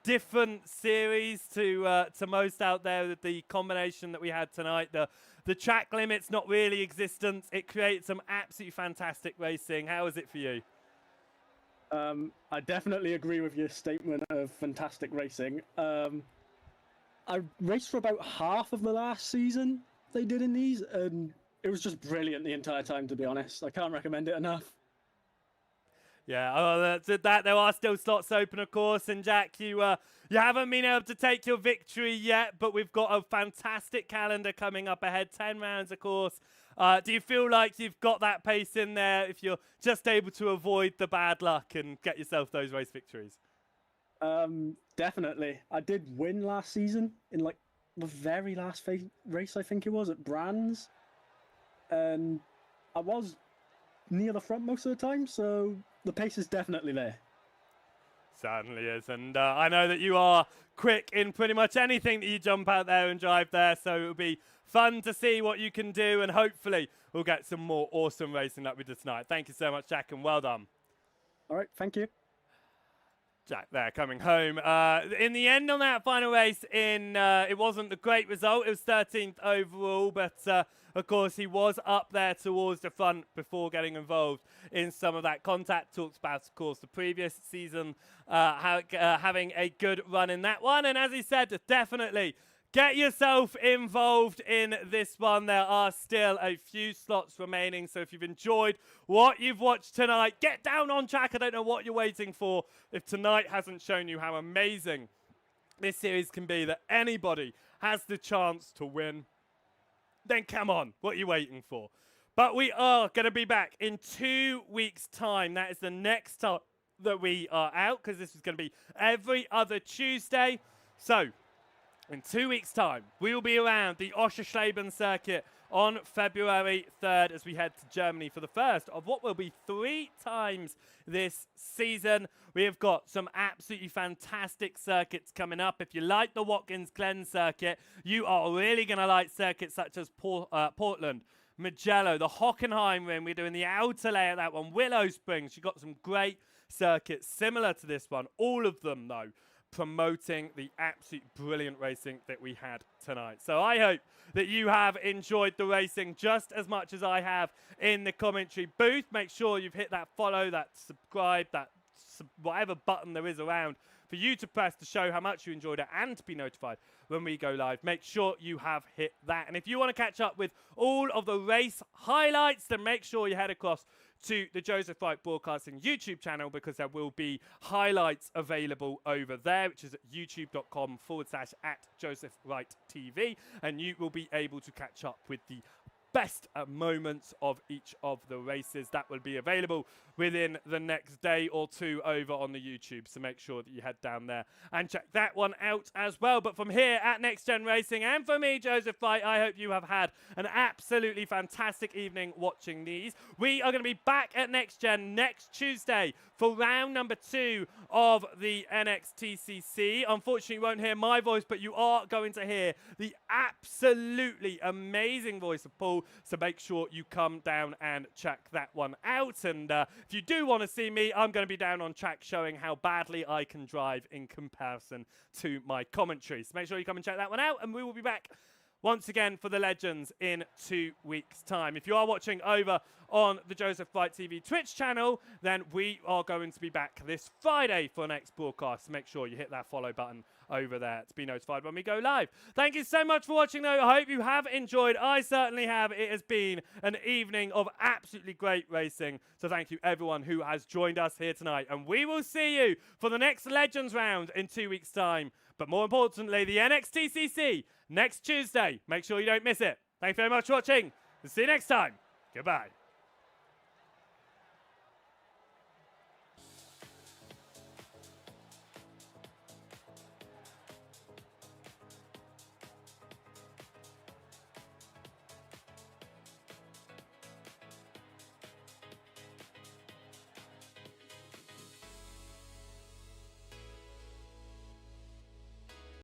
different series to most out there. With the combination that we had tonight, the track limit's not really existent. It creates some absolutely fantastic racing. How was it for you? I definitely agree with your statement of fantastic racing. I raced for about half of the last season they did in these, and it was just brilliant the entire time, to be honest. I can't recommend it enough. Yeah, there are still slots open, of course. And Jack, you haven't been able to take your victory yet, but we've got a fantastic calendar coming up ahead. 10 rounds, of course. Do you feel like you've got that pace in there if you're just able to avoid the bad luck and get yourself those race victories? Definitely. I did win last season in like the very last race, I think it was, at Brands. And I was near the front most of the time, so the pace is definitely there. Certainly is. And I know that you are quick in pretty much anything that you jump out there and drive there, so it'll be fun to see what you can do, and hopefully we'll get some more awesome racing like we did tonight. Thank you so much, Jack, and well done. All right, thank you. Jack there coming home. In the end on that final race, it wasn't a great result. It was 13th overall, but of course he was up there towards the front before getting involved in some of that contact. Talks about, of course, the previous season having a good run in that one. And as he said, definitely get yourself involved in this one. There are still a few slots remaining, so if you've enjoyed what you've watched tonight, get down on track. I don't know what you're waiting for if tonight hasn't shown you how amazing this series can be that anybody has the chance to win, then come on, what are you waiting for? But we are going to be back in 2 weeks' time. That is the next time that we are out, because this is going to be every other Tuesday. So, in 2 weeks' time, we will be around the Oschersleben circuit on February 3rd as we head to Germany for the first of what will be 3 times this season. We have got some absolutely fantastic circuits coming up. If you like the Watkins Glen circuit, you are really going to like circuits such as Portland, Mugello, the Hockenheim Ring. We're doing the outer layer of that one, Willow Springs. You've got some great circuits similar to this one. All of them, though, promoting the absolute brilliant racing that we had tonight. So I hope that you have enjoyed the racing just as much as I have in the commentary booth. Make sure you've hit that follow, that subscribe, that whatever button there is around for you to press to show how much you enjoyed it and to be notified when we go live. Make sure you have hit that. And if you want to catch up with all of the race highlights, then make sure you head across to the Joseph Wright Broadcasting YouTube channel, because there will be highlights available over there, which is at youtube.com/@JosephWrightTV, and you will be able to catch up with the best moments of each of the races. That will be available within the next day or two over on the YouTube, so make sure that you head down there and check that one out as well. But from here at Next Gen Racing, and for me, Joseph Wright, I hope you have had an absolutely fantastic evening watching these. We are going to be back at Next Gen next Tuesday for round number 2 of the NXTCC. Unfortunately, you won't hear my voice, but you are going to hear the absolutely amazing voice of Paul, so make sure you come down and check that one out. And if you do want to see me, I'm going to be down on track showing how badly I can drive in comparison to my commentary. So make sure you come and check that one out, and we will be back once again for the Legends in 2 weeks' time. If you are watching over on the Joseph Wright TV Twitch channel, then we are going to be back this Friday for our next broadcast. So make sure you hit that follow button over there to be notified when we go live. Thank you so much for watching, though. I hope you have enjoyed. I certainly have. It has been an evening of absolutely great racing. So thank you, everyone who has joined us here tonight. And we will see you for the next Legends round in 2 weeks' time. But more importantly, the NXTCC next Tuesday. Make sure you don't miss it. Thanks very much for watching. See you next time. Goodbye.